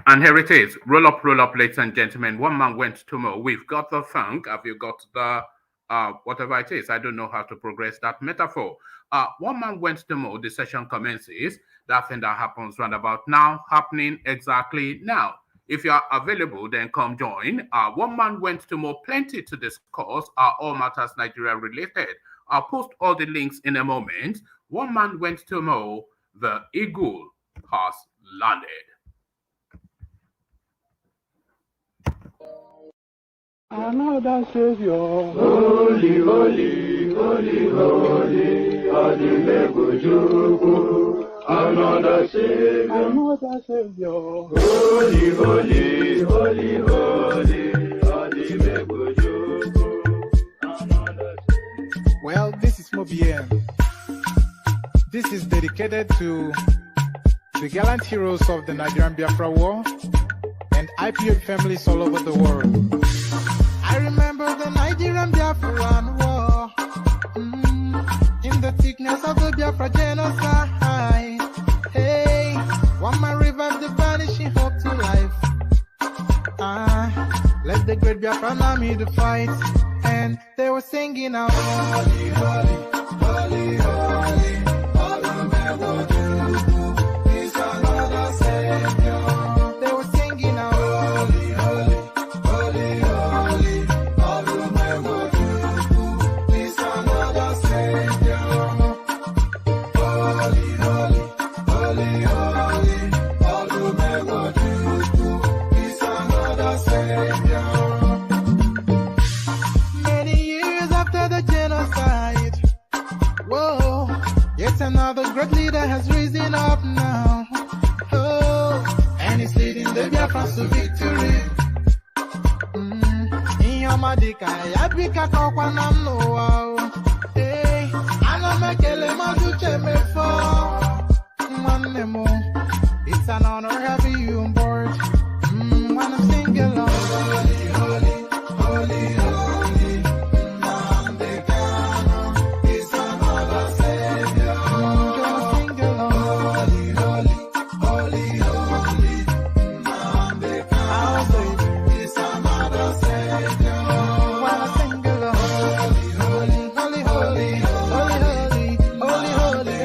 And here it is. Roll up, ladies and gentlemen. One man went to Mo. We've got the funk. Have you got the whatever it is? I don't know how to progress that metaphor. One man went to Mo. The session commences. That thing that happens round about now, happening exactly now. If you are available, then come join. One man went to Mo. Plenty to discuss. All matters Nigeria related. I'll post all the links in a moment. One man went to Mo. The eagle has landed. Another Savior, holy, holy, holy, holy, Adimebujuku. Another Savior, holy, holy, holy, holy, Adimebujuku. Well, this is Mobien. This is dedicated to the gallant heroes of the Nigerian Biafra War and IPO families all over the world. I remember the Nigerian Biafran War, in the thickness of the Biafra genocide. Hey, one man revived the vanishing hope to life. Let the great Biafran army to fight, and they were singing out, holy, holy, holy, holy, all the Megodu is another Savior. They were singing out, holy, holy, holy, holy, all the Megodu is another Savior. Holy, holy, holy, holy, all the Megodu is another Savior. Many years after the genocide, whoa, yet another great leader has risen up now. Oh, and he's leading the Biafrans to victory. In your Madika, Yabika Kokwanam Noah. Hey, Ekweremadu Chemefo. Manemo, it's an honor having you on board. When I'm singing along, holy, holy, holy, holy, Nandekano is another Savior. Gonna sing along, holy, holy, holy, holy, Nandekano is another Savior. When I sing along, holy, holy, holy, holy, holy, holy, holy,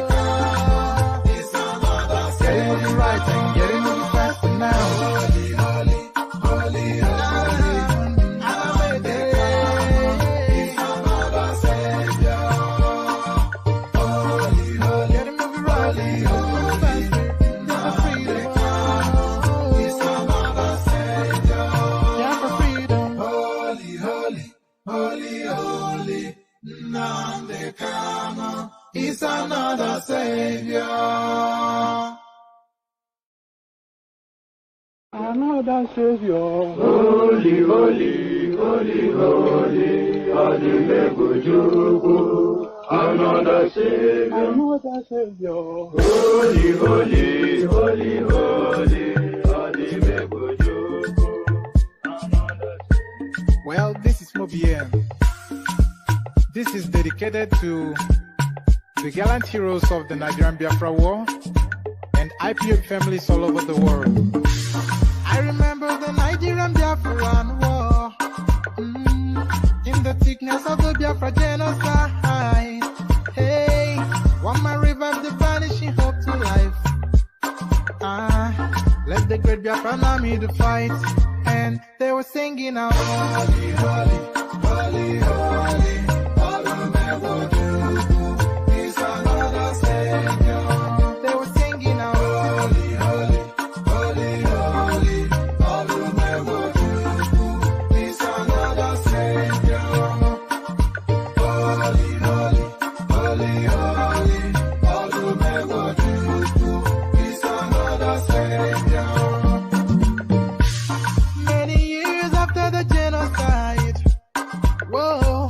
is another Savior. Getting it right and getting it faster now. Holy, holy, holy, holy, is another Savior. Holy, holy, getting it right, faster, never freedom. Is another Savior. Yeah, for freedom. Holy, holy, holy, holy, Nandekano is another Savior. Another Savior, holy, holy, holy, holy, Adimebujuku. Another Savior, holy, holy, holy, holy, Adimebujuku. Well, this is Mobien. This is dedicated to the gallant heroes of the Nigerian Biafra War and IPO families all over the world. I remember the Nigerian Biafran War, in the thickness of the Biafra genocide. Hey, one man revived the vanishing hope to life. Let the great Biafran army to fight, and they were singing out, holy, holy, holy, holy, all the Megodu is another Savior. They were singing out, holy, holy, holy, holy, all the Megodu is another Savior. Holy, holy, holy, holy, all the Megodu is another Savior. Many years after the genocide, whoa,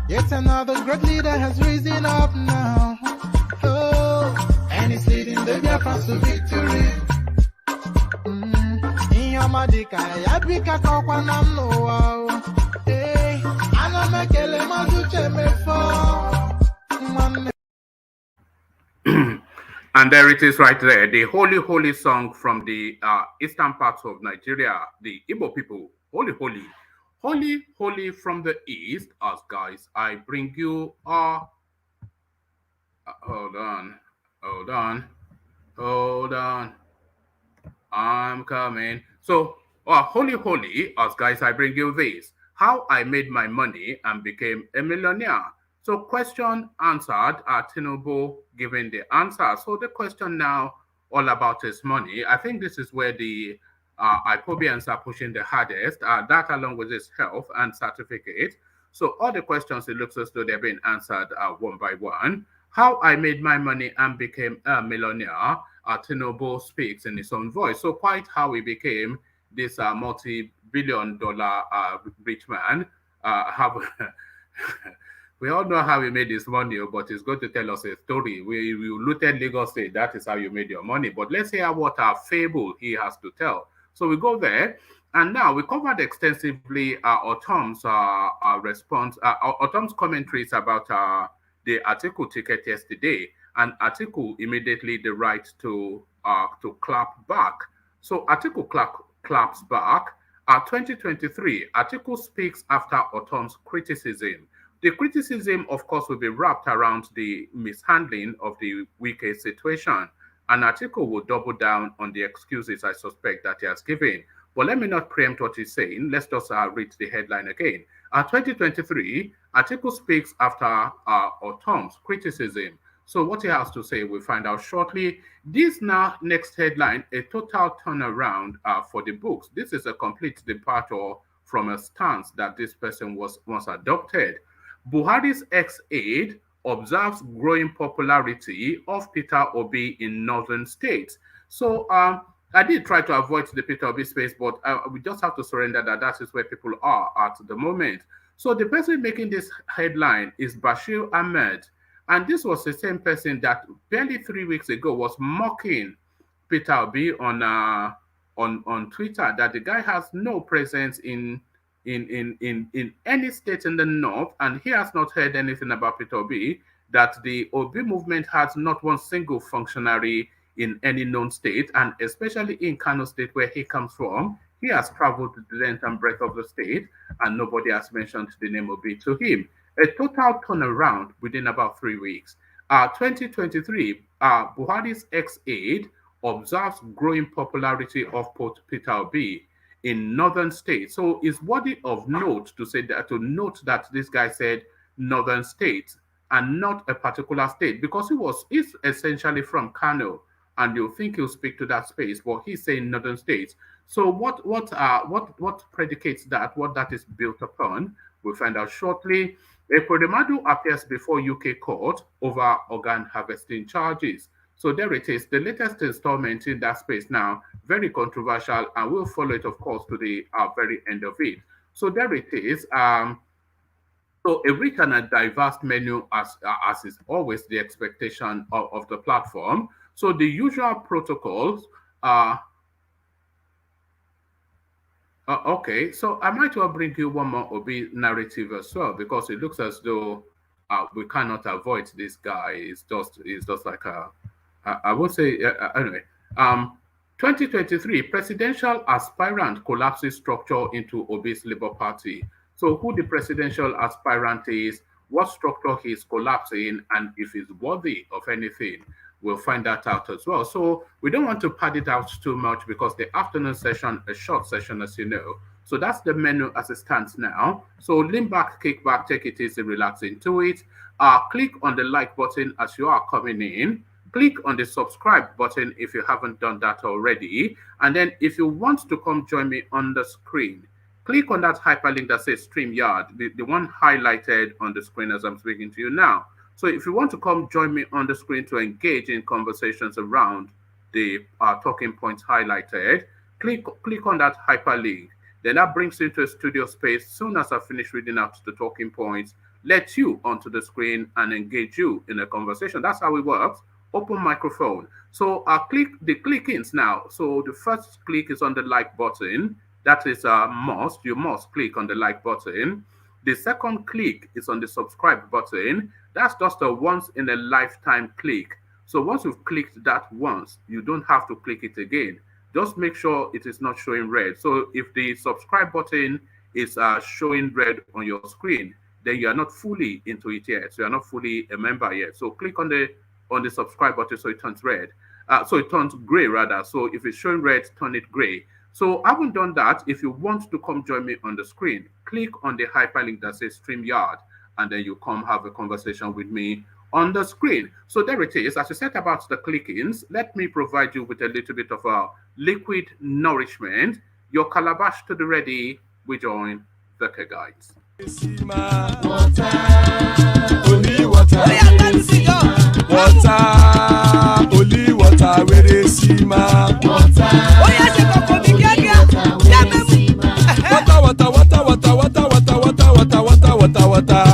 yet another great leader has risen up now. Oh, and he's leading the Biafrans to victory. In your Madika, Yabika Kokwanam Noah. Hey, Ekweremadu Chemefo. And there it is right there, the holy, holy song from the eastern parts of Nigeria, the Igbo people. Holy, holy, holy, holy from the east. As guys, I bring you, hold on, hold on, hold on. I'm coming. So, holy, holy, us guys, I bring you this. How I made my money and became a millionaire. So, question answered, Tinubu giving the answer. So, the question now all about his money. I think this is where the IPOBians are pushing the hardest, that along with his health and certificate. So, all the questions, it looks as though they're being answered one by one. How I made my money and became a millionaire. Tinubu speaks in his own voice. So quite how he became this multi-billion-dollar rich man. Have we all know how he made his money, but he's going to tell us a story. We looted Lagos State. That is how you made your money. But let's hear what fable he has to tell. So we go there. And now we covered extensively ORTOM's response, ORTOM's commentaries about the Atiku ticket yesterday, and Atiku immediately the right to clap back. So Atiku claps back. 2023, Atiku speaks after ORTOM's criticism. The criticism, of course, will be wrapped around the mishandling of the Wike situation, and Atiku will double down on the excuses I suspect that he has given. But let me not preempt what he's saying. Let's just read the headline again. 2023, Atiku speaks after ORTOM's criticism. So what he has to say, we'll find out shortly. This now next headline, a total turnaround for the books. This is a complete departure from a stance that this person was once adopted. Buhari's ex-aide observes growing popularity of Peter Obi in northern states. So I did try to avoid the Peter Obi space, but we just have to surrender that that is where people are at the moment. So the person making this headline is Bashir Ahmed. And this was the same person that barely 3 weeks ago was mocking Peter Obi on Twitter, that the guy has no presence in any state in the north, and he has not heard anything about Peter Obi, that the Obi movement has not one single functionary in any known state, and especially in Kano State, where he comes from. He has traveled the length and breadth of the state, and nobody has mentioned the name Obi to him. A total turnaround within about 3 weeks. 2023, Buhari's ex-aide observes growing popularity of Peter Obi in northern states. So it's worthy of note to say that, to note that this guy said northern states and not a particular state, because he's essentially from Kano, and you think he'll speak to that space, but he's saying northern states. So what predicates that? What that is built upon? We'll find out shortly. Ekweremadu appears before UK court over organ harvesting charges. So there it is, the latest installment in that space now, very controversial, and we'll follow it, of course, to the very end of it. So there it is. So a rich and a diverse menu, as is always the expectation of the platform. So the usual protocols are. Okay, so I might well bring you one more Obi narrative as well, because it looks as though we cannot avoid this guy. It's just like I would say anyway. 2023 presidential aspirant collapses structure into Obi's Labour Party. So who the presidential aspirant is, what structure he's collapsing, and if he's worthy of anything. We'll find that out as well. So we don't want to pad it out too much, because the afternoon session, a short session, as you know. So that's the menu as it stands now. So lean back, kick back, take it easy, relax into it. Click on the like button as you are coming in. Click on the subscribe button if you haven't done that already. And then if you want to come join me on the screen, click on that hyperlink that says StreamYard, the one highlighted on the screen as I'm speaking to you now. So if you want to come join me on the screen to engage in conversations around the talking points highlighted, click on that hyperlink. Then that brings you to a studio space. Soon as I finish reading out the talking points, let you onto the screen and engage you in a conversation. That's how it works. Open microphone. So click the click-ins now. So the first click is on the like button. That is a must. You must click on the like button. The second click is on the subscribe button. That's just a once in a lifetime click. So once you've clicked that once, you don't have to click it again. Just make sure it is not showing red. So if the subscribe button is showing red on your screen, then you are not fully into it yet. So you are not fully a member yet. So click on the subscribe button so it turns red. So it turns gray rather. So if it's showing red, turn it gray. So having done that, if you want to come join me on the screen, click on the hyperlink that says StreamYard, and then you come have a conversation with me on the screen. So there it is. As you said about the clickings, let me provide you with a little bit of a liquid nourishment. Your calabash to the ready. We join the guides. Water, only water, only water, where they see ma. Water, water, water, water, water, water, water, water, water, water, water.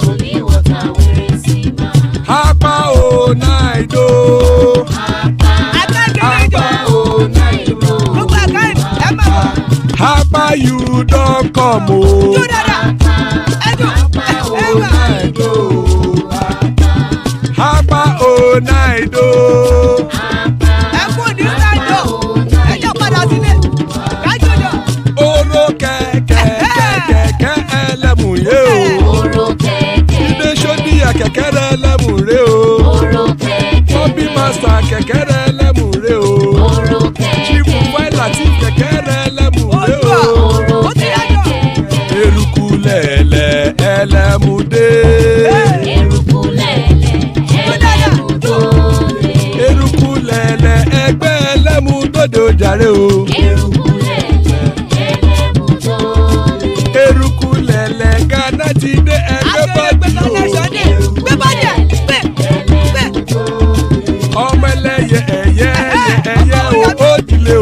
Only water, where they see ma. Hapa o naido. Hapa o naido. Hapa you don't come o. Hapa o naido. Oro kẹ̀kẹ́ kẹ̀kẹ́ ẹlẹ́mùyé o. Ilé sọ́dí àkẹ́kẹ́ ẹlẹ́mùrè o. Bobby master kẹ̀kẹ́ ẹlẹ́mùrè o. Chief Wáìlà tí kẹ̀kẹ́ ẹlẹ́mùrè o. Eruku lẹ̀lẹ̀ ẹlẹ́mùdé. Eruku lẹ̀lẹ̀ ẹgbẹ́ ẹlẹ́mùdódò jàre o. Eruku lẹ̀lẹ̀ Ghana ti dé ẹgbẹ́ bọ́dì o. Ọmọ ẹlẹ́yẹ ẹ̀yẹ ẹ̀yẹ o ó dilé o.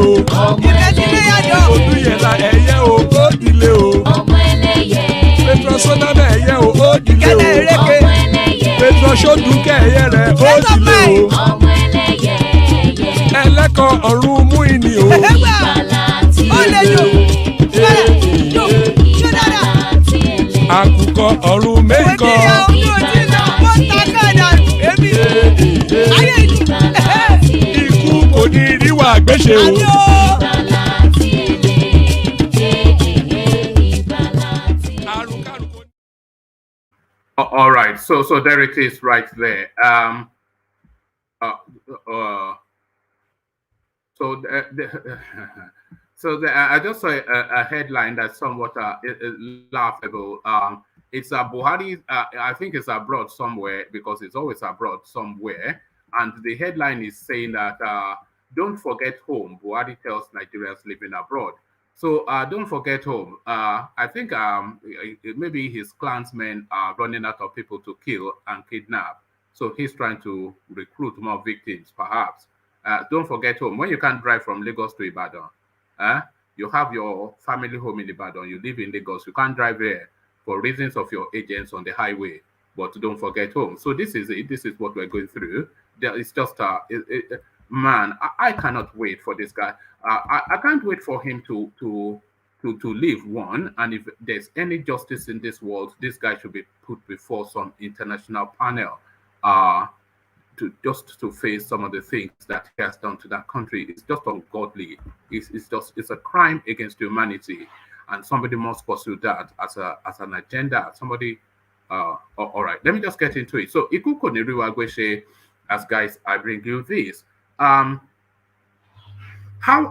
Olúyẹ̀lá ẹ̀yẹ o ó dilé o. Petro Sọ́nàmẹ̀ ẹ̀yẹ o ó dilé o. Petro Sọ́dúnkẹ́ ẹ̀yẹ rẹ̀ ó dilé o. Ẹlẹ́kọ̀ ọ̀run mú ìní o. Àkùkọ ọ̀run mẹ́kọ̀. Ikú kò ní ríwà gbéṣe o. All right, so there it is right there. I just saw a headline that's somewhat laughable. It's a Buhari. I think it's abroad somewhere because it's always abroad somewhere. And the headline is saying that don't forget home. Buhari tells Nigerians living abroad. So don't forget home. I think maybe his clansmen are running out of people to kill and kidnap. So he's trying to recruit more victims, perhaps. Don't forget home. When you can't drive from Lagos to Ibadan, you have your family home in Ibadan. You live in Lagos. You can't drive there for reasons of your agents on the highway. But don't forget home. So this is it. This is what we're going through. It's just man. I cannot wait for this guy. I can't wait for him to leave one. And if there's any justice in this world, this guy should be put before some international panel to face some of the things that he has done to that country. It's just ungodly. It's a crime against humanity, and somebody must pursue that as an agenda. Somebody. All right. Let me just get into it. So Ikuko Niriwagweshe, as guys, I bring you this. How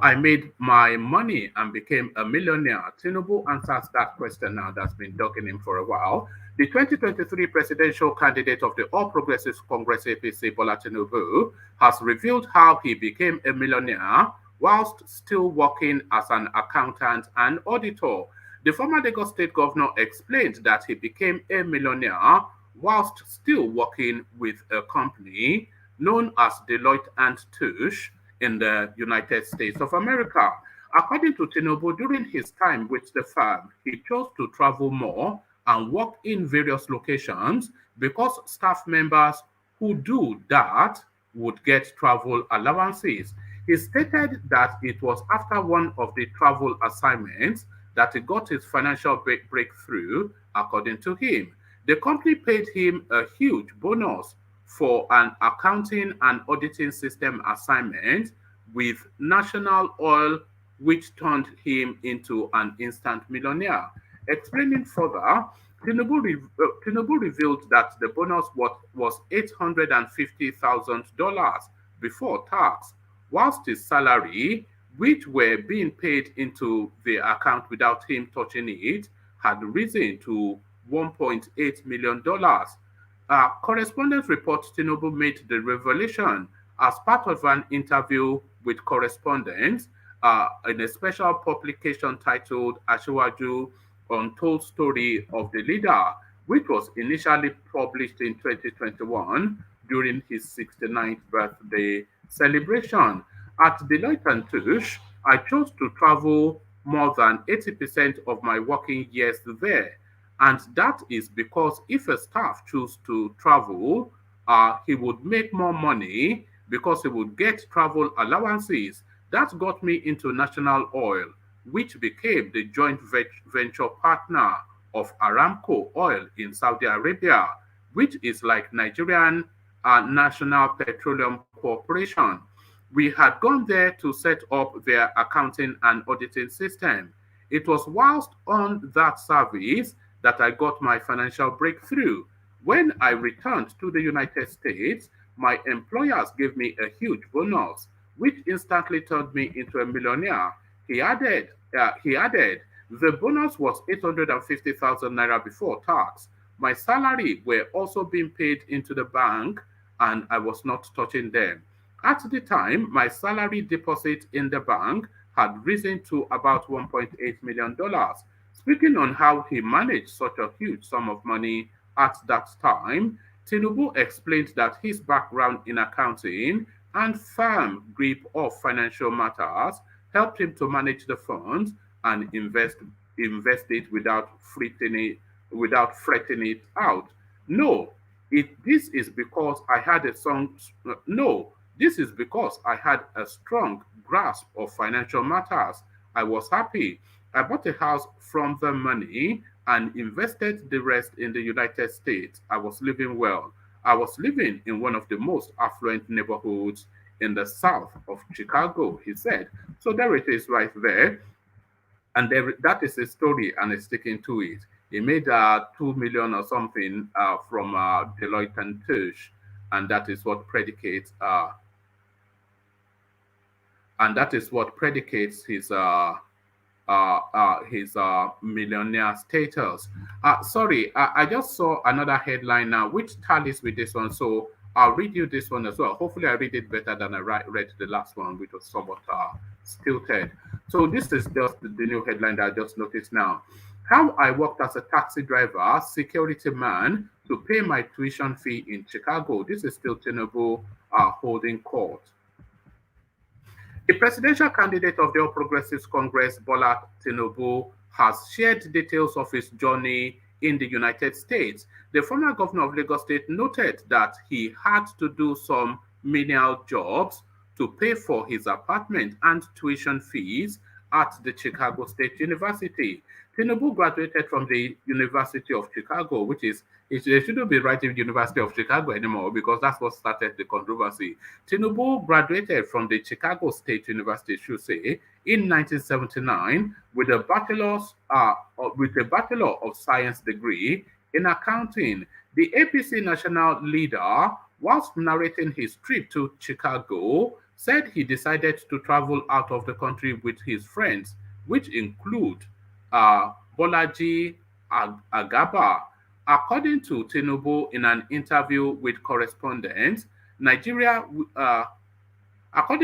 I made my money and became a millionaire. Tinubu answers that question now that's been dogging him for a while. The 2023 presidential candidate of the All Progressives Congress APC, Bola Tinubu, has revealed how he became a millionaire whilst still working as an accountant and auditor. The former Lagos State governor explained that he became a millionaire whilst still working with a company known as Deloitte and Touche in the United States of America. According to Tinubu, during his time with the firm, he chose to travel more and work in various locations because staff members who do that would get travel allowances. He stated that it was after one of the travel assignments that he got his financial breakthrough, according to him. The company paid him a huge bonus for an accounting and auditing system assignment with National Oil, which turned him into an instant millionaire. Explaining further, Tinubu revealed that the bonus was $850,000 before tax, whilst his salary, which were being paid into the account without him touching it, had risen to $1.8 million. Correspondents report Tinubu made the revelation as part of an interview with correspondents in a special publication titled Asiwaju Untold Story of the Leader, which was initially published in 2021 during his 69th birthday celebration. At Deloitte and Touche, I chose to travel more than 80% of my working years there. And that is because if a staff choose to travel, he would make more money because he would get travel allowances. That got me into National Oil, which became the joint venture partner of Aramco Oil in Saudi Arabia, which is like Nigerian National Petroleum Corporation. We had gone there to set up their accounting and auditing system. It was whilst on that service that I got my financial breakthrough. When I returned to the United States, my employers gave me a huge bonus, which instantly turned me into a millionaire. He added, the bonus was 850,000 naira before tax. My salary were also being paid into the bank, and I was not touching them. At the time, my salary deposit in the bank had risen to about $1.8 million. Speaking on how he managed such a huge sum of money at that time, Tinubu explained that his background in accounting and firm grip of financial matters helped him to manage the funds and invest it without fretting it out. No, this is because I had a song. No, this is because I had a strong grasp of financial matters. I was happy. I bought a house from the money and invested the rest in the United States. I was living well. I was living in one of the most affluent neighborhoods in the south of Chicago, he said. So there it is right there. And that is his story, and he's sticking to it. He made 2 million or something from Deloitte and Touche, and that is what predicates his millionaire status. Sorry, I just saw another headline now which tallies with this one, so I'll read you this one as well. Hopefully, I read it better than I read the last one, which was somewhat stilted. So this is just the new headline that I just noticed now. How I worked as a taxi driver, security man to pay my tuition fee in Chicago. This is still Tinubu holding court. The presidential candidate of the All Progressives Congress, Bola Tinubu, has shared details of his journey in the United States. The former governor of Lagos State noted that he had to do some menial jobs to pay for his apartment and tuition fees at the Chicago State University. Tinubu graduated from the University of Chicago, which is, they shouldn't be writing University of Chicago anymore because that's what started the controversy. Tinubu graduated from the Chicago State University, should say, in 1979 with a Bachelor of Science degree in accounting. The APC national leader, whilst narrating his trip to Chicago, said he decided to travel out of the country with his friends, which include Bolaji Agaba. According to Tinubu in an interview with correspondents, according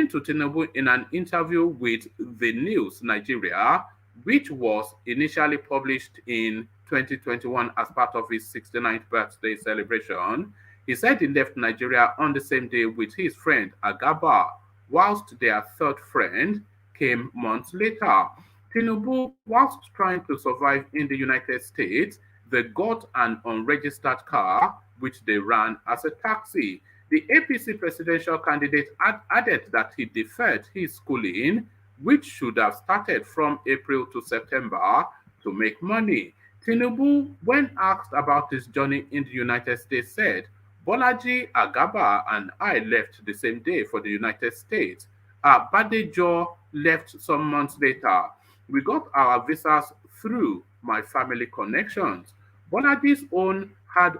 to Tinubu in an interview with The News Nigeria, which was initially published in 2021 as part of his 69th birthday celebration, he said he left Nigeria on the same day with his friend Agaba, whilst their third friend came months later. Tinubu, whilst trying to survive in the United States, they got an unregistered car, which they ran as a taxi. The APC presidential candidate added that he deferred his schooling, which should have started from April to September, to make money. Tinubu, when asked about his journey in the United States, said, Bolaji Agaba and I left the same day for the United States. Badejo left some months later. We got our visas through my family connections. Bolaji's own had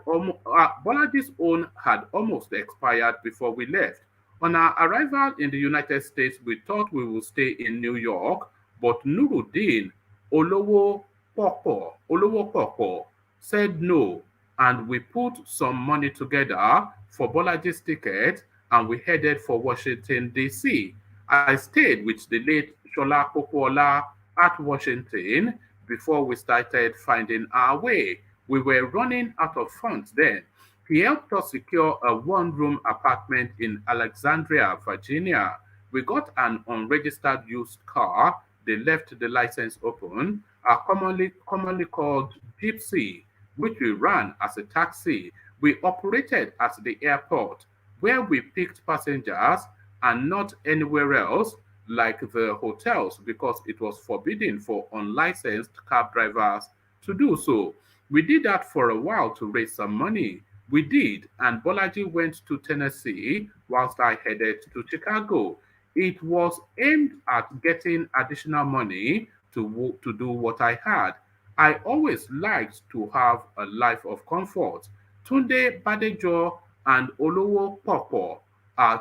almost expired before we left. On our arrival in the United States, we thought we would stay in New York, but Nuruddin Olowo Popo said no, and we put some money together for Bolaji's ticket and we headed for Washington, D.C. I stayed with the late Shola Popola at Washington before we started finding our way. We were running out of funds then. He helped us secure a one-room apartment in Alexandria, Virginia. We got an unregistered used car. They left the license open, commonly called Gypsy, which we ran as a taxi. We operated at the airport, where we picked passengers and not anywhere else, like the hotels, because it was forbidden for unlicensed cab drivers to do so. We did that for a while to raise some money. We did, and Bolaji went to Tennessee whilst I headed to Chicago. It was aimed at getting additional money to do what I had. I always liked to have a life of comfort. Tunde Badejo and Olowo Popo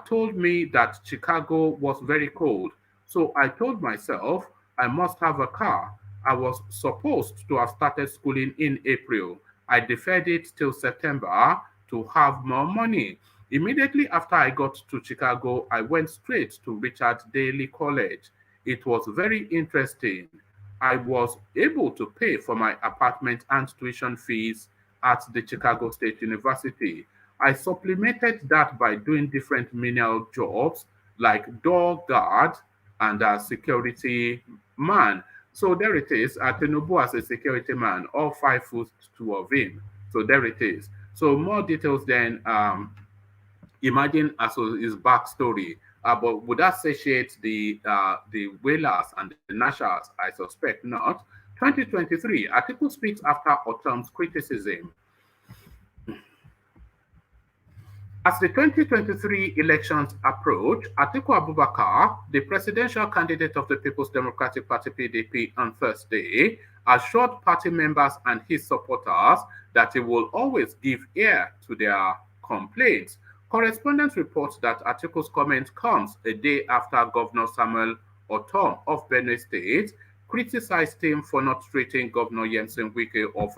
told me that Chicago was very cold, so I told myself I must have a car. I was supposed to have started schooling in April. I deferred it till September to have more money. Immediately after I got to Chicago, I went straight to Richard Daley College. It was very interesting. I was able to pay for my apartment and tuition fees at the Chicago State University. I supplemented that by doing different menial jobs like door guard and security man. So there it is. Tinubu as a security man, all 5'2" of him. So there it is. So more details then. Imagine as his backstory. But would that satiate the whalers and the Nashas? I suspect not. 2023, Atiku speaks after ORTOM's criticism. As the 2023 elections approach, Atiku Abubakar, the presidential candidate of the People's Democratic Party (PDP) on Thursday, assured party members and his supporters that he will always give ear to their complaints. Correspondents report that Atiku's comment comes a day after Governor Samuel Ortom of Benue State criticized him for not treating Governor Yemsen Wike of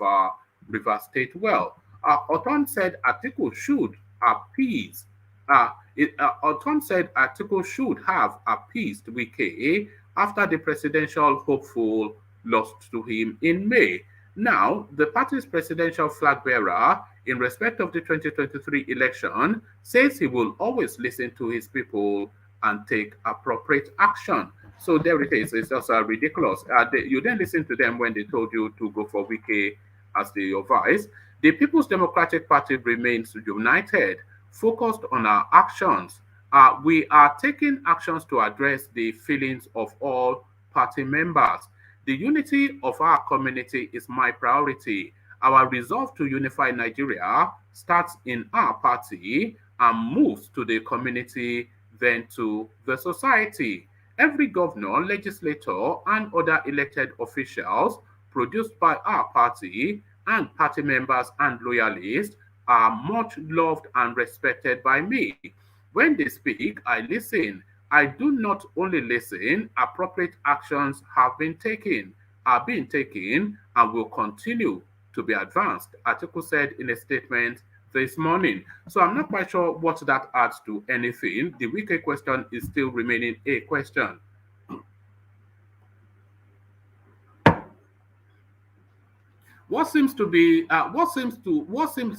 Rivers State well. Ortom said Atiku should appease. Ortom said Atiku should have appeased Wike after the presidential hopeful lost to him in May. Now, the party's presidential flag bearer, in respect of the 2023 election, says he will always listen to his people and take appropriate action. So there it is. It's just ridiculous. You didn't listen to them when they told you to go for Wike as your vice. The People's Democratic Party remains united, focused on our actions. We are taking actions to address the feelings of all party members. The unity of our community is my priority. Our resolve to unify Nigeria starts in our party and moves to the community, then to the society. Every governor, legislator, and other elected officials produced by our party and party members and loyalists are much loved and respected by me. When they speak, I listen. I do not only listen, appropriate actions have been taken, and will continue to be advanced, Atiku said in a statement this morning. So I'm not quite sure what that adds to anything. The Wike question is still remaining a question. What seems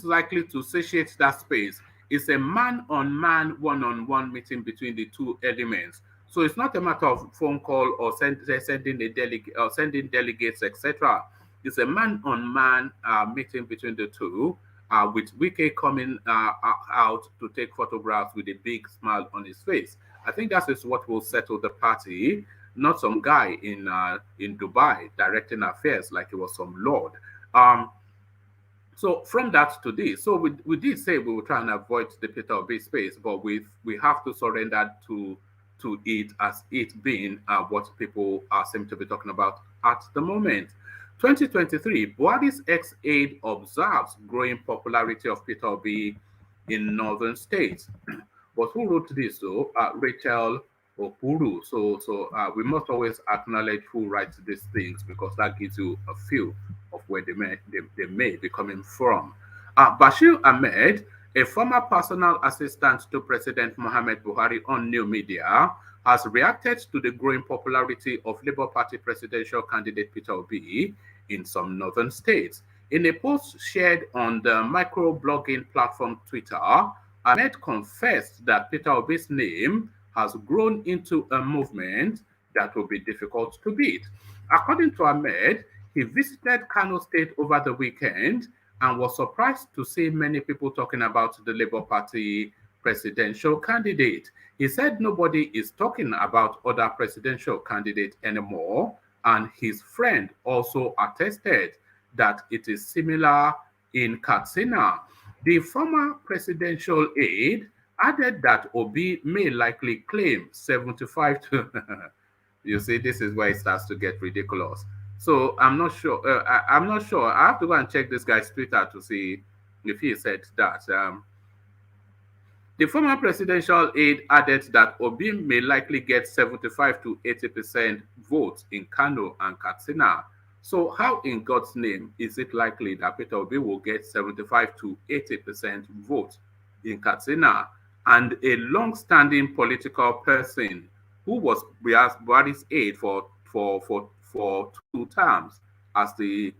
likely to satiate that space is a man-on-man, one-on-one meeting between the two elements. So it's not a matter of phone call or sending delegates, etc. It's a man-on-man meeting between the two, with Wike coming out to take photographs with a big smile on his face. I think that is what will settle the party, not some guy in Dubai directing affairs like he was some lord. So from that to this, so we did say we will try and avoid the Peter Obi space, but we have to surrender to it as it being what people seem to be talking about at the moment. 2023, Buhari's ex-aide observes growing popularity of Peter Obi in northern states. But who wrote this though? Rachel Opuru. So we must always acknowledge who writes these things because that gives you a feel of where they may be coming from. Bashir Ahmed, a former personal assistant to President Mohamed Buhari on new media, has reacted to the growing popularity of Labour Party presidential candidate Peter Obi in some northern states. In a post shared on the microblogging platform Twitter, Ahmed confessed that Peter Obi's name has grown into a movement that will be difficult to beat. According to Ahmed, he visited Kano State over the weekend and was surprised to see many people talking about the Labour Party presidential candidate. He said nobody is talking about other presidential candidates anymore, and his friend also attested that it is similar in Katsina. The former presidential aide added that Obi may likely claim 75 to you see, this is where it starts to get ridiculous. So I'm not sure. I'm not sure. I have to go and check this guy's Twitter to see if he said that. The former presidential aide added that Obi may likely get 75 to 80% votes in Kano and Katsina. So how in God's name is it likely that Peter Obi will get 75 to 80% votes in Katsina? And a long-standing political person who was Buhari's aide for 2 terms as the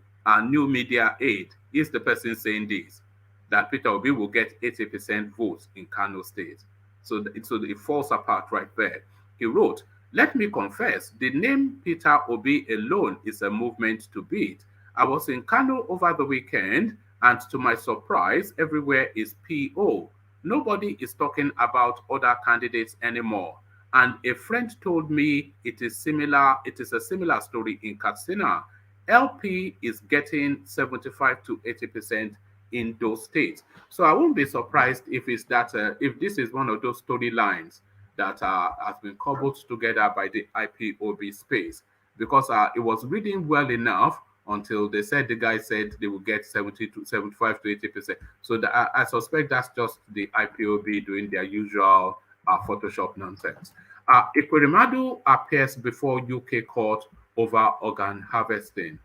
new media aide is the person saying this, that Peter Obi will get 80% votes in Kano State. So it falls apart right there. He wrote, "Let me confess, the name Peter Obi alone is a movement to beat. I was in Kano over the weekend, and to my surprise, everywhere is PO. Nobody is talking about other candidates anymore. And a friend told me it is a similar story in Katsina. LP is getting 75 to 80% in those states. So I won't be surprised if it's that if this is one of those storylines that has been cobbled together by the IPOB space, because it was reading well enough until they said the guy said they will get 70 to 75 to 80%. So I suspect that's just the IPOB doing their usual Photoshop nonsense. Ekweremadu appears before UK court over organ harvesting.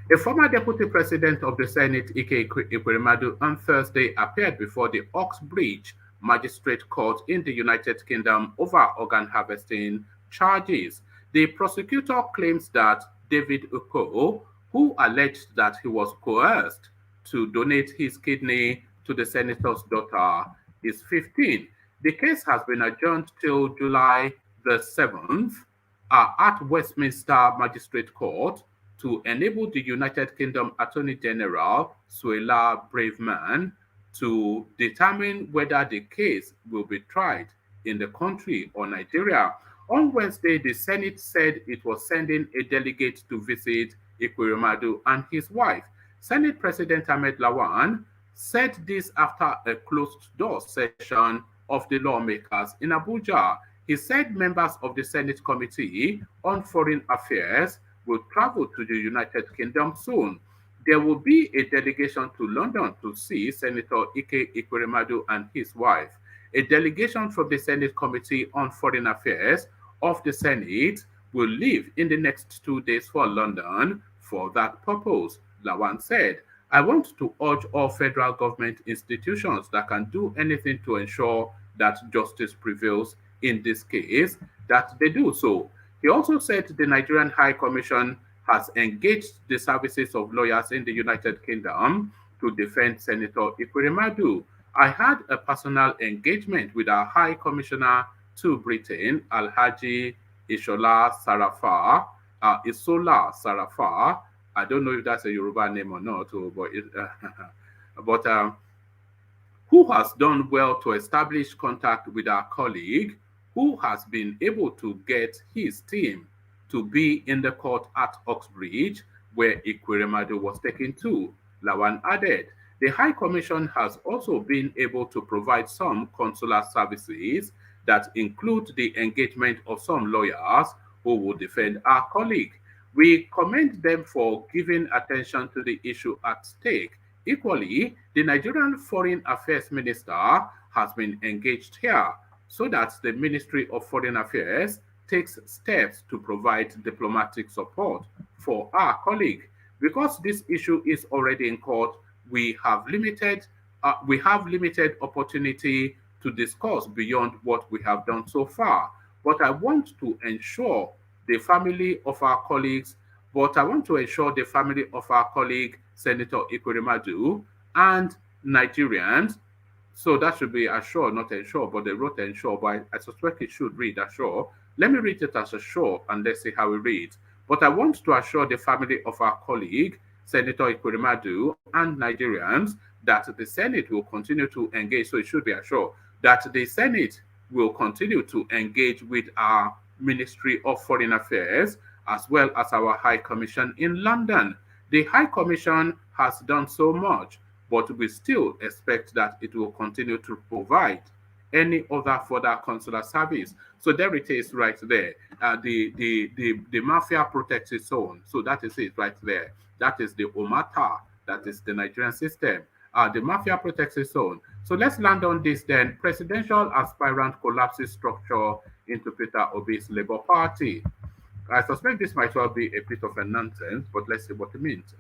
A former deputy president of the Senate, Ekweremadu, on Thursday appeared before the Oxbridge Magistrate Court in the United Kingdom over organ harvesting charges. The prosecutor claims that David Uko, who alleged that he was coerced to donate his kidney to the senator's daughter, is 15. The case has been adjourned till July the 7th at Westminster Magistrate Court to enable the United Kingdom Attorney General, Suella Braverman, to determine whether the case will be tried in the country or Nigeria. On Wednesday, the Senate said it was sending a delegate to visit Ekweremadu and his wife. Senate President Ahmed Lawan said this after a closed-door session of the lawmakers in Abuja. He said members of the Senate Committee on Foreign Affairs will travel to the United Kingdom soon. There will be a delegation to London to see Senator Ike Ekweremadu and his wife. A delegation from the Senate Committee on Foreign Affairs of the Senate will leave in the next 2 days for London for that purpose, Lawan said. I want to urge all federal government institutions that can do anything to ensure that justice prevails in this case, that they do so. He also said the Nigerian High Commission has engaged the services of lawyers in the United Kingdom to defend Senator Ekweremadu. I had a personal engagement with our High Commissioner to Britain, Alhaji Isola Sarafa. I don't know if that's a Yoruba name or not, but who has done well to establish contact with our colleague, who has been able to get his team to be in the court at Oxbridge, where Ekweremadu was taken to. Lawan added, the High Commission has also been able to provide some consular services that include the engagement of some lawyers who will defend our colleague. We commend them for giving attention to the issue at stake. Equally, the Nigerian Foreign Affairs Minister has been engaged here so that the Ministry of Foreign Affairs takes steps to provide diplomatic support for our colleague. Because this issue is already in court, we have limited opportunity to discuss beyond what we have done so far. But I want to ensure the family of our colleagues, but I want to ensure the family of our colleague, Senator Ekweremadu, and Nigerians. So that should be assure, not ensure, but they wrote ensure, but I suspect it should read assure. Let me read it as assure and let's see how it reads. But I want to assure the family of our colleague, Senator Ekweremadu, and Nigerians that the Senate will continue to engage. So it should be assured that the Senate will continue to engage with our Ministry of Foreign Affairs as well as our High Commission in London. The High Commission has done so much, but we still expect that it will continue to provide any other further consular service. So there it is right there. The mafia protected zone. So that is it right there. That is the OMATA. That is the Nigerian system. The mafia protected zone. So let's land on this then. Presidential aspirant collapses structure into Peter Obi's Labour Party. I suspect this might well be a bit of a nonsense, but let's see what it means.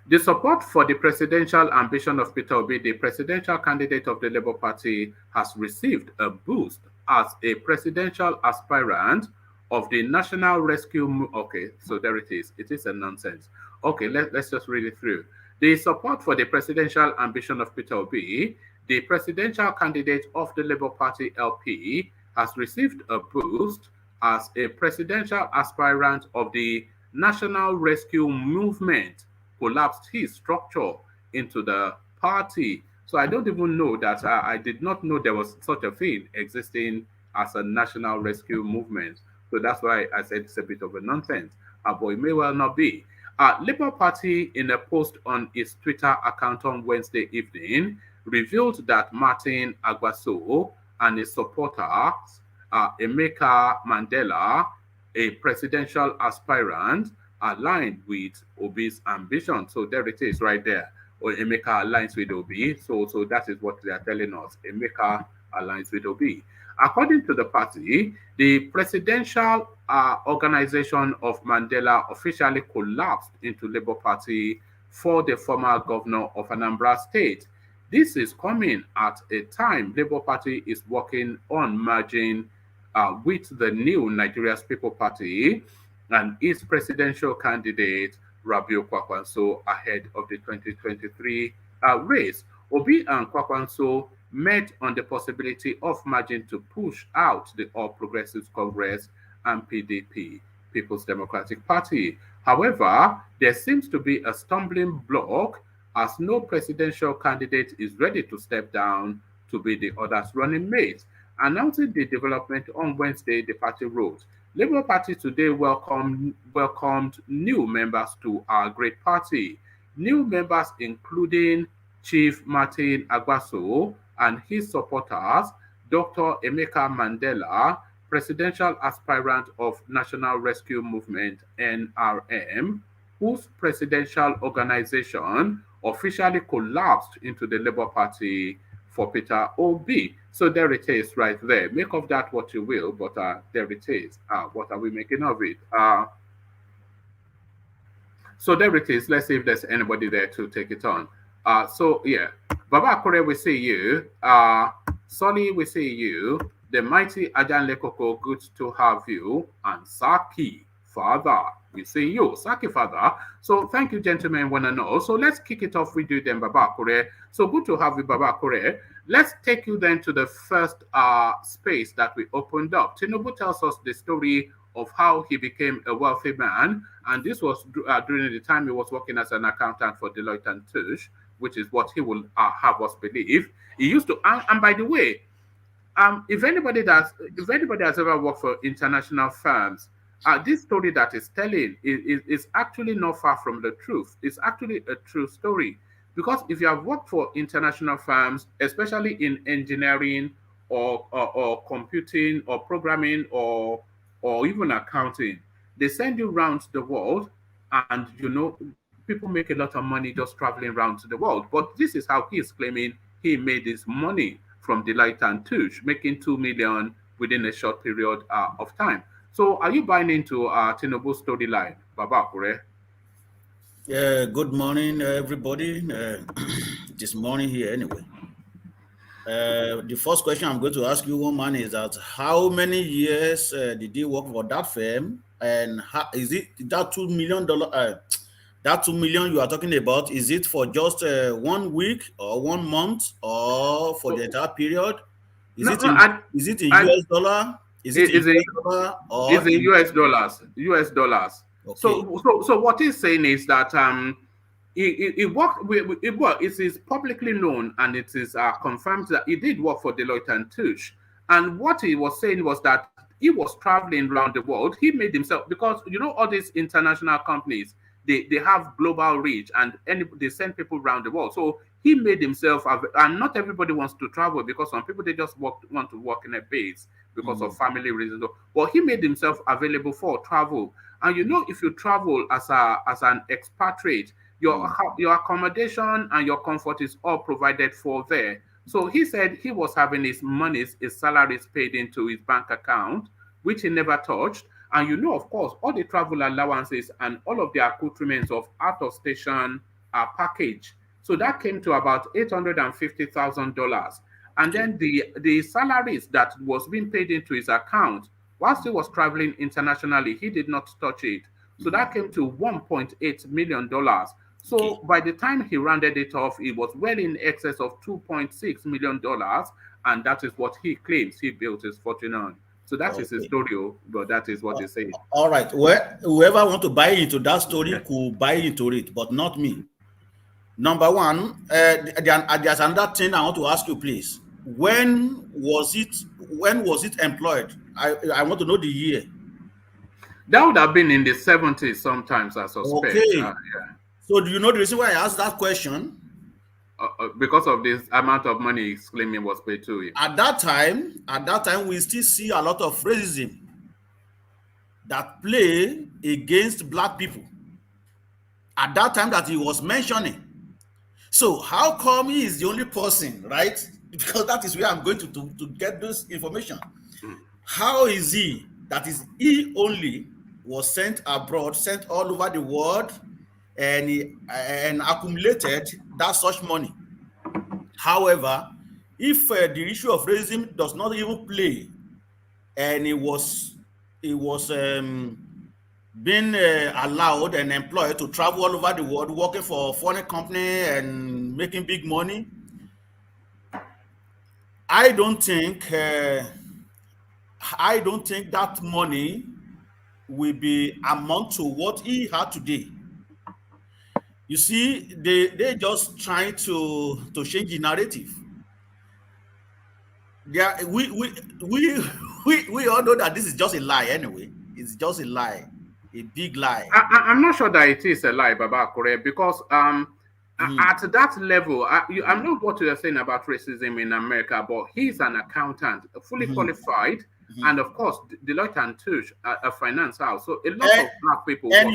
The support for the presidential ambition of Peter Obi, the presidential candidate of the Labour Party, has received a boost as a presidential aspirant of the National Rescue. Okay, so there it is. It is a nonsense. Okay, let's just read it through. The support for the presidential ambition of Peter Obi, the presidential candidate of the Labour Party LP, has received a boost as a presidential aspirant of the National Rescue Movement collapsed his structure into the party. So I don't even know that I did not know there was such a thing existing as a national rescue movement. So that's why I said it's a bit of a nonsense. But it may well not be. Labour Party, in a post on its Twitter account on Wednesday evening, revealed that Martin Agbaso and his supporters, Emeka Mandela, a presidential aspirant, aligned with Obi's ambition. So there it is right there. Or Emeka aligns with Obi. So that is what they are telling us. Emeka aligns with Obi. According to the party, the presidential organization of Mandela officially collapsed into Labour Party for the former governor of Anambra State. This is coming at a time Labour Party is working on merging with the new Nigeria's People Party and its presidential candidate, Rabiu Kwakwanso, ahead of the 2023 race. Obi and Kwakwanso met on the possibility of merging to push out the All Progressives Congress and PDP, People's Democratic Party. However, there seems to be a stumbling block as no presidential candidate is ready to step down to be the other's running mate. Announcing the development on Wednesday, the party wrote, Labour Party today welcomed new members to our great party. New members including Chief Martin Agbaso and his supporters, Dr. Emeka Mandela, presidential aspirant of National Rescue Movement, NRM, whose presidential organization officially collapsed into the Labour Party for Peter Obi. So there it is right there. Make of that what you will, but there it is. What are we making of it? So there it is. Let's see if there's anybody there to take it on. So yeah, Baba Akure, we see you. Sonny, we see you. The mighty Ajan Lekoko, good to have you. And Saki, Father, we see you. Saki, Father. So thank you, gentlemen, one and all. So let's kick it off with you then, Baba Akure. So good to have you, Baba Akure. Let's take you then to the first space that we opened up. Tinubu tells us the story of how he became a wealthy man. And this was during the time he was working as an accountant for Deloitte and Touche, which is what he will have us believe. He used to, and by the way, if anybody has ever worked for international firms, this story that is telling is actually not far from the truth. It's actually a true story. Because if you have worked for international firms, especially in engineering or computing or programming or even accounting, they send you around the world, and people make a lot of money just traveling around the world. But this is how he is claiming he made his money from Deloitte and Touche, making 2 million within a short period of time. So are you buying into Tinubu's storyline, Baba Akure? Good morning, everybody. It is morning here anyway. The first question I'm going to ask you, one man, is that how many years did he work for that firm, and how, is it that $2 million? That 2 million you are talking about, is it for just 1 week or 1 month or for the entire period? Is it in US dollar? Is it in US dollar or it's in US dollars? US dollars. Okay. So what he's saying is that he worked. It is publicly known, and it is confirmed that he did work for Deloitte and Touche. And what he was saying was that he was traveling around the world. He made himself, because all these international companies, they have global reach, and they send people around the world. So he made himself, and not everybody wants to travel, because some people, they just want to work in a base because of family reasons. But he made himself available for travel. And if you travel as an expatriate, your accommodation and your comfort is all provided for there. So he said he was having his salaries paid into his bank account, which he never touched. And of course, all the travel allowances and all of the accoutrements of out-of-station package. So that came to about $850,000. And then the salaries that was being paid into his account, whilst he was traveling internationally, he did not touch it. So that came to $1.8 million. So by the time he rounded it off, it was well in excess of $2.6 million. And that is what he claims he built his fortune on. So that is his story, but that is what he's saying. All right. Well, whoever want to buy into that story could buy into it, but not me. Number one, there's another thing I want to ask you, please. When was it employed? I want to know the year. That would have been in the 70s sometimes, I suspect. Okay. Yeah. So do you know the reason why I asked that question? Because of this amount of money he's claiming was paid to him. At that time, we still see a lot of racism that play against black people. At that time that he was mentioning. So how come he is the only person, right? Because that is where I'm going to get this information. How is he that is he only was sent abroad, sent all over the world, and accumulated that such money? However, if the issue of racism does not even play, and it was being allowed and employed to travel all over the world, working for a foreign company and making big money, I don't think that money will be amount to what he had today. You see, they just trying to change the narrative. Yeah, we all know that this is just a lie anyway. It's just a lie, a big lie. I'm not sure that it is a lie, Baba Akure, because at that level, I'm not what you're saying about racism in America, but he's an accountant, fully qualified, and of course, Deloitte and Touche, a finance house. So a lot of black people work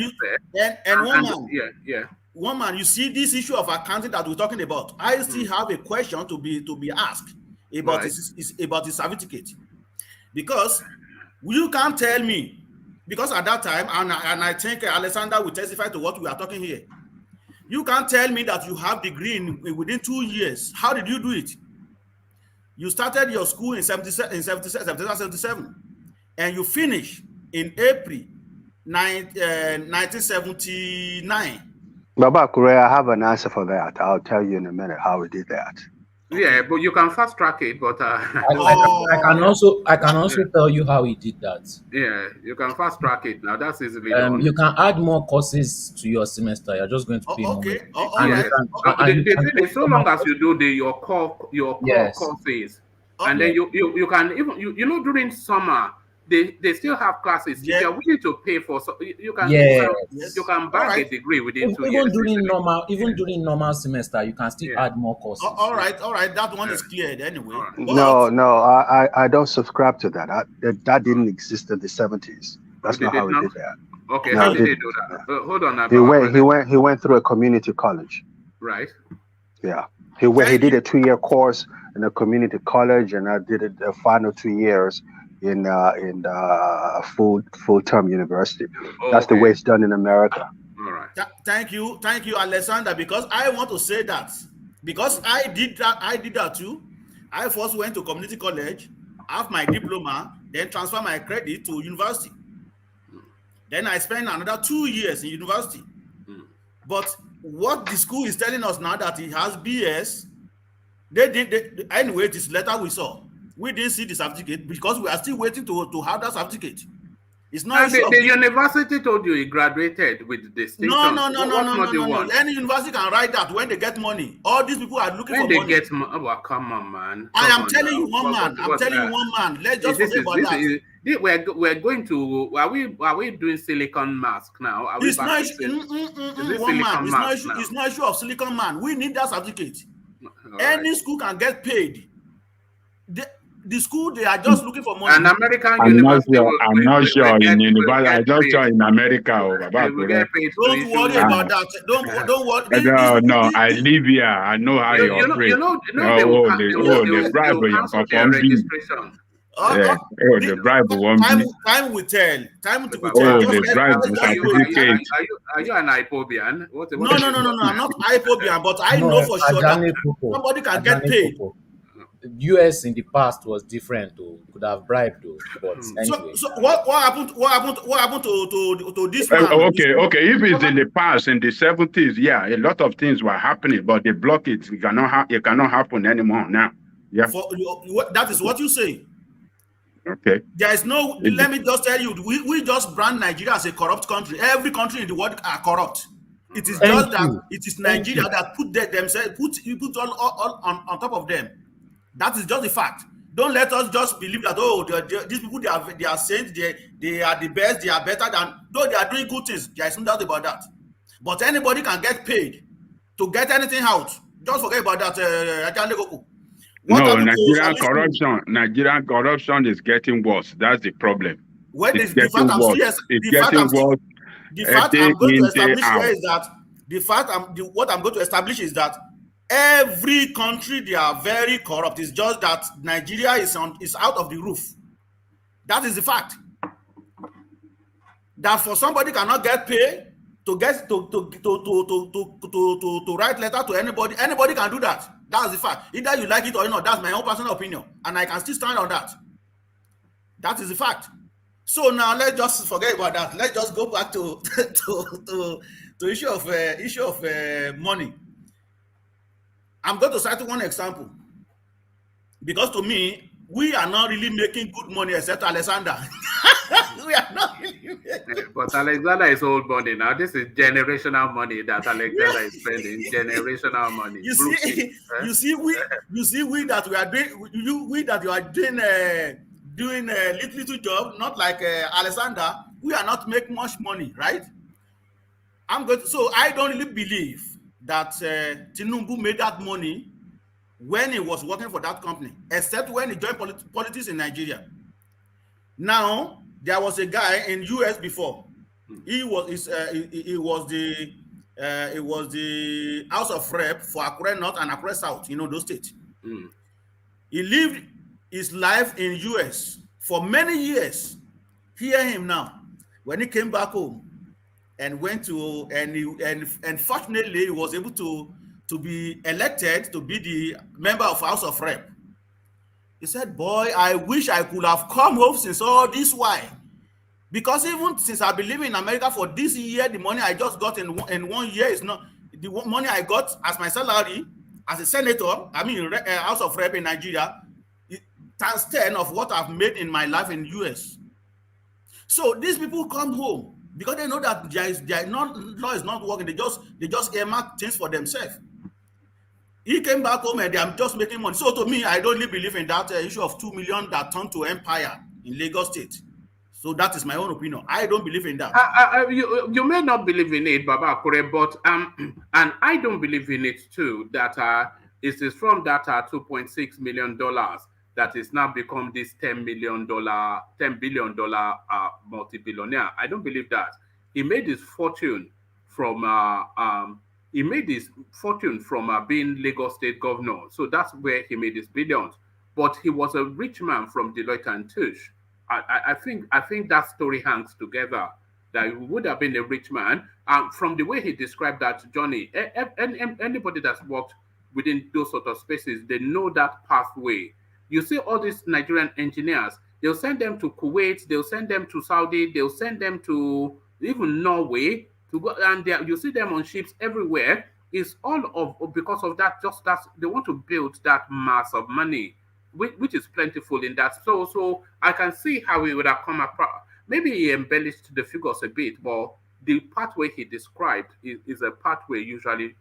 there. One man, you see this issue of accounting that we're talking about. I still have a question to be asked about his certificate, because you can't tell me, because at that time, and I think Alexander will testify to what we are talking here. You can't tell me that you have degree within 2 years. How did you do it? You started your school in 77, and you finished in April 1979. Baba Akure, I have an answer for that. I'll tell you in a minute how we did that. Yeah, but you can fast track it. But I can also tell you how he did that. Yeah, you can fast track it now. That's easily done. You can add more courses to your semester. You're just going to pay more. The thing is, so long as you do your core courses, and then you can even during summer they still have classes. Yeah. If you're willing to pay for, so you can Yes. you can bag a degree within 2 Even years. during normal semester, you can still add more courses. All right. That one is cleared anyway. All right. No, I don't subscribe to that. That didn't exist in the 70s. That's not how he did that. Okay, No, how he did they didn't. do that? Hold on. He went through a community college. Right. Yeah. He did a 2-year course in a community college, and I did the final 2 years in full-term university. That's the way it's done in America. All right. Thank you, Alexander. Because I want to say that because I did that too. I first went to community college, have my diploma, then transfer my credit to university. Then I spent another 2 years in university. But what the school is telling us now that it has BS, anyway, this letter we saw, we didn't see the certificate because we are still waiting to have that certificate. It's not the university told you he graduated with distinction. No. Any university can write that when they get money. All these people are looking for money. When they get money, oh, come on, man. I am telling you one man. Let's just forget about that. We're going to. Are we doing silicon mask now? Are we it's not one man. It's not issue of silicon man. We need that certificate. Any school can get paid. The school, they are just looking for money. An American university. I'm not sure in university. I just saw in America. Don't worry about that. Don't worry. No. I live here. I know how you operate. The bribe registration. The bribe won't be. Time will tell. The bribe certificate. Are you an Ipobian? No. I'm not Ipobian, but I know for sure that somebody can get paid. US in the past was different too. Could have bribed though. But anyway. So what happened to this man? Okay. If it's in the past, in the 70s, yeah, a lot of things were happening, but they block it. It cannot happen anymore now. Yeah. That is what you say. Okay. There is no. Let me just tell you, we just brand Nigeria as a corrupt country. Every country in the world are corrupt. It is just that it is Nigeria that put all on top of them. That is just the fact. Don't let us just believe that these people they are saints, they are the best, they are better than though they are doing good things. There is no doubt about that. But anybody can get paid to get anything out. Just forget about that. Nigerian corruption is getting worse. That's the problem. It's getting worse. The fact I'm going to establish here is that what I'm going to establish is that every country, they are very corrupt. It's just that Nigeria is out of the roof. That is the fact. That for somebody cannot get paid to write letter to anybody. Anybody can do that. That's the fact. Either you like it or not. That's my own personal opinion, and I can still stand on that. That is the fact. So now let's just forget about that. Let's just go back to issue of money. I'm going to cite one example because to me, we are not really making good money except Alexander. We are not really making. But Alexander is old money now. This is generational money that Alexander is spending. Generational money. You see, we that we are doing. We that you are doing a little job, not like Alexander. We are not making much money, right? So I don't really believe that Tinubu made that money when he was working for that company, except when he joined politics in Nigeria. Now, there was a guy in US before. He was the House of Rep for Akure North and Akure South, those states. He lived his life in US for many years. Hear him now. When he came back home, and went to and fortunately he was able to be elected to be the member of House of Rep. He said, "Boy, I wish I could have come home since all this while, because even since I've been living in America for this year, the money I just got in 1 year is not the money I got as my salary as a senator. House of Rep in Nigeria, times 10 of what I've made in my life in US. So these people come home because they know that law is not working. They just earmark things for themselves. He came back home and I'm just making money. So to me, I don't really believe in that issue of 2 million that turned to empire in Lagos State. So that is my own opinion. I don't believe in that. You may not believe in it, Baba Akure, but and I don't believe in it too. That it is from that $2.6 million that is now become this $10 billion multi-billionaire. I don't believe that. He made his fortune from being Lagos State governor. So that's where he made his billions. But he was a rich man from Deloitte and Touche. I think that story hangs together. That he would have been a rich man. From the way he described that journey, anybody that's worked within those sort of spaces, they know that pathway. You see all these Nigerian engineers, they'll send them to Kuwait, they'll send them to Saudi, they'll send them to even Norway to go, and you see them on ships everywhere. It's all of because of that. Just that they want to build that mass of money, which is plentiful in that. So I can see how he would have come across. Maybe he embellished the figures a bit, but the pathway he described is a pathway usually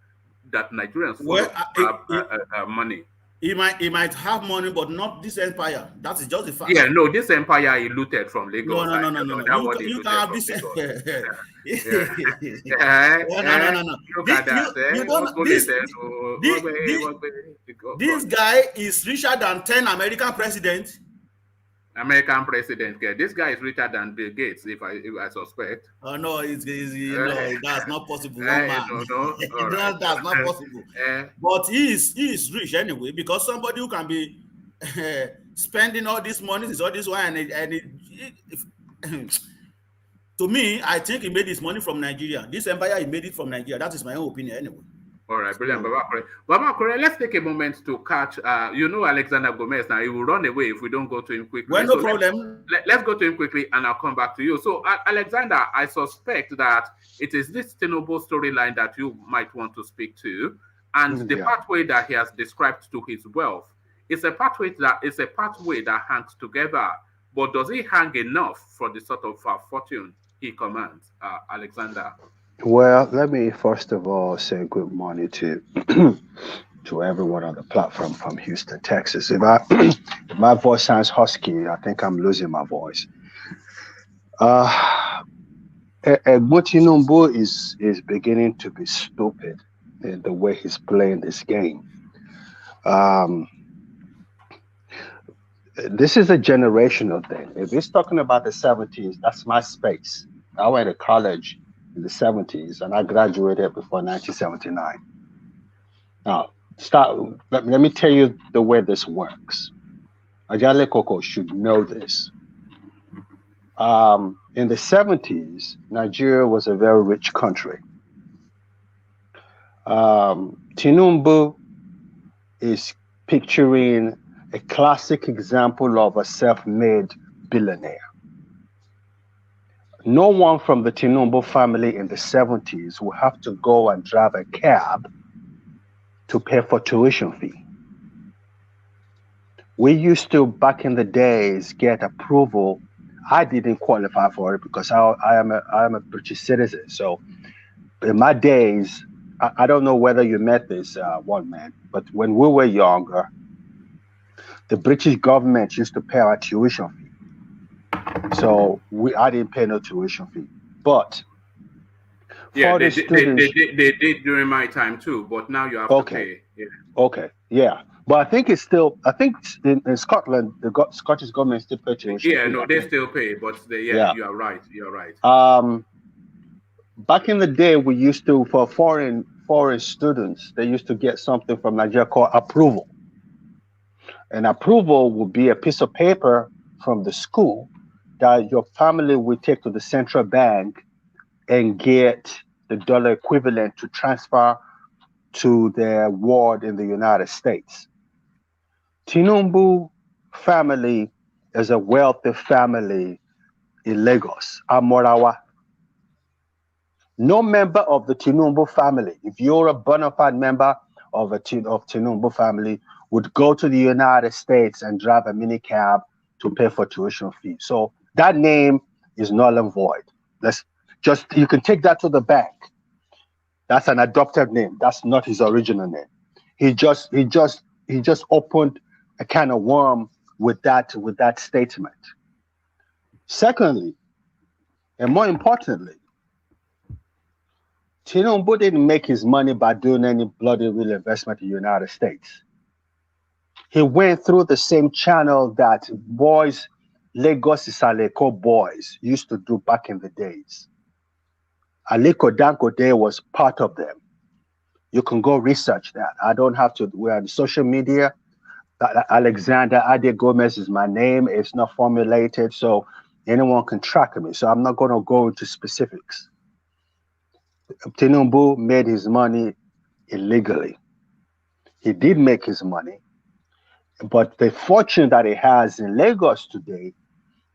that Nigerians follow money. He might have money, but not this empire. That is just the fact. Yeah, no, this empire he looted from Lagos. No. You can't have this. No. Look at that. This guy is richer than 10 American presidents. This guy is richer than Bill Gates, if I suspect. Oh no, that's not possible. That's not possible. But he is rich anyway, because somebody who can be spending all this money is all this one, to me, I think he made his money from Nigeria. This empire, he made it from Nigeria. That is my own opinion anyway. All right, brilliant. Baba Akure, let's take a moment to catch, Alexander Gomez now. He will run away if we don't go to him quickly. Well, no problem. Let's go to him quickly and I'll come back to you. So, Alexander, I suspect that it is this Tinubu storyline that you might want to speak to. And the pathway that he has described to his wealth is a pathway that hangs together. But does it hang enough for the sort of fortune he commands, Alexander? Well, let me first of all say good morning to to everyone on the platform from Houston, Texas. If my voice sounds husky, I think I'm losing my voice. Tinubu is beginning to be stupid in the way he's playing this game. This is a generational thing. If he's talking about the 70s, that's my space. I went to college in the 70s, and I graduated before 1979. Now, let me tell you the way this works. Ajale Koko should know this. In the 70s, Nigeria was a very rich country. Tinubu is picturing a classic example of a self-made billionaire. No one from the Tinubu family in the 70s will have to go and drive a cab to pay for tuition fee. We used to, back in the days, get approval. I didn't qualify for it because I am a British citizen. So in my days, I don't know whether you met this one man, but when we were younger, the British government used to pay our tuition fee. So I didn't pay no tuition fee. But yeah, they did during my time too, but now you have to pay. Yeah. Okay, yeah. But I think in Scotland, the Scottish government still pay tuition. Yeah, no, they still pay, but you are right. You're right. Back in the day, we used to, for foreign students, they used to get something from Nigeria called approval. And approval would be a piece of paper from the school that your family will take to the central bank and get the dollar equivalent to transfer to their ward in the United States. Tinubu family is a wealthy family in Lagos, Amorawa. No member of the Tinubu family, if you're a bona fide member of Tinubu family, would go to the United States and drive a mini cab to pay for tuition fee. So that name is null and void. You can take that to the bank. That's an adopted name. That's not his original name. He just opened a can of worm with that statement. Secondly, and more importantly, Tinubu didn't make his money by doing any bloody real investment in the United States. He went through the same channel that Lagos Isaleko boys used to do back in the days. Aliko Dangote was part of them. You can go research that. I don't have to. We're on social media. Alexander Ade Gomez is my name. It's not formulated, so anyone can track me. So I'm not going to go into specifics. Tinubu made his money illegally. He did make his money, but the fortune that he has in Lagos today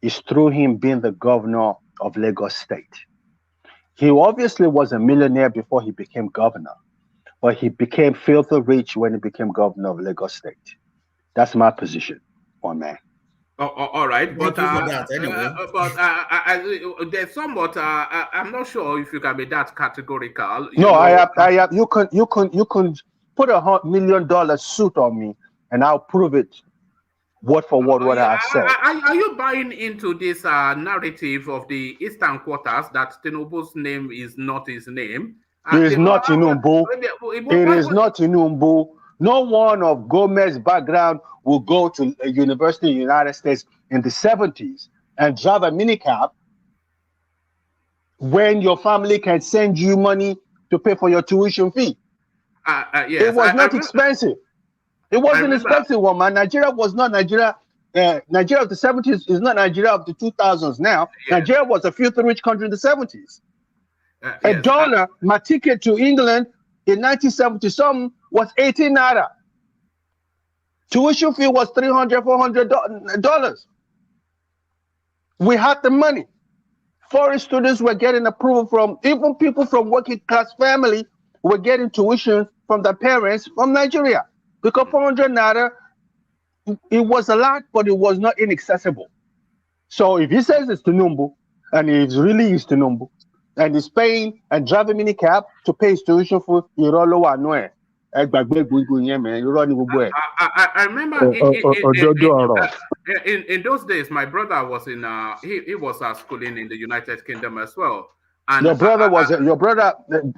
is through him being the governor of Lagos State. He obviously was a millionaire before he became governor, but he became filthy rich when he became governor of Lagos State. That's my position on that. All right, but anyway. There's somewhat. I'm not sure if you can be that categorical. I have. You can put $100 million suit on me, and I'll prove it, word for word, what I said. Are you buying into this narrative of the Eastern Quarters that Tinubu's name is not his name? It is not Tinubu. It is not Tinubu. No one of Gomez's background will go to a university in the United States in the 70s and drive a minicab when your family can send you money to pay for your tuition fee. Yes, it was not expensive. It wasn't expensive, woman. Nigeria was not Nigeria. Nigeria of the 70s is not Nigeria of the 2000s now. Yes. Nigeria was a filthy rich country in the 70s. A dollar, my ticket to England in 1970-something was 18 naira. Tuition fee was $300, $400. We had the money. Foreign students were getting approval from, even people from working class family were getting tuition from their parents from Nigeria. Because 400 naira, it was a lot, but it was not inaccessible. So if he says it's Tinubu, and it really is Tinubu, and he's paying and driving minicab to pay his tuition for Irolo Anue. I remember in those days, my brother was in he was schooling in the United Kingdom as well. And your brother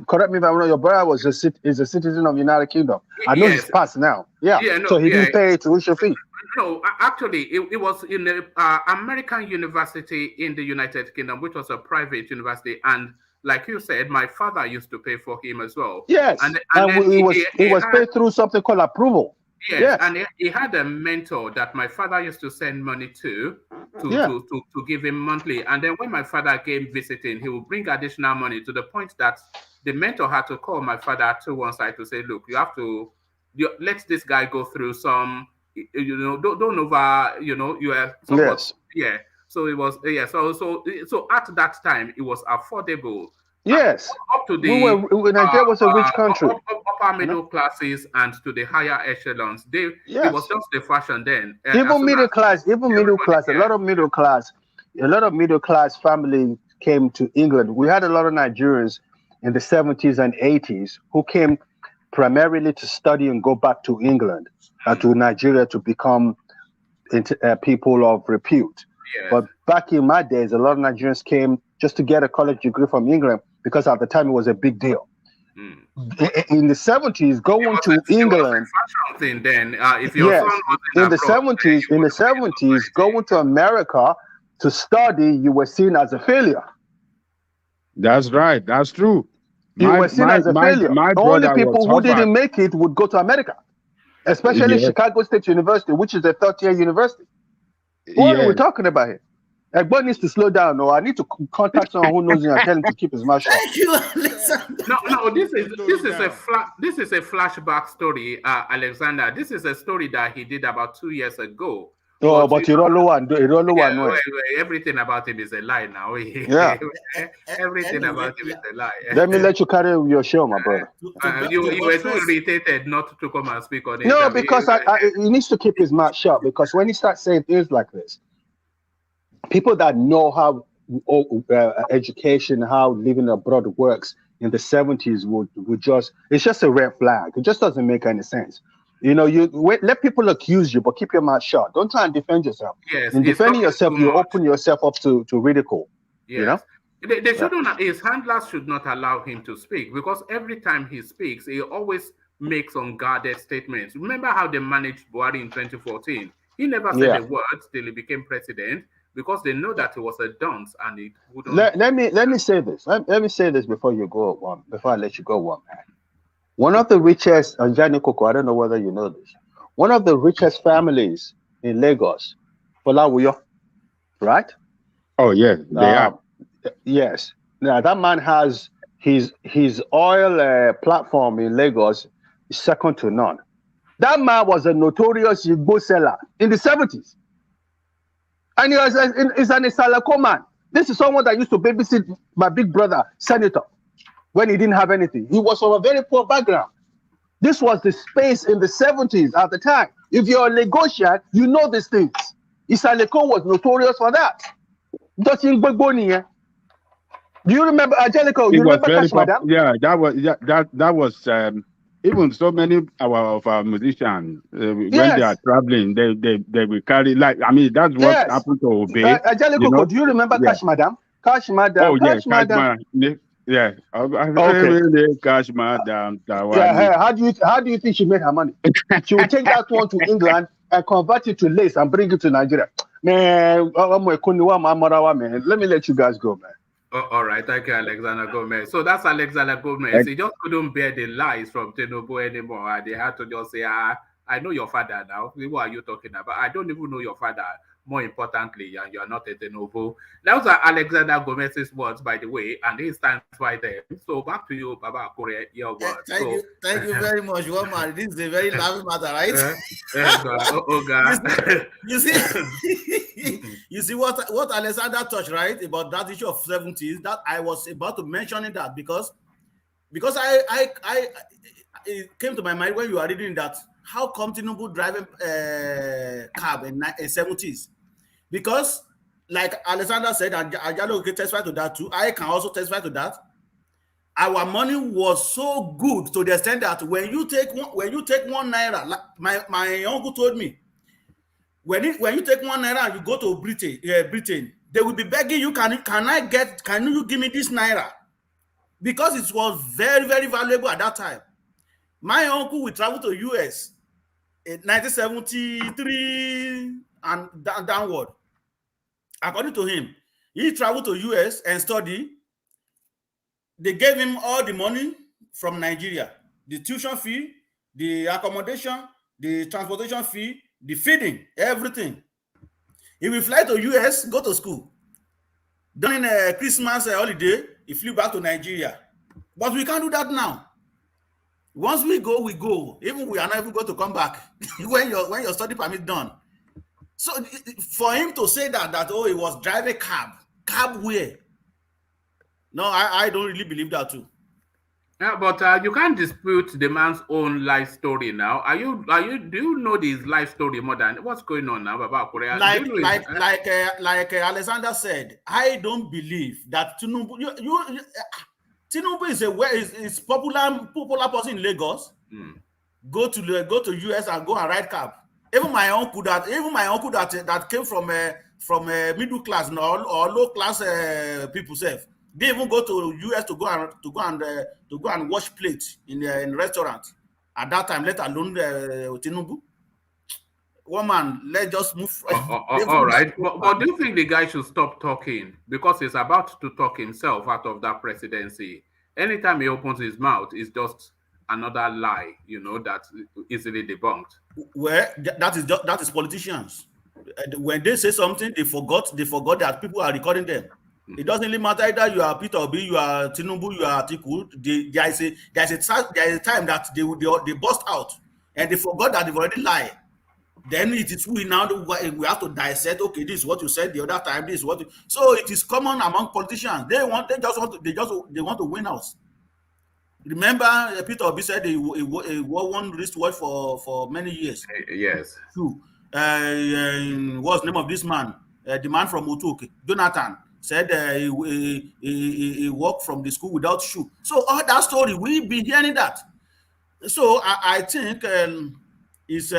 correct me if I'm wrong, your brother is a citizen of the United Kingdom. I know he's passed now. So he didn't pay tuition fee. No, actually, it was in an American university in the United Kingdom, which was a private university. And like you said, my father used to pay for him as well. Yes, and he was paid through something called approval. Yes, and he had a mentor that my father used to send money to give him monthly. And then when my father came visiting, he would bring additional money to the point that the mentor had to call my father to one side to say, look, you have to let this guy go through some, don't over, you are somewhat, So it was, so at that time, it was affordable. Yes. Up to the Nigeria was a rich country. Upper middle classes and to the higher echelons. It was just the fashion then. Even middle class, a lot of middle class families came to England. We had a lot of Nigerians in the 70s and 80s who came primarily to study and go back to England, to Nigeria to become people of repute. Yes. But back in my days, a lot of Nigerians came just to get a college degree from England because at the time it was a big deal. In the 70s, going to England. Then, if your son was in the 70s, going to America to study, you were seen as a failure. That's right. That's true. You were seen as a failure. Only people who didn't make it would go to America, especially Chicago State University, which is a third-tier university. What are we talking about here? Everybody needs to slow down, or I need to contact someone who knows him and tell him to keep his mouth shut. Thank you, Alexander. No, this is a flashback story, Alexander. This is a story that he did about 2 years ago. Oh, but you don't know one. Everything about him is a lie now. Everything about him is a lie. Let me let you carry your show, my brother. You were too irritated not to come and speak on it. No, because he needs to keep his mouth shut, because when he starts saying things like this, people that know how education, how living abroad works in the 70s would just, it's just a red flag. It just doesn't make any sense. let people accuse you, but keep your mouth shut. Don't try and defend yourself. Yes. In defending yourself, you open yourself up to ridicule. Yes. They shouldn't. His handlers should not allow him to speak, because every time he speaks, he always makes unguarded statements. Remember how they managed Buhari in 2014? He never said a word till he became president, because they know that he was a dunce and it wouldn't. Let me say this. Let me say this before you go before I let you go one man. One of the richest, Anjani Koko, I don't know whether you know this. One of the richest families in Lagos, Folawiyo, right? Oh yeah, they are. Yes. Now that man has his oil platform in Lagos is second to none. That man was a notorious Igbo seller in the 70s. And he's an Isalako man. This is someone that used to babysit my big brother, Senator, when he didn't have anything. He was from a very poor background. This was the space in the 70s at the time. If you're a Lagosian, you know these things. Isalako was notorious for that. Do you remember Angelico? You remember Cash Madam? Yeah, that was even so many of our musicians when they are traveling, they will carry that's what happened to Obey. Angelico, do you remember Cash Madam? Cash Madam. Oh yeah, Cash Madam. Yeah. Okay. Cash Madam. Yeah. How do you think she made her money? She would take that one to England and convert it to lace and bring it to Nigeria. Man, let me let you guys go, man. All right, thank you, Alexander Gomez. So that's Alexander Gomez. He just couldn't bear the lies from Tinubu anymore. And they had to just say, I know your father now. What are you talking about? I don't even know your father. More importantly, and you're not a Tinubu. Those are Alexander Gomez's words, by the way, and he stands by them. So back to you, Baba Akure, your words. Thank you very much, Woman. This is a very lovely matter, right? God. You see what Alexander touched, right, about that issue of 70s, that I was about to mention that because I it came to my mind when you are reading that, how come Tinubu driving cab in 70s? Because, like Alexander said, and Ajalo can testify to that too, I can also testify to that. Our money was so good to the extent that when you take 1 naira, like my uncle told me, when you take 1 naira and you go to Britain, they will be begging you, can you give me this naira? Because it was very, very valuable at that time. My uncle will travel to US in 1973 and downward. According to him, he traveled to US and studied. They gave him all the money from Nigeria, the tuition fee, the accommodation, the transportation fee, the feeding, everything. He will fly to US, go to school. During a Christmas holiday, he flew back to Nigeria. But we can't do that now. Once we go, we go. Even we are not even going to come back when your study permit done. So for him to say that he was driving cab where? No, I don't really believe that too. Yeah, but you can't dispute the man's own life story now. Do you know his life story more than what's going on now about Korea? Like Alexander said, I don't believe that Tinubu. Tinubu is popular person in Lagos. Go to US and go and ride cab. Even my uncle that came from middle class or low class people self, they even go to US to go and wash plates in restaurants at that time. Let alone Tinubu. Woman, let's just move. All right, but do you think the guy should stop talking, because he's about to talk himself out of that presidency? Anytime he opens his mouth, it's just another lie, that's easily debunked. Well, that is politicians. When they say something, they forgot that people are recording them. It doesn't really matter either you are Peter Obi, you are Tinubu, you are Atiku. There is a time that they burst out and they forgot that they've already lied. Then it is we have to dissect. Okay, this is what you said the other time. This is what. So it is common among politicians. They want to win us. Remember, Peter Obi said he wore one wristwatch for many years. Yes. True. What's the name of this man? The man from Utuk, Jonathan, said he walked from the school without shoe. So all that story, we've been hearing that. So I think his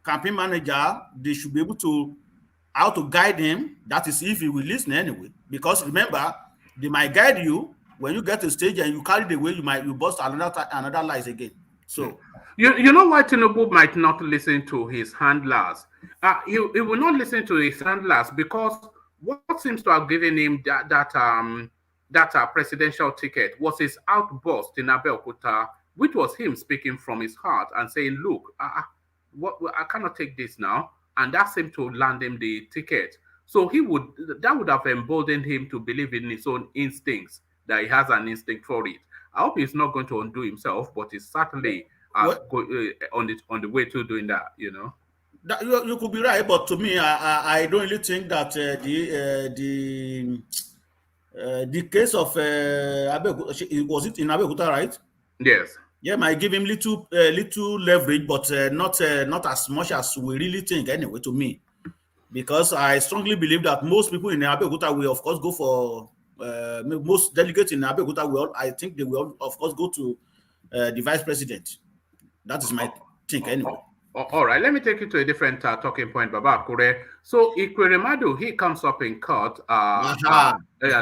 campaign manager, they should be able to how to guide him. That is if he will listen anyway. Because remember, they might guide you when you get to stage and you carry the way you bust another lies again. So you know why Tinubu might not listen to his handlers? He will not listen to his handlers because what seems to have given him that presidential ticket was his outburst in Abeokuta, which was him speaking from his heart and saying, "Look, I cannot take this now," and that seemed to land him the ticket. So that would have emboldened him to believe in his own instincts, that he has an instinct for it. I hope he's not going to undo himself, but he's certainly on the way to doing that. You know, you could be right, but to me, I don't really think that the case of Abeokuta, was it in Abeokuta, right? Yes. Yeah, might give him little leverage, but not as much as we really think anyway. To me, because I strongly believe that most people in Abeokuta will, of course, go for most delegates in Abeokuta will. I think they will, of course, go to the vice president. That is my think anyway. All right, let me take you to a different talking point, Baba Akure. So Ekweremadu, he comes up in court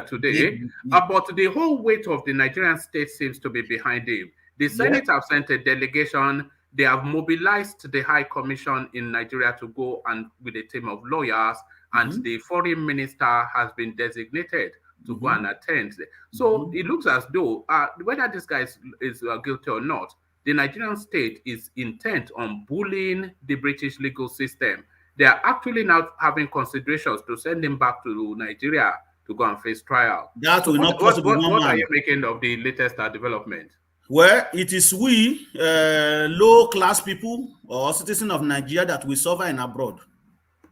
today, but the whole weight of the Nigerian state seems to be behind him. The Senate have sent a delegation. They have mobilized the High Commission in Nigeria to go and with a team of lawyers, and the foreign minister has been designated to go and attend. So it looks as though whether this guy is guilty or not, the Nigerian state is intent on bullying the British legal system. They are actually now having considerations to send him back to Nigeria to go and face trial. That will not possible. What are you making of the latest development? Well, it is we low-class people or citizens of Nigeria that we suffer in abroad.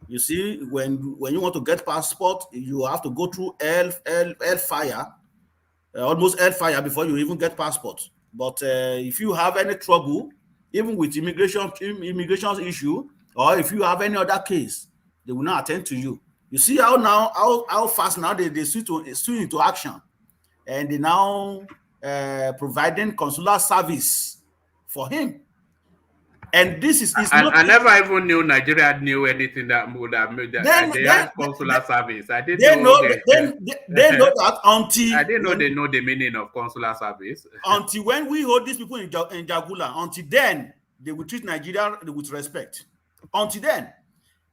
You see, when you want to get passport, you have to go through hellfire, almost hellfire before you even get passport. But if you have any trouble, even with immigration issue, or if you have any other case, they will not attend to you. You see how fast now they switch into action, and they now providing consular service for him. And this is not. I never even knew Nigeria knew anything that would have made that. They had consular service. I didn't know. They know that until I didn't know they know the meaning of consular service. Until when we hold these people in Jagula, until then they will treat Nigeria with respect. Until then,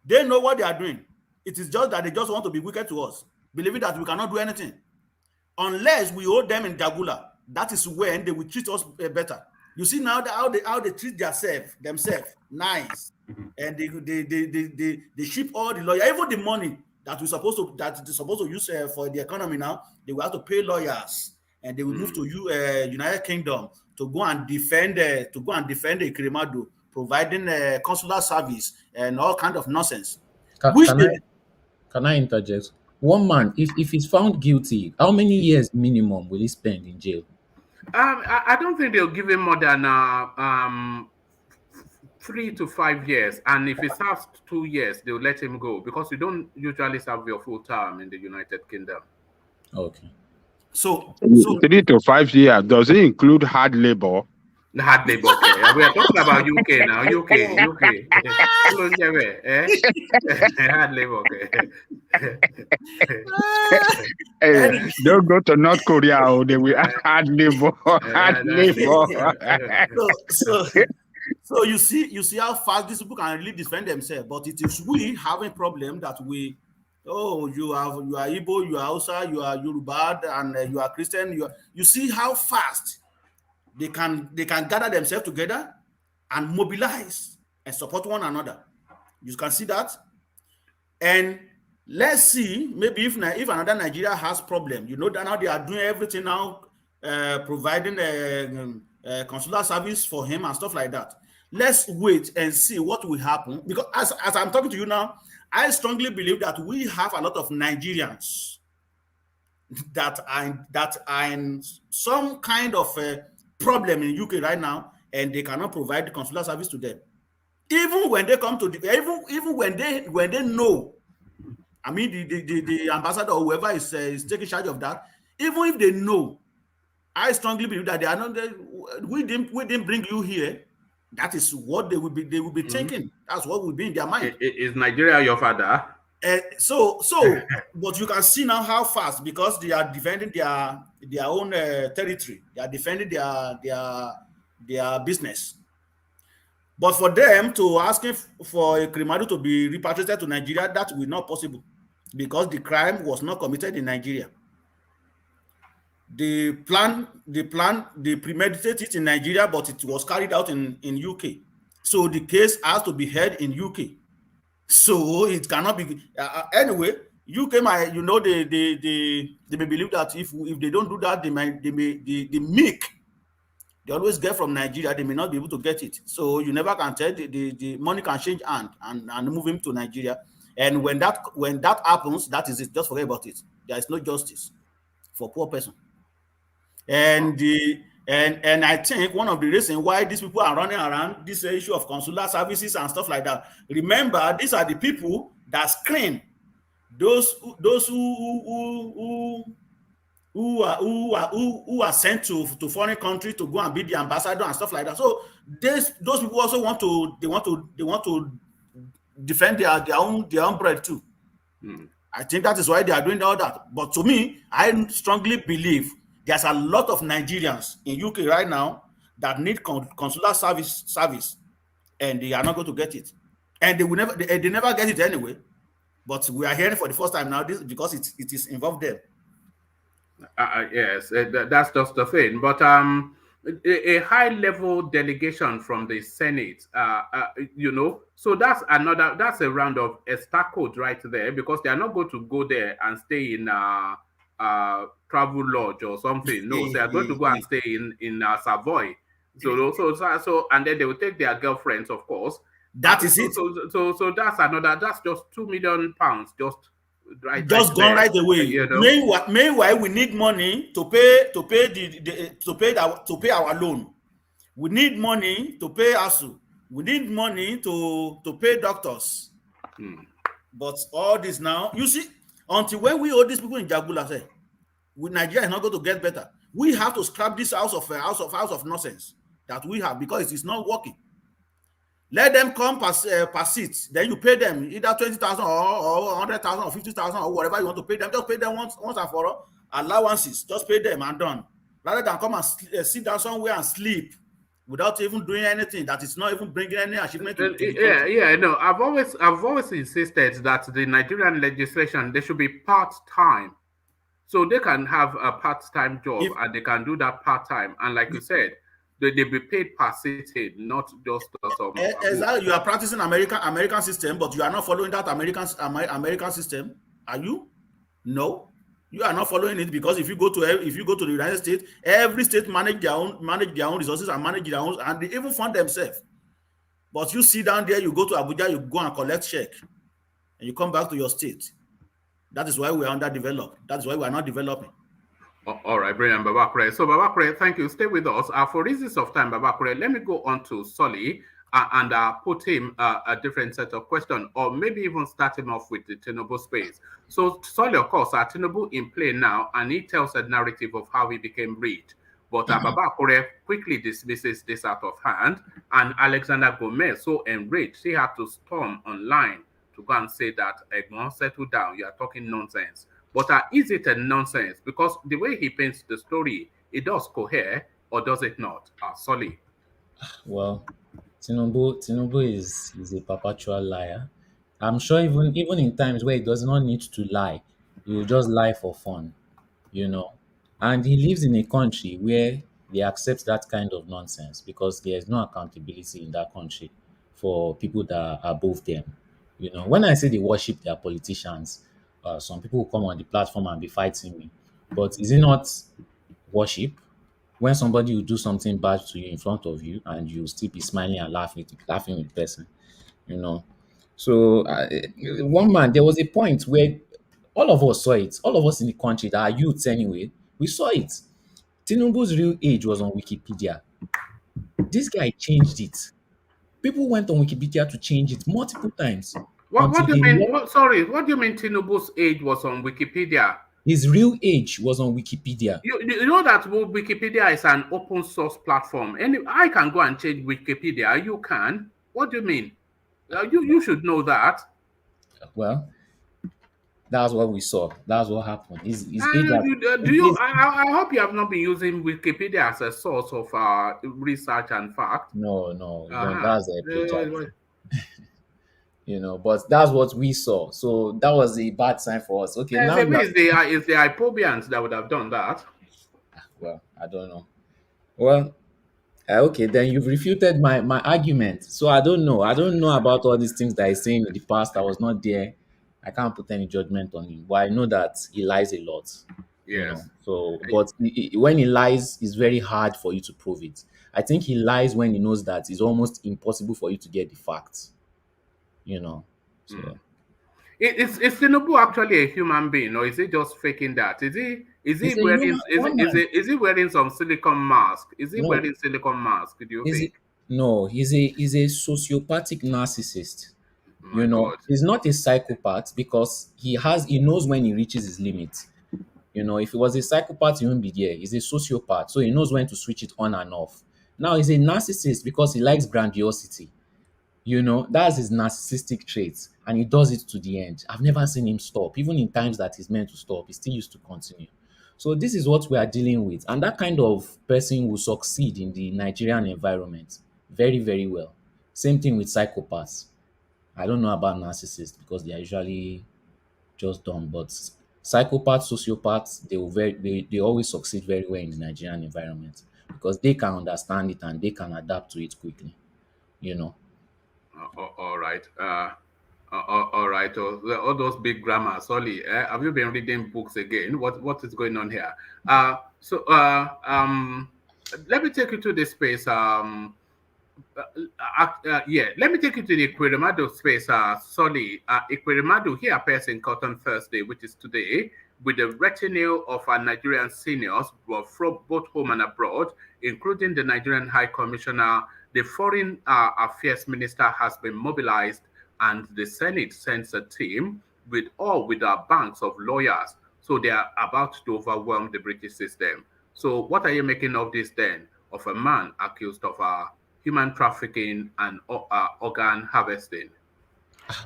they know what they are doing. It is just that they just want to be wicked to us, believing that we cannot do anything unless we hold them in Jagula. That is when they will treat us better. You see now how they treat themselves nice, and they ship all the lawyer, even the money that they're supposed to use for the economy now. They will have to pay lawyers, and they will move to United Kingdom to go and defend Ekweremadu, providing consular service and all kind of nonsense. Can I interject? One man, if he's found guilty, how many years minimum will he spend in jail? I don't think they'll give him more than 3 to 5 years, and if he serves 2 years, they'll let him go because you don't usually serve your full term in the United Kingdom. Okay. So 3 to 5 years. Does it include hard labor? Hard labor. Okay. We are talking about UK now. UK. Hard labor. Hey, don't go to North Korea. Or they will hard labor. Hard labor. So you see how fast these people can really defend themselves. But it is we having problem that you are Igbo, you are Hausa, you are Yoruba, and you are Christian. You see how fast they can gather themselves together and mobilize and support one another. You can see that. And let's see, maybe if another Nigeria has problem, you know that now they are doing everything now, providing consular service for him and stuff like that. Let's wait and see what will happen. Because as I'm talking to you now, I strongly believe that we have a lot of Nigerians that are in some kind of problem in UK right now, and they cannot provide the consular service to them. Even when they come to even when they know, I mean the ambassador or whoever is taking charge of that, even if they know, I strongly believe that they are not. We didn't bring you here That is what they will be thinking. That's what will be in their mind. Is Nigeria your father? But you can see now how fast, because they are defending their own territory. They are defending their business. But for them to ask for Ekweremadu to be repatriated to Nigeria, that will not possible, because the crime was not committed in Nigeria. They premeditated it in Nigeria, but it was carried out in UK. So the case has to be heard in UK. So it cannot be anyway. UK might, they may believe that if they don't do that, the meek they always get from Nigeria, they may not be able to get it. So you never can tell. The money can change hand and move him to Nigeria. And when that happens, that is it. Just forget about it. There is no justice for poor person. And I think one of the reasons why these people are running around this issue of consular services and stuff like that. Remember, these are the people that screen those who are sent to foreign countries to go and be the ambassador and stuff like that. So those people also want to defend their own bread too. I think that is why they are doing all that. But to me, I strongly believe there's a lot of Nigerians in UK right now that need consular service, and they are not going to get it, and they never get it anyway. But we are hearing for the first time now this because it is involved them. Yes, that's just the thing. But a high-level delegation from the Senate, so that's a round of escapade right there, because they are not going to go there and stay in travel lodge or something. No, they are going to go and stay in Savoy. So and then they will take their girlfriends, of course. That is it. So that's just £2 million, just gone right away. Meanwhile, we need money to pay our loan. We need money to pay ASU. We need money to pay doctors. But all this now, you see, until when we owe these people in Jagula, Nigeria is not going to get better. We have to scrap this house of nonsense that we have, because it is not working. Let them come per seat. Then you pay them either 20,000 or 100,000 or 50,000 or whatever you want to pay them. Just pay them once and for all. Allowances. Just pay them and done. Rather than come and sit down somewhere and sleep without even doing anything that is not even bringing any achievement. I've always insisted that the Nigerian legislation, they should be part-time, so they can have a part-time job and they can do that part-time. And like you said, they be paid per sitting, not just some. Exactly. You are practicing American system, but you are not following that American system. Are you? No, you are not following it, because if you go to the United States, every state manage their own resources and manage their own, and they even fund themselves. But you sit down there, you go to Abuja, you go and collect check, and you come back to your state. That is why we are underdeveloped. That is why we are not developing. All right, brilliant, Babakure. So, Babakure, thank you. Stay with us. For reasons of time, Babakure, let me go on to Solly and put him a different set of questions, or maybe even start him off with the Tinubu space. So, Solly, of course, Tinubu in play now, and he tells a narrative of how he became rich. But Babakure quickly dismisses this out of hand, and Alexander Gomez, so enraged, he had to storm online to go and say that, Egbon, settle down, you are talking nonsense. But is it a nonsense? Because the way he paints the story, it does cohere, or does it not? Solly. Well, Tinubu is a perpetual liar. I'm sure even in times where he does not need to lie, he will just lie for fun, And he lives in a country where they accept that kind of nonsense, because there is no accountability in that country for people that are above them. When I say they worship their politicians, some people will come on the platform and be fighting me. But is it not worship when somebody will do something bad to you in front of you and you still be smiling and laughing with the person? So one man, there was a point where all of us saw it. All of us in the country that are youths anyway, we saw it. Tinubu's real age was on Wikipedia. This guy changed it. People went on Wikipedia to change it multiple times. What do you mean? Sorry, what do you mean Tinubu's age was on Wikipedia? His real age was on Wikipedia. You know that Wikipedia is an open source platform. And I can go and change Wikipedia. You can. What do you mean? You should know that. Well, that's what we saw. That's what happened. His age. I hope you have not been using Wikipedia as a source of research and fact. No, that's a plagiarism. But that's what we saw. So that was a bad sign for us. Okay, now it's the Ipobians that would have done that. Well, I don't know. Well, okay, then you've refuted my argument. So I don't know. I don't know about all these things that he's saying in the past. I was not there. I can't put any judgment on him. But I know that he lies a lot. Yes. So, but when he lies, it's very hard for you to prove it. I think he lies when he knows that it's almost impossible for you to get the facts. So. Is Tinubu actually a human being, or is he just faking that? Is he wearing some silicone mask? Is he wearing silicone mask? Do you think? No, he's a sociopathic narcissist. God. He's not a psychopath because he knows when he reaches his limit. If he was a psychopath, he wouldn't be there. He's a sociopath, so he knows when to switch it on and off. Now he's a narcissist because he likes grandiosity. That's his narcissistic traits, and he does it to the end. I've never seen him stop. Even in times that he's meant to stop, he still used to continue. So this is what we are dealing with. And that kind of person will succeed in the Nigerian environment very, very well. Same thing with psychopaths. I don't know about narcissists because they are usually just dumb, but psychopaths, sociopaths, they always succeed very well in the Nigerian environment because they can understand it and they can adapt to it quickly. All right. All right. All those big grammar. Sorry. Have you been reading books again? What is going on here? Let me take you to this space. Let me take you to the Ekweremadu space. Ekweremadu, he appears in Cotton Thursday, which is today, with a retinue of Nigerian seniors from both home and abroad, including the Nigerian High Commissioner. The Foreign Affairs Minister has been mobilized, and the Senate sends a team with our banks of lawyers. So they are about to overwhelm the British system. So what are you making of this then, of a man accused of human trafficking and organ harvesting?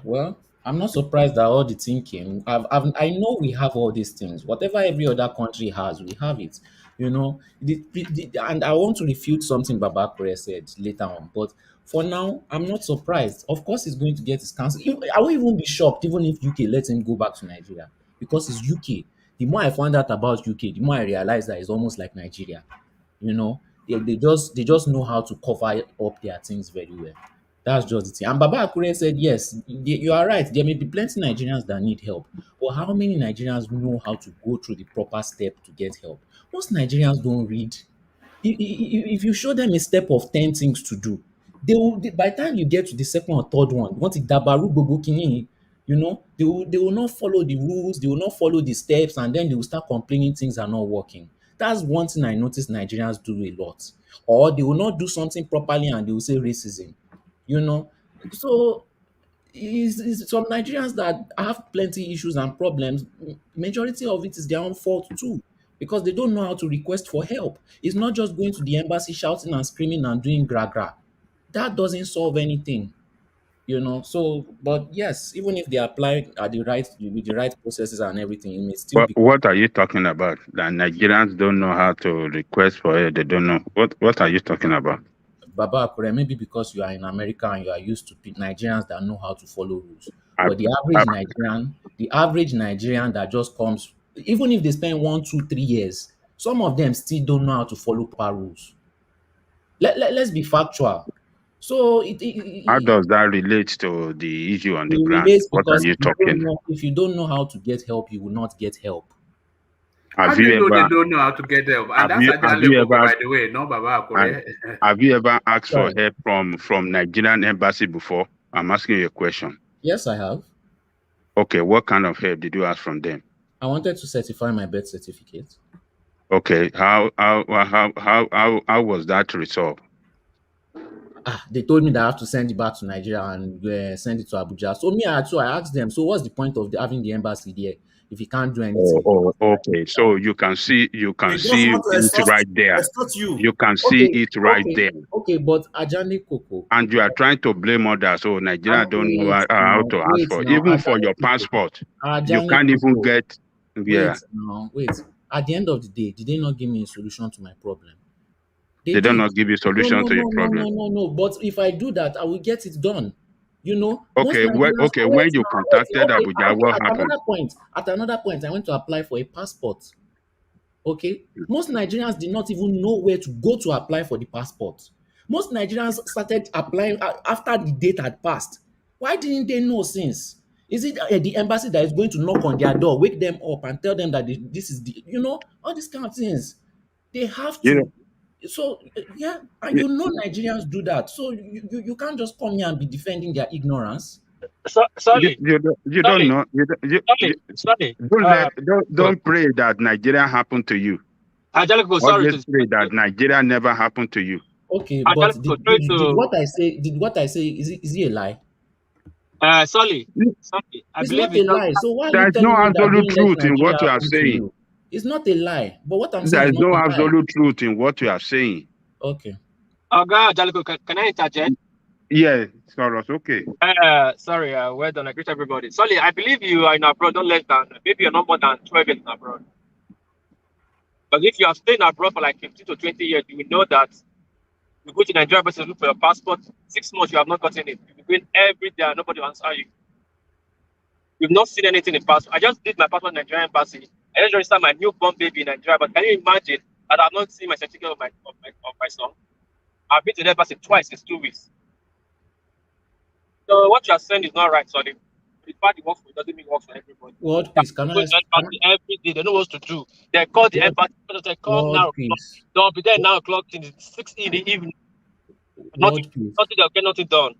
Well, I'm not surprised that all the team came. I know we have all these things. Whatever every other country has, we have it. And I want to refute something Baba Kure said later on. But for now, I'm not surprised. Of course, he's going to get his counsel. I won't even be shocked even if UK lets him go back to Nigeria because it's UK. The more I found out about UK, the more I realized that it's almost like Nigeria. They just know how to cover up their things very well. That's just the thing. And Baba Akure said, yes, you are right. There may be plenty Nigerians that need help. But how many Nigerians know how to go through the proper step to get help? Most Nigerians don't read. If you show them a step of 10 things to do, by the time you get to the second or third one, want to dabaru gbogbo kini, they will not follow the rules, they will not follow the steps, and then they will start complaining things are not working. That's one thing I noticed Nigerians do a lot. Or they will not do something properly and they will say racism. So it's some Nigerians that have plenty issues and problems. Majority of it is their own fault too, because they don't know how to request for help. It's not just going to the embassy shouting and screaming and doing gra. That doesn't solve anything. So, but yes, even if they apply with the right processes and everything, it may still be. What are you talking about? That Nigerians don't know how to request for it. They don't know. What are you talking about? Baba Akure, maybe because you are in America and you are used to Nigerians that know how to follow rules. But the average Nigerian that just comes, even if they spend 1, 2, 3 years, some of them still don't know how to follow proper rules. Let's be factual. So how does that relate to the issue on the ground? What are you talking? If you don't know how to get help, you will not get help. How do you know they don't know how to get help? And that's actually by the way, no Baba Akure. Have you ever asked for help from Nigerian embassy before? I'm asking you a question. Yes, I have. Okay, what kind of help did you ask from them? I wanted to certify my birth certificate. Okay, how was that resolved? They told me that I have to send it back to Nigeria and send it to Abuja. So I asked them, so what's the point of having the embassy there if he can't do anything. Okay. So you can see it right there. You can see it right there. Okay, but Ajani Koko. And you are trying to blame others. So Nigeria don't know how to ask for. Even for your passport, you can't even get. Yeah. Wait. At the end of the day, did they not give me a solution to my problem? They don't not give you a solution to your problem. No. But if I do that, I will get it done. You know. Okay. When you contacted Abuja, what happened? At another point, I went to apply for a passport. Okay. Most Nigerians did not even know where to go to apply for the passport. Most Nigerians started applying after the date had passed. Why didn't they know since? Is it the embassy that is going to knock on their door, wake them up, and tell them that this is the, all these kind of things? They have to. So yeah, and Nigerians do that. So you can't just come here and be defending their ignorance. Sorry, you don't know. Don't pray that Nigeria happened to you. Always pray that Nigeria never happened to you. Okay, but did what I say is it a lie? Sorry. It's not a lie. So why there is no absolute truth in what you are saying? It's not a lie, but what I'm saying there is no absolute truth in what you are saying. Okay. Can I interject? Yeah, Soros, okay. Sorry, well done. I greet everybody. Sorry, I believe you are in abroad, not less than, maybe you're not more than 12 years in abroad. But if you are staying abroad for like 15 to 20 years, you will know that you go to Nigeria versus look for your passport, 6 months you have not gotten it. You'll be going every day and nobody will answer you. You've not seen anything in passport. I just did my passport in Nigerian embassy. I just registered my newborn baby in Nigeria, but can you imagine that I've not seen my certificate of my son? I've been to the embassy twice in 2 weeks. So what you are saying is not right, sorry. The fact it works for it doesn't mean it works for everybody. What peace? Can I every day they know what to do. They call the embassy. They call now. They'll be there now o'clock in 6 in the evening. Nothing they'll get nothing done.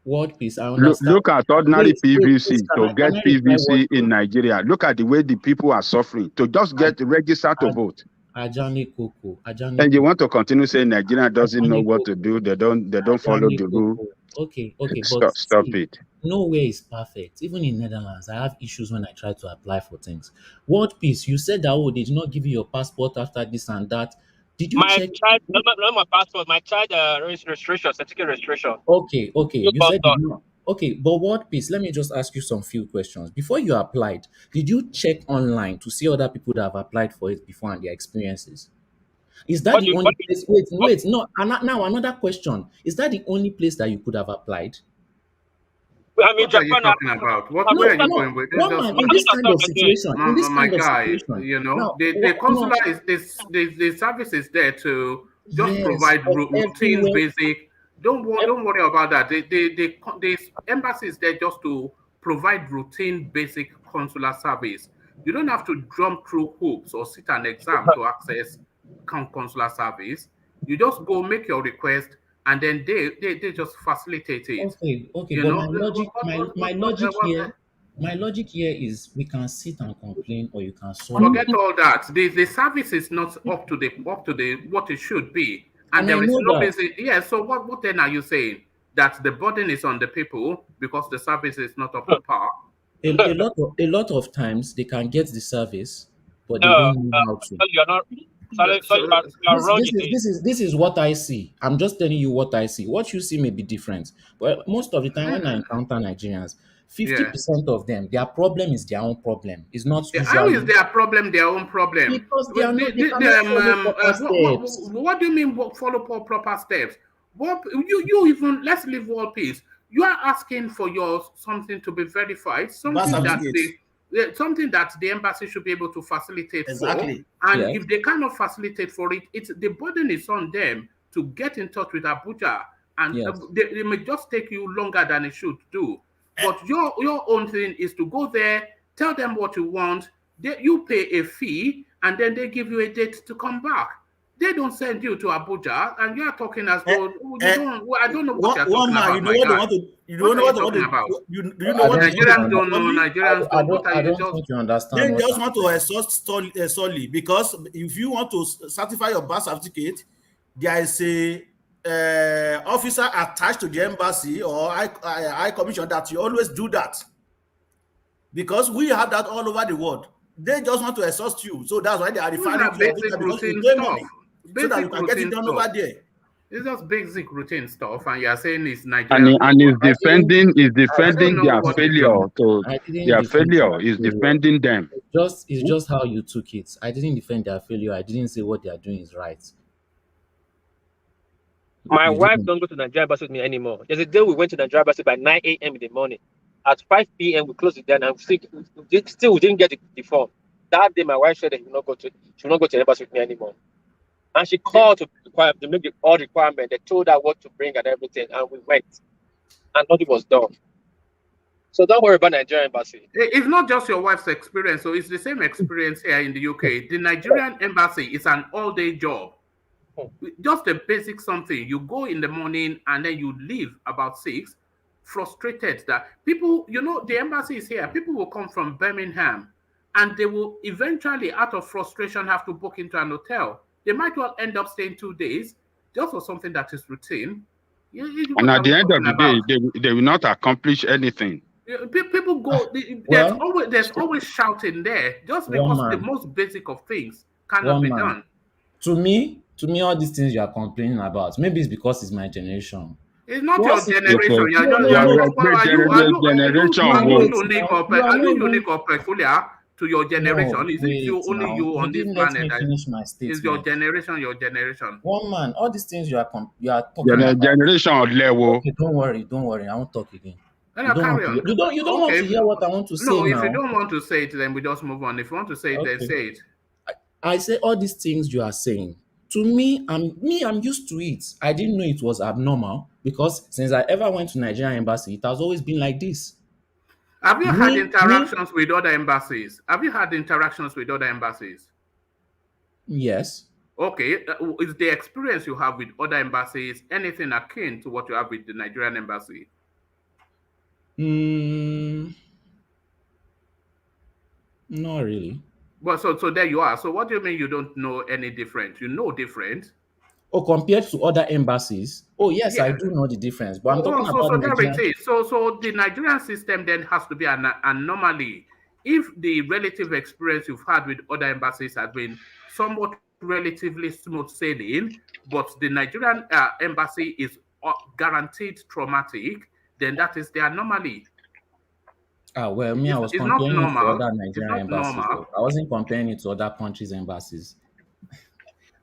What peace? I understand. Look at ordinary PVC to get PVC in Nigeria. Look at the way the people are suffering to just get registered to vote. Ajani Koko. And you want to continue saying Nigeria doesn't know what to do? They don't follow the rule. Okay. Stop it. Nowhere is perfect. Even in Netherlands, I have issues when I try to apply for things. What peace? You said that they did not give you your passport after this and that. Did you check? Not my passport. My child registration, certificate registration. Okay. You said no. Okay, but what peace? Let me just ask you some few questions. Before you applied, did you check online to see other people that have applied for it before and their experiences? Is that the only place? Wait. No. Now another question. Is that the only place that you could have applied? I mean, what are you talking about? Where are you going with this? In this kind of situation, the consular the service is there to just provide routine, basic. Don't worry about that. The embassy is there just to provide routine, basic consular service. You don't have to jump through hoops or sit an exam to access consular service. You just go make your request, and then they just facilitate it. Okay. But my logic here is we can sit and complain, or you can solve. Forget all that. The service is not up to the what it should be. And there is no basic. Yeah, so what then are you saying? That the burden is on the people because the service is not up to par? A lot of times they can get the service, but they don't know how to. You're not. This is what I see. I'm just telling you what I see. What you see may be different, but most of the time when I encounter Nigerians, 50% of them, their problem is their own problem. It's not usually. How is their problem their own problem? Because they are not. What do you mean follow proper steps? What you even, let's leave world peace. You are asking for something to be verified, something that the embassy should be able to facilitate for. And if they cannot facilitate for it, the burden is on them to get in touch with Abuja, and they may just take you longer than it should do. But your own thing is to go there, tell them what you want, you pay a fee, and then they give you a date to come back. They don't send you to Abuja, and you are talking as though I don't know what you're talking about. You don't know what you're talking about. Nigerians don't know. Nigerians don't. I don't think you understand. They just want to exhaust solely, because if you want to certify your birth certificate, there is a officer attached to the embassy or high commission that you always do that, because we have that all over the world. They just want to exhaust you. So that's why they are referring to basic you because you routine pay stuff. money so that you can get it done over there. It's just basic routine stuff, and you are saying it's Nigeria. And he's defending their failure. So their failure is defending them. It's just how you took it. I didn't defend their failure. I didn't say what they are doing is right. My wife don't go to Nigeria embassy with me anymore. There's a day we went to Nigeria embassy by 9 a.m. in the morning. At 5 p.m. we closed it down, and still we didn't get the form. That day my wife said that she will not go to the embassy with me anymore. And she called to make all requirements. They told her what to bring and everything, and we went. And nothing was done. So don't worry about Nigerian embassy. It's not just your wife's experience, so it's the same experience here in the UK. The Nigerian embassy is an all-day job. Just a basic something. You go in the morning and then you leave about 6, frustrated that people, the embassy is here. People will come from Birmingham and they will eventually, out of frustration, have to book into an hotel. They might well end up staying 2 days just for something that is routine. And at the end of the day, they will not accomplish anything. People go, there's always shouting there just because the most basic of things cannot be done. To me, all these things you are complaining about, maybe it's because it's my generation. It's not your generation. Are you unique or peculiar to your generation? Is it only you on this planet? Is your generation? One man, all these things you are talking about. Generation level. Okay, don't worry. I won't talk again. You don't want to hear what I want to say. No, if you don't want to say it, then we just move on. If you want to say it, then say it. I say all these things you are saying. To me, I'm used to it. I didn't know it was abnormal because since I ever went to Nigerian embassy, it has always been like this. Have you had interactions with other embassies? Yes. Okay. Is the experience you have with other embassies anything akin to what you have with the Nigerian embassy? Not really. But so there you are. So what do you mean you don't know any different? You know different. Oh, compared to other embassies? Oh, yes, yeah. I do know the difference. But I'm talking about Nigerian. So the Nigerian system then has to be an anomaly. If the relative experience you've had with other embassies has been somewhat relatively smooth sailing, but the Nigerian embassy is guaranteed traumatic, then that is the anomaly. I was comparing it to other Nigerian embassies. I wasn't comparing it to other countries' embassies.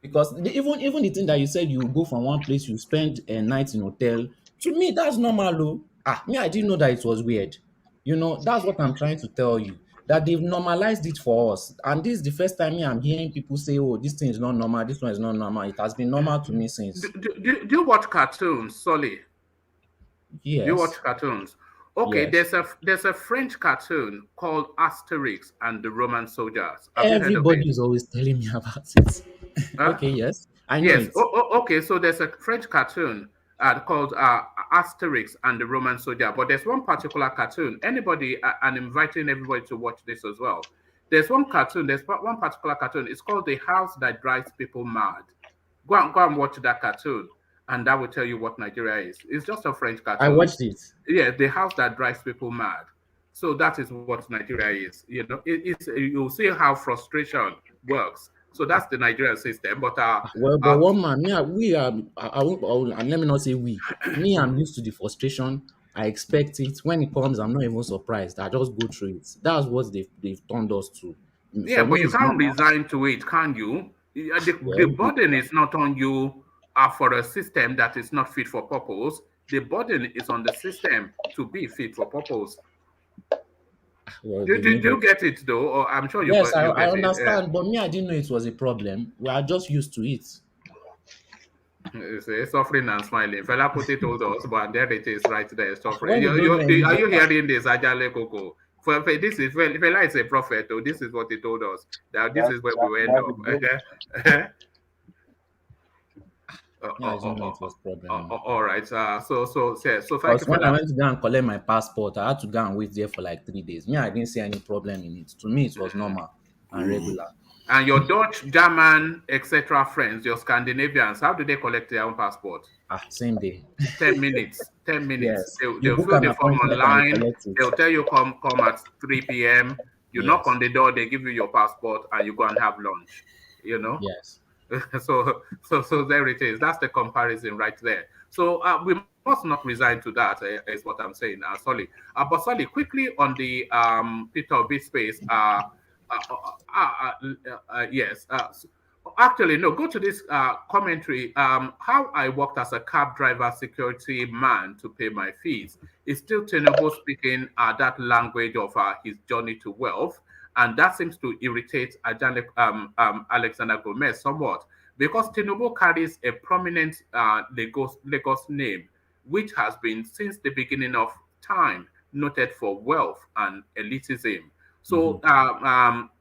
Because even the thing that you said, you go from one place, you spend a night in hotel, to me, that's normal. I didn't know that it was weird. That's what I'm trying to tell you. That they've normalized it for us. And this is the first time I'm hearing people say, oh, this thing is not normal, this one is not normal. It has been normal to me since. Do you watch cartoons, Solly? Yes. Do you watch cartoons? Okay, yes. There's a French cartoon called Asterix and the Roman Soldiers. Everybody is always telling me about it. Okay, yes. I know it. Okay, so there's a French cartoon called Asterix and the Roman Soldier, but there's one particular cartoon. I'm inviting everybody to watch this as well. There's one particular cartoon. It's called The House That Drives People Mad. Go and watch that cartoon. And that will tell you what Nigeria is. It's just a French cartoon. I watched it. Yeah, the house that drives people mad. So that is what Nigeria is. You'll see how frustration works. So that's the Nigerian system. But one man, let me not say we. Me, I'm used to the frustration. I expect it. When it comes, I'm not even surprised. I just go through it. That's what they've turned us to. Yeah, but you can't resign to it, can you? The burden is not on you. For a system that is not fit for purpose, the burden is on the system to be fit for purpose. Do you get it though? Or I'm sure you. Yes, I understand, but me, I didn't know it was a problem. We are just used to it. It's suffering and smiling. Fela Kuti told us, but there it is, right there, suffering. Are you hearing this, Ajale Koko? This is Fela is a prophet. Though this is what he told us. That this is where we will end up. All right. So thank you. When I went to go and collect my passport, I had to go and wait there for like 3 days. I didn't see any problem in it. To me, it was normal and regular. And your Dutch, German, etc. friends, your Scandinavians, how do they collect their own passport? Same day. 10 minutes. 10 minutes. Yes. They'll fill the form online. They'll tell you come at 3 p.m. You knock on the door, they give you your passport, and you go and have lunch. You know. Yes. So there it is. That's the comparison right there. So we must not resign to that, is what I'm saying. Sorry. But sorry, quickly on the Peter Obi space. Yes. Actually, no, go to this commentary. How I worked as a cab driver security man to pay my fees. It's still Tinubu speaking that language of his journey to wealth. And that seems to irritate Alexander Gomez somewhat, because Tinubu carries a prominent Lagos name, which has been since the beginning of time noted for wealth and elitism. So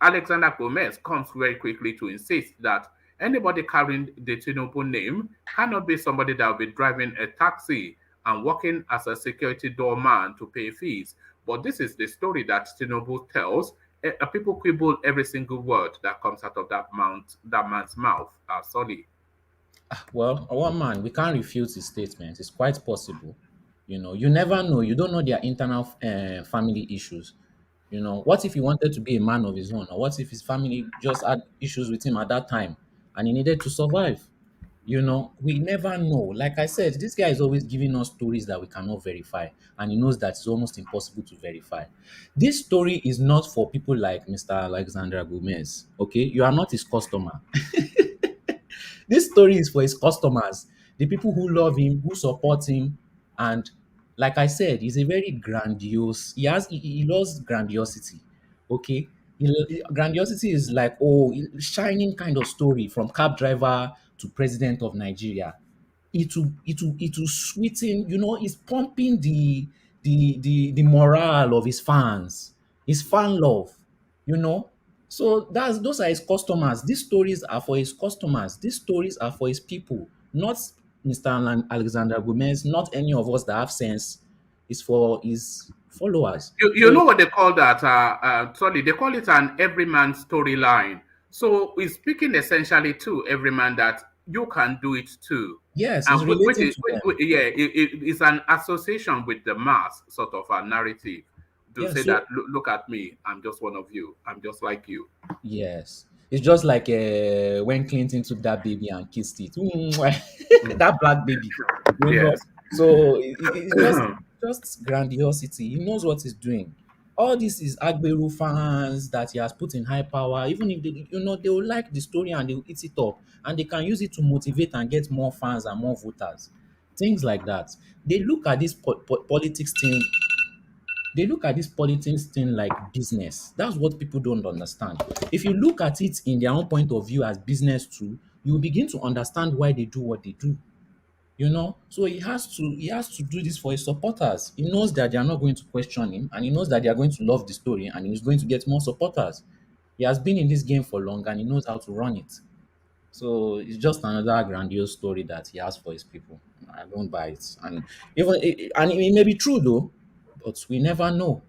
Alexander Gomez comes very quickly to insist that anybody carrying the Tinubu name cannot be somebody that will be driving a taxi and working as a security doorman to pay fees. But this is the story that Tinubu tells. People quibble every single word that comes out of that man's mouth. Sorry. Well, one man, we can't refute his statement. It's quite possible. You never know. You don't know their internal family issues. What if he wanted to be a man of his own? Or what if his family just had issues with him at that time and he needed to survive? We never know. Like I said, this guy is always giving us stories that we cannot verify, and he knows that it's almost impossible to verify. This story is not for people like Mr. Alexander Gomez. Okay, you are not his customer. This story is for his customers, the people who love him, who support him, and like I said, he's a very grandiose. He loves grandiosity. Okay, grandiosity is like shining kind of story from cab driver to president of Nigeria. It will sweeten. It's pumping the morale of his fans, his fan love. So those are his customers. These stories are for his customers. These stories are for his people, not Mr. Alexander Gomez, not any of us that have sense. It's for his followers. You know what they call that? Sorry, they call it an everyman storyline. So he's speaking essentially to every man that you can do it too. Yes, it's relating to them. It's an association with the mass sort of a narrative. To say that, look at me, I'm just one of you. I'm just like you. Yes. It's just like when Clinton took that baby and kissed it. That black baby. Yes. So it's just grandiosity. He knows what he's doing. All this is Agberu fans that he has put in high power. Even if they will like the story and they will eat it up, and they can use it to motivate and get more fans and more voters. Things like that. They look at this politics thing. They look at this politics thing like business. That's what people don't understand. If you look at it in their own point of view as business too, you will begin to understand why they do what they do. So he has to do this for his supporters. He knows that they are not going to question him, and he knows that they are going to love the story, and he's going to get more supporters. He has been in this game for long, and he knows how to run it. So it's just another grandiose story that he has for his people. I don't buy it, and it may be true though, but we never know.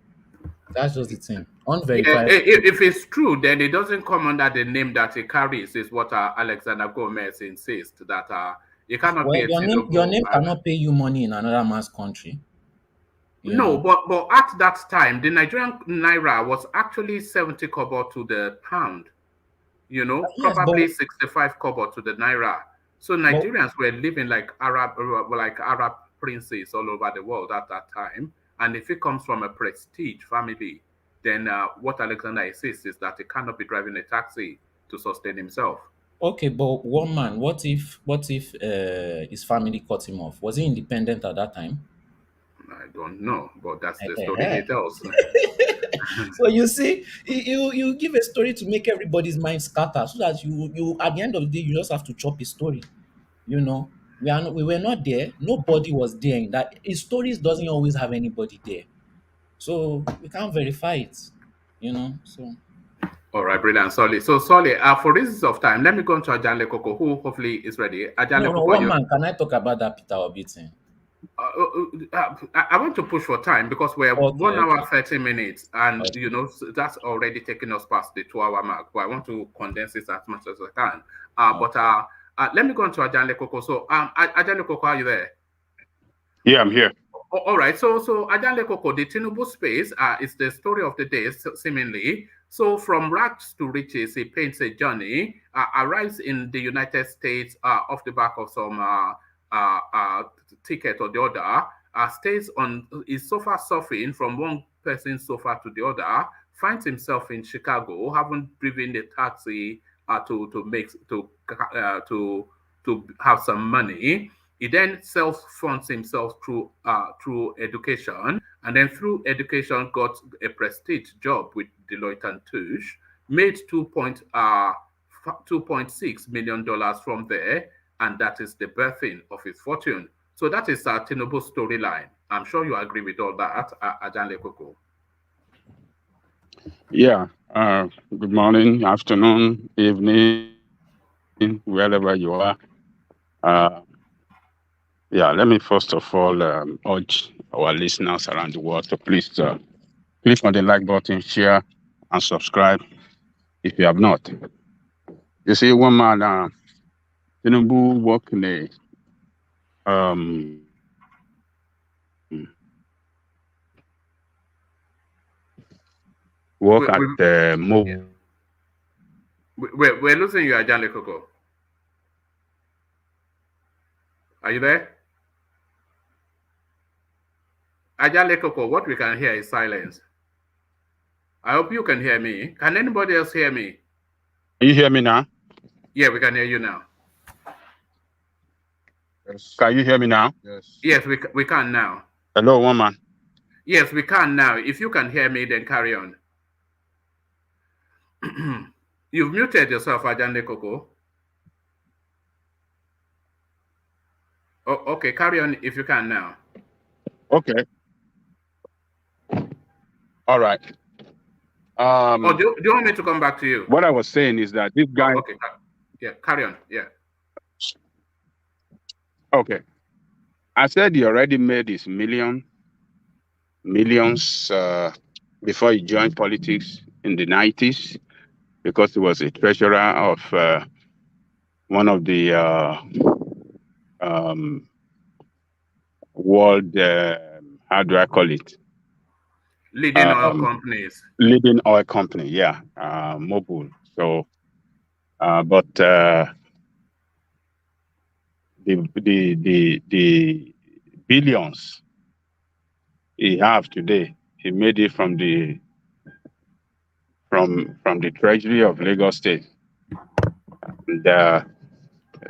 That's just the thing. Unverified. If it's true, then it doesn't come under the name that he carries. Is what Alexander Gomez insists that you cannot be your name cannot pay you money in another man's country. No, but at that time, the Nigerian naira was actually 70 kobo to the pound. Probably 65 kobo to the naira. So Nigerians were living like Arab princes all over the world at that time. And if it comes from a prestige family, then what Alexander insists is that he cannot be driving a taxi to sustain himself. Okay, but one man, what if his family cut him off? Was he independent at that time? I don't know, but that's the story he tells. So you see, you give a story to make everybody's mind scatter, so that you at the end of the day you just have to chop his story. We were not there. Nobody was there in that. His stories doesn't always have anybody there, so we can't verify it. So. All right, brilliant. Solly. So, Solly, for reasons of time, let me go on to Ajanle Koko, who hopefully is ready. One man, can I talk about that Peter Obi thing? I want to push for time because we're 1 hour 30 minutes, and that's already taking us past the 2-hour mark. But I want to condense it as much as I can. But let me go on to Ajanle Koko. So, Ajanle Koko, are you there? Yeah, I'm here. All right. So Ajanle Koko, the Tinubu space is the story of the day, seemingly. So from rags to riches, he paints a journey, arrives in the United States off the back of some ticket or the other, stays on his sofa surfing from one person's sofa to the other, finds himself in Chicago, having driven a taxi to have some money. He then self-funds himself through education, and then through education got a prestige job with Deloitte and Touche, made $2.6 million from there, and that is the birthing of his fortune. So that is Tinubu's storyline. I'm sure you agree with all that, Ajanle Koko. Yeah. Good morning, afternoon, evening, wherever you are. Yeah, let me first of all urge our listeners around the world to please click on the like button, share, and subscribe if you have not. You see, one man, Tinubu work in a work at the mobile. We're losing you, Ajanle Koko. Are you there? Ajanle Koko, what we can hear is silence. I hope you can hear me. Can anybody else hear me? Can you hear me now? Yeah, we can hear you now. Yes. Can you hear me now? Yes. Yes, we can now. Hello, woman. Yes, we can now. If you can hear me, then carry on. You've muted yourself, Ajanle Koko. Oh, okay, carry on if you can now. Okay. All right. Do you want me to come back to you? What I was saying is that this guy. Oh, okay. Yeah, carry on. Yeah. Okay. I said he already made his millions before he joined politics in the 90s, because he was a treasurer of one of the world, how do I call it? Leading oil companies. Leading oil company, yeah, Mobil. So, but the billions he have today, he made it from the treasury of Lagos State, and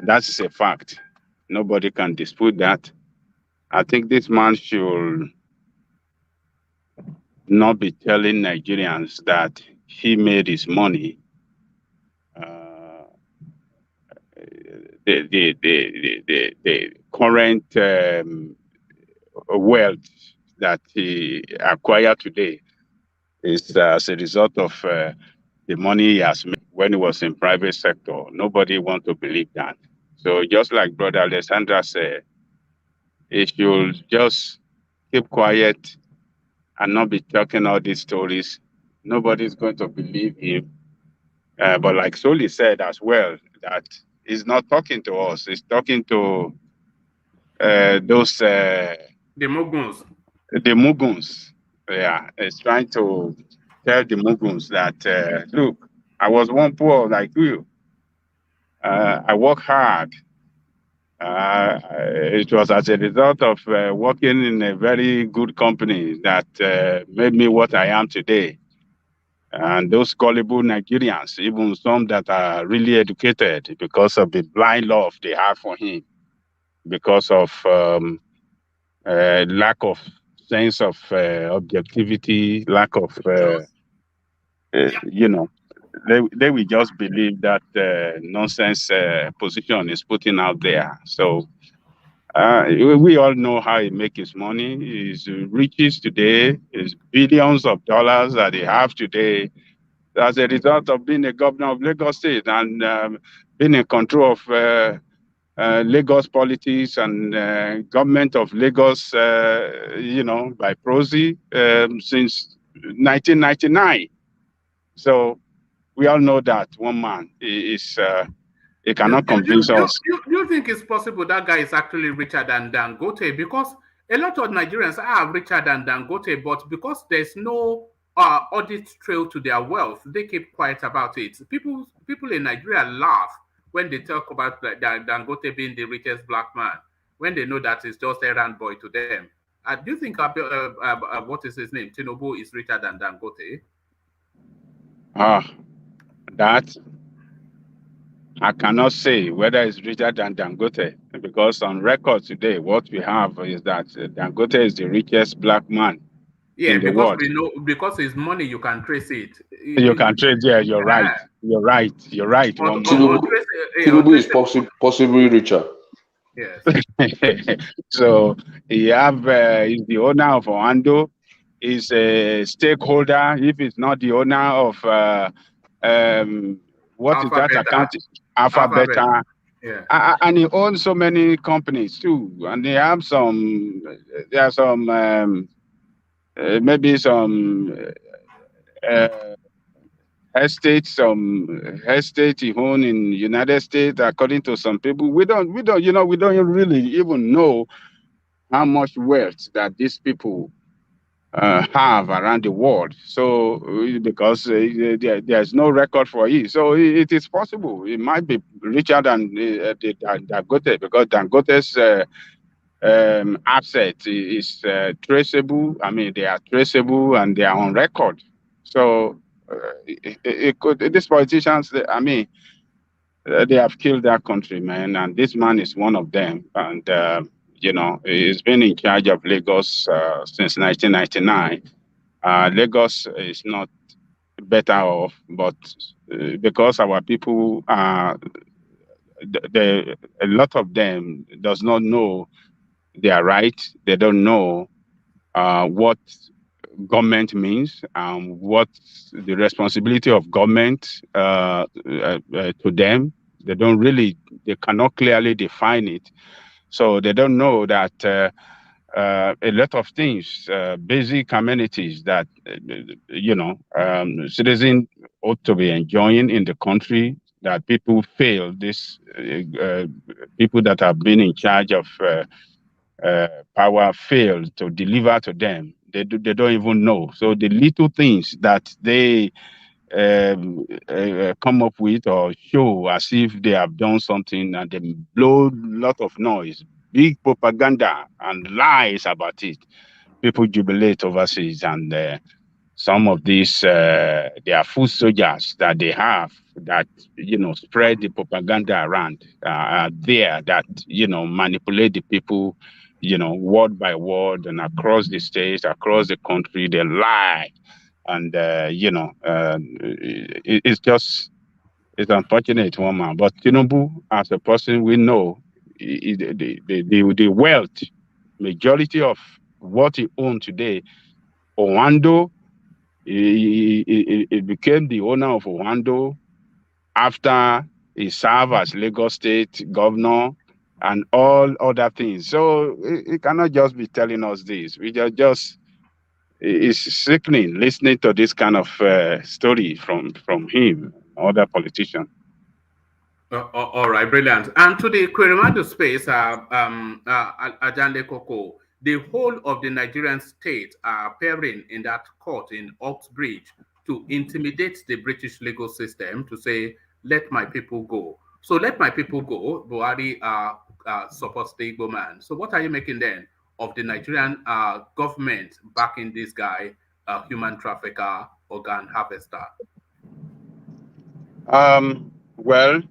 that's a fact. Nobody can dispute that. I think this man should not be telling Nigerians that he made his money. The current wealth that he acquired today is as a result of the money he has made when he was in private sector. Nobody wants to believe that. So just like Brother Alessandra said, he should just keep quiet and not be talking all these stories. Nobody's going to believe him. But like Soli said as well, that he's not talking to us. He's talking to those... the Muguns. The Muguns. Yeah, he's trying to tell the Muguns that, look, I was one poor like you. I work hard. It was as a result of working in a very good company that made me what I am today. And those gullible Nigerians, even some that are really educated, because of the blind love they have for him, because of lack of sense of objectivity, lack of, you know, they will just believe that nonsense position is putting out there. So we all know how he makes his money. His riches today, his billions of dollars that he have today, as a result of being a governor of Lagos State and being in control of Lagos politics and government of Lagos, you know, by Prozi since 1999. So we all know that one man is he cannot convince us. Do you think it's possible that guy is actually richer than Dangote? Because A lot of Nigerians are richer than Dangote, but because there's no audit trail to their wealth, they keep quiet about it. People in Nigeria laugh when they talk about Dangote being the richest black man, when they know that it's just errand boy to them. Do you think what is his name, Tinubu, is richer than Dangote? That I cannot say whether it's richer than Dangote, because on record today, what we have is that Dangote is the richest black man in the because world. we know, because his money, you can trace it. You can trace. Yeah, you're right. You're right. You're right. Tinubu is possibly richer. Yes. So he he's the owner of Oando. He's a stakeholder. If he's not the owner of what Alpha is that Beta. account? Alpha Beta. Yeah. And he owns so many companies too. And they have some. There are some maybe some estate he own in United States, according to some people. We don't really even know how much wealth that these people have around the world. So because there's no record for it, so it is possible it might be richer than Dangote, because Dangote's asset is traceable. I mean, they are traceable and they are on record. So it could. These politicians, I mean, they have killed their country, man, and this man is one of them. And he's been in charge of Lagos since 1999. Lagos is not better off, but because our people are, a lot of them does not know their rights. They don't know what government means, what the responsibility of government to them. They cannot clearly define it. So they don't know that a lot of things, basic amenities that, citizens ought to be enjoying in the country, that people fail, people that have been in charge of power fail to deliver to them. They don't even know. So the little things that they come up with or show as if they have done something, and they blow a lot of noise, big propaganda and lies about it. People jubilate overseas, and some of these they are foot soldiers that they have that spread the propaganda around there, that manipulate the people, word by word, and across the states, across the country, they lie. And it's unfortunate, one man. But Tinubu, as a person, we know the wealth, majority of what he owns today, Oando, he became the owner of Oando after he served as Lagos State governor and all other things. So he cannot just be telling us this. It's sickening listening to this kind of story from him, other politicians. All right, brilliant. And to the Ekweremadu space, Ajande Koko, the whole of the Nigerian state are appearing in that court in Oxbridge to intimidate the British legal system, to say, let my people go. So let my people go. Buhari supports the Igbo man. So what are you making then of the Nigerian government backing this guy, human trafficker, organ harvester? Well,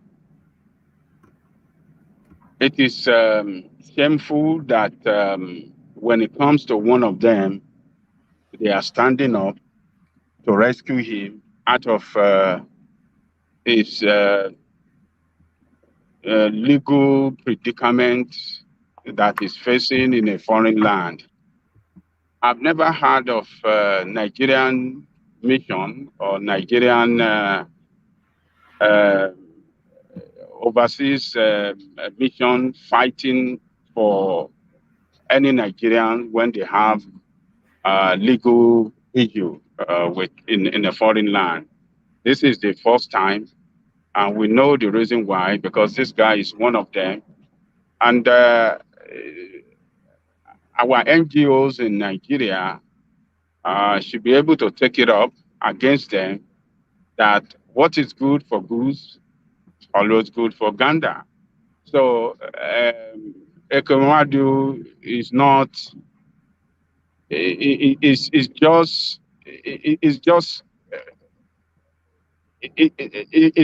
it is shameful that when it comes to one of them, they are standing up to rescue him out of his legal predicament that he's facing in a foreign land. I've never heard of Nigerian mission or Nigerian overseas mission fighting for any Nigerian when they have legal issue in a foreign land. This is the first time, and we know the reason why, because this guy is one of them. And our NGOs in Nigeria should be able to take it up against them that what is good for goose is always good for gander. So Ekweremadu is not. It's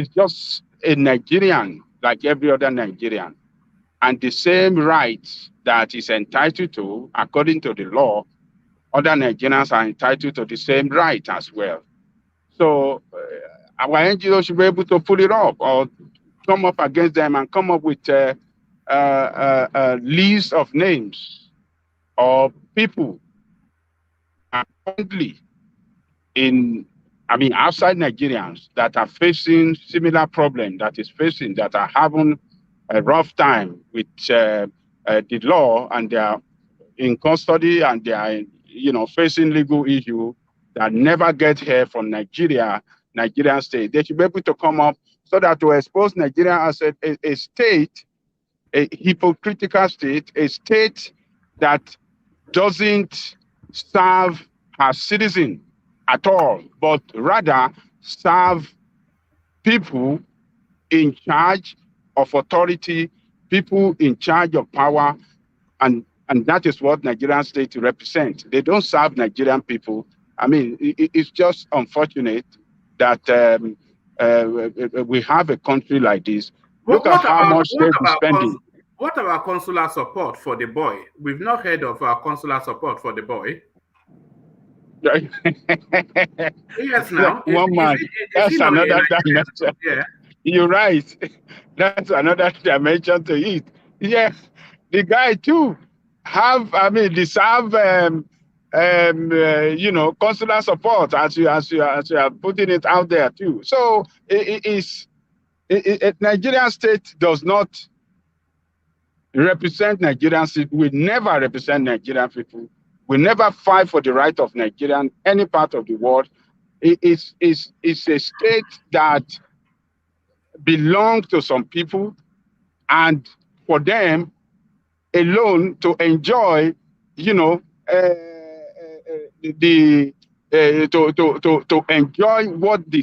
just a Nigerian like every other Nigerian, and the same rights that is entitled to according to the law, other Nigerians are entitled to the same right as well. So our NGO should be able to pull it up or come up against them and come up with a list of names of people currently outside Nigerians that are facing similar problem that are having a rough time with the law, and they are in custody and they are, facing legal issue that never get here from Nigerian state. They should be able to come up so that to expose Nigeria as a state, a hypocritical state, a state that doesn't serve her citizen at all, but rather serve people in charge of authority, people in charge of power, and that is what Nigerian state represents. They don't serve Nigerian people. I mean, it's just unfortunate that we have a country like this. Look at how much they're spending. What about consular support for the boy? We've not heard of consular support for the boy. Yes, now. One man. That's another dimension. Yeah. You're right. That's another dimension to it. Yeah. The guy too deserve consular support as you are putting it out there too. So Nigerian state does not represent Nigerians. We never represent Nigerian people. We never fight for the right of Nigerian any part of the world. It's a state that belongs to some people, and for them alone to enjoy, to enjoy what the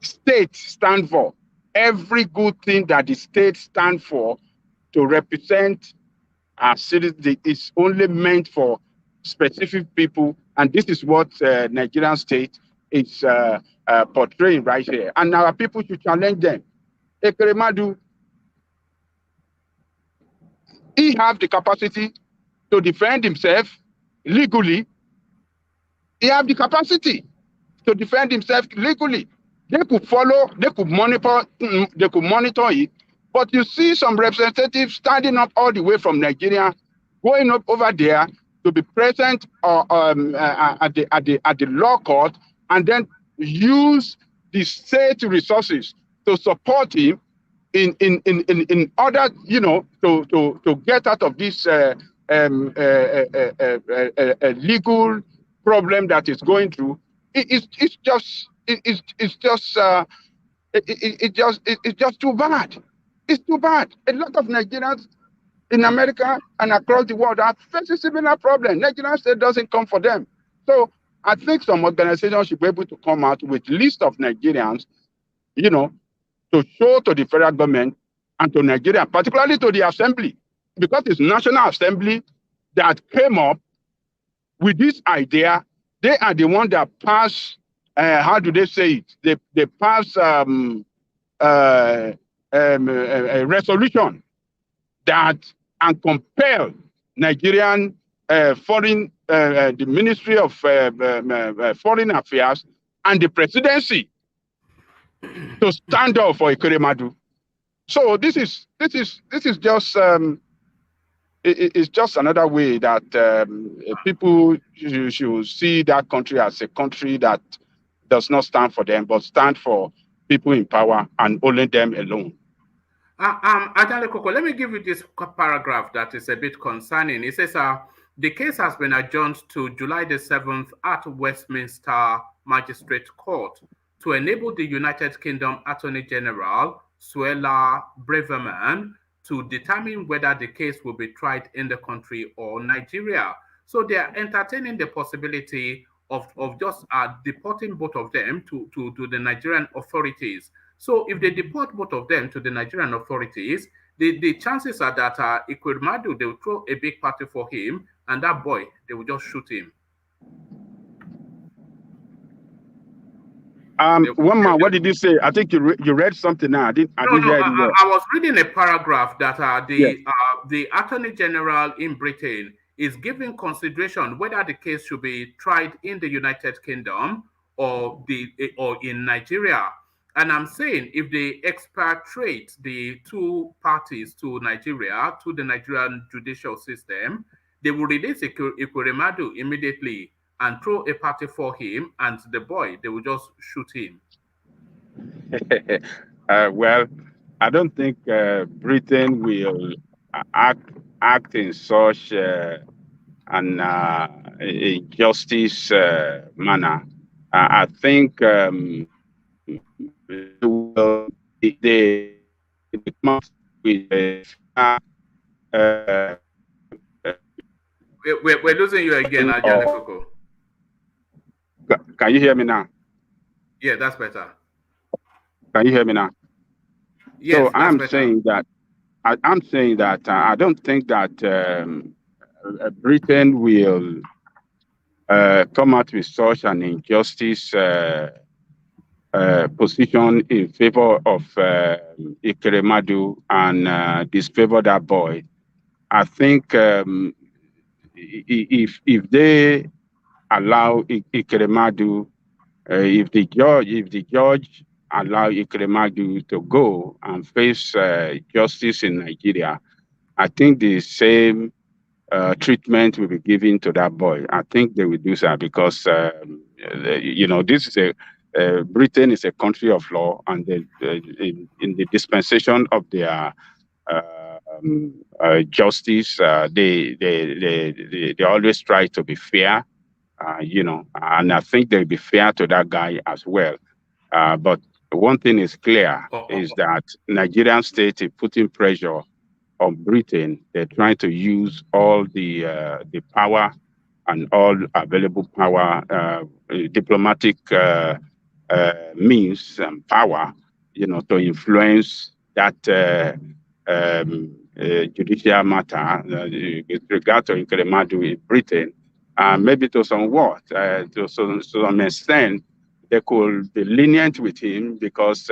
state stand for. Every good thing that the state stand for to represent our citizens is only meant for specific people, and this is what Nigerian state is portraying right here. And our people should challenge them. Ekweremadu, he have the capacity to defend himself legally. He have the capacity to defend himself legally. They could follow, they could monitor it. But you see some representatives standing up all the way from Nigeria, going up over there to be present at the law court, and then use the state resources to support him in order, to get out of this legal problem that is going through. It's just too bad. It's too bad. A lot of Nigerians in America and across the world are facing similar problems. Nigerian state doesn't come for them. So I think some organizations should be able to come out with list of Nigerians, to show to the federal government and to Nigeria, particularly to the assembly, because it's National Assembly that came up with this idea. They are the one that passed, how do they say it? They passed a resolution that and compel Nigerian the Ministry of Foreign Affairs and the presidency to stand up for Ekweremadu. So this is just it's just another way that people should see that country as a country that does not stand for them, but stand for people in power and only them alone. Ajale Koko, let me give you this paragraph that is a bit concerning. It says, the case has been adjourned to July the 7th at Westminster Magistrate Court to enable the United Kingdom Attorney General, Suella Braverman, to determine whether the case will be tried in the country or Nigeria. So they are entertaining the possibility of just deporting both of them to the Nigerian authorities. So if they deport both of them to the Nigerian authorities, the chances are that Ekweremadu, they will throw a big party for him, and that boy, they will just shoot him. One man, what did you say? I think you read something now. I didn't hear it well. I was reading a paragraph that the Attorney General in Britain is giving consideration whether the case should be tried in the United Kingdom or in Nigeria. And I'm saying if they expatriate the two parties to Nigeria, to the Nigerian judicial system, they will release Ekweremadu immediately and throw a party for him, and the boy, they will just shoot him. Well, I don't think Britain will act in such an injustice manner. I think they come up with we're losing you again, Ajani Koko. Can you hear me now? Yeah, that's better. Can you hear me now? Yes, so I'm saying that I don't think that Britain will come out with such an injustice position in favor of Ekweremadu and disfavor that boy. I think if they allow Ekweremadu, if the judge allow Ekweremadu to go and face justice in Nigeria, I think the same treatment will be given to that boy. I think they will do so because this is Britain is a country of law, and in the dispensation of their justice, they always try to be fair. And I think they'll be fair to that guy as well. But one thing is clear is that Nigerian state is putting pressure on Britain. They're trying to use all the power and all available power, diplomatic means and power, to influence that judicial matter with regard to Ekweremadu in Britain. Maybe to somewhat, to some extent, they could be lenient with him because,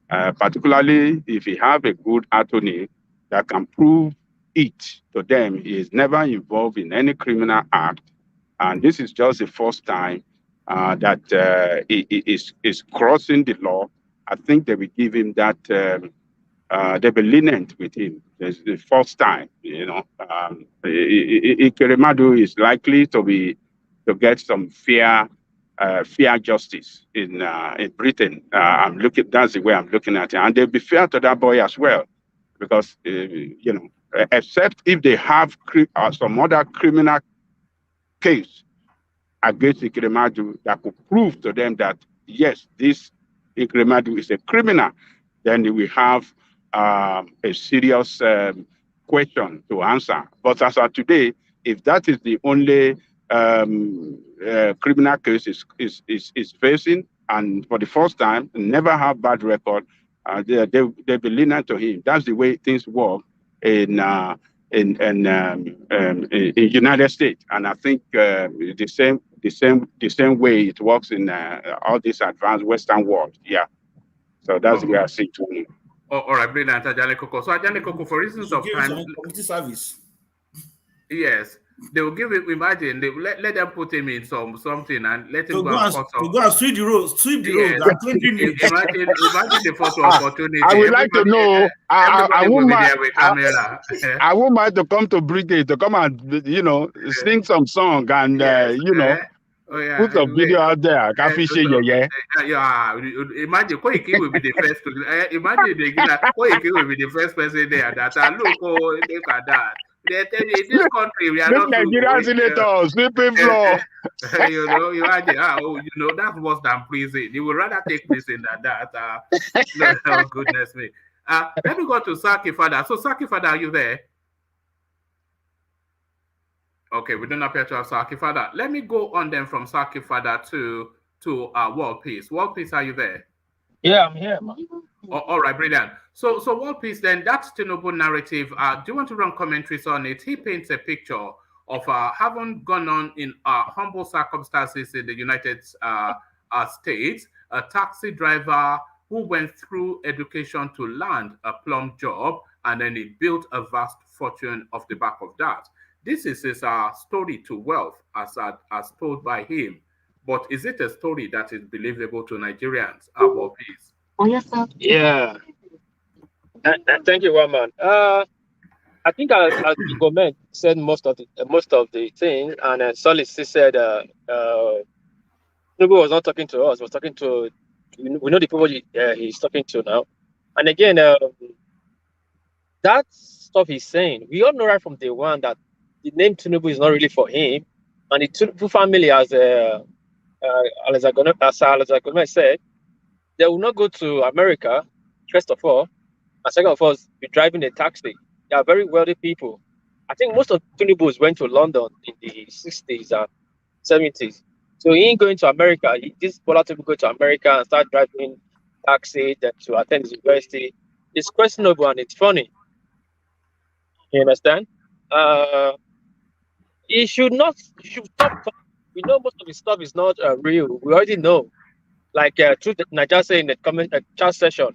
particularly if he have a good attorney that can prove it to them, he is never involved in any criminal act, and this is just the first time that he is crossing the law. I think they will give him that. They'll be lenient with him. It's the first time, Ekweremadu is likely to get some fair justice in Britain. That's the way I'm looking at it, and they'll be fair to that boy as well, because except if they have some other criminal case against Ekweremadu that could prove to them that yes, this Ekweremadu is a criminal, then we have a serious question to answer. But as of today, if that is the only criminal case is facing, and for the first time, never have bad record, they'll be lenient to him. That's the way things work in United States, and I think the same way it works in all this advanced Western world. Yeah. So that's the way I see it. All right, brilliant, Ajani Koko. So Ajani Koko, for reasons of time, community service. Yes, they will give him. Imagine they will let them put him in something and let him go and sweep the road, Imagine the first opportunity. I would like to know. I won't mind to come to Britain to come and sing some song and put some video out there. Yeah. Imagine Koiki will be the first to. Imagine Koiki will be the first person there that look at that. They tell you in this country we are not Nigerian senators sweeping floor. Imagine that's worse than prison. You would rather take this in than that. No, goodness me. Let me go to Saki Father. So, Saki Father, are you there? Okay, we don't appear to have Saki Father. Let me go on then from Saki Father to World Peace. World Peace, are you there? Yeah, I'm here, man. Oh, all right, brilliant. So World Peace, then that's Tinubu narrative. Do you want to run commentaries on it? He paints a picture of having gone on in humble circumstances in the United States, a taxi driver who went through education to land a plum job, and then he built a vast fortune off the back of that. This is his story to wealth, as told by him. But is it a story that is believable to Nigerians? World Peace. Oh, yes, sir. Yeah. Thank you, Waman. I think as Gomen said most of the thing, and Solid said Tinubu was not talking to us, was talking to, we know the people he's talking to now. And again, that stuff he's saying, we all know right from day one that the name Tinubu is not really for him, and the Tinubu family, as Alexander said, they will not go to America, first of all, and second of all, be driving a taxi. They are very wealthy people. I think most of Tinubus went to London in the 60s and 70s. So he ain't going to America. This Bola Tinubu go to America and start driving taxi then to attend his university. It's questionable and it's funny. You understand? He should stop. We know most of his stuff is not real. We already know. Like through Nigeria saying in the comment chat session,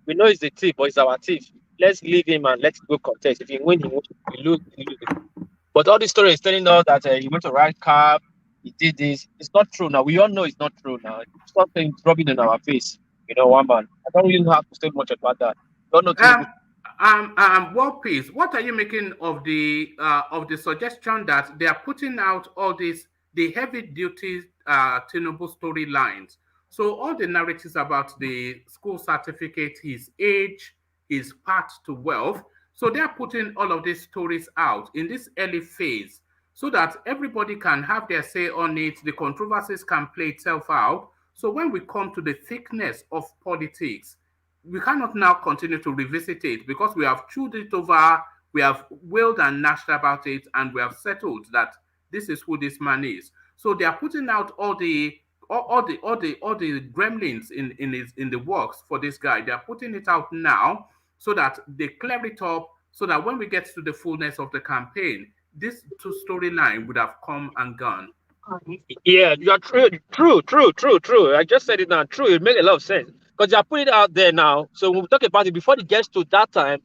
we know he's the thief, but he's our thief. Let's leave him and let's go contest. If he win, he wins. If he lose, he loses. But all the story is telling us that he went to ride cab, he did this. It's not true now. We all know it's not true now. Stop saying rubbing in our face. You know, one man. I don't really have to say much about that. Don't know. World Peace, what are you making of the suggestion that they are putting out all the heavy duty Tinubu storylines? So all the narratives about the school certificate, his age, his path to wealth. So they are putting all of these stories out in this early phase so that everybody can have their say on it. The controversies can play itself out. So when we come to the thickness of politics, we cannot now continue to revisit it because we have chewed it over, we have wailed and gnashed about it, and we have settled that this is who this man is. So they are putting out all the gremlins in the works for this guy. They are putting it out now so that they clear it up, so that when we get to the fullness of the campaign, this storyline would have come and gone. Yeah, you are true. I just said it now. True, it makes a lot of sense because they are putting it out there now. So when we talk about it, before it gets to that time,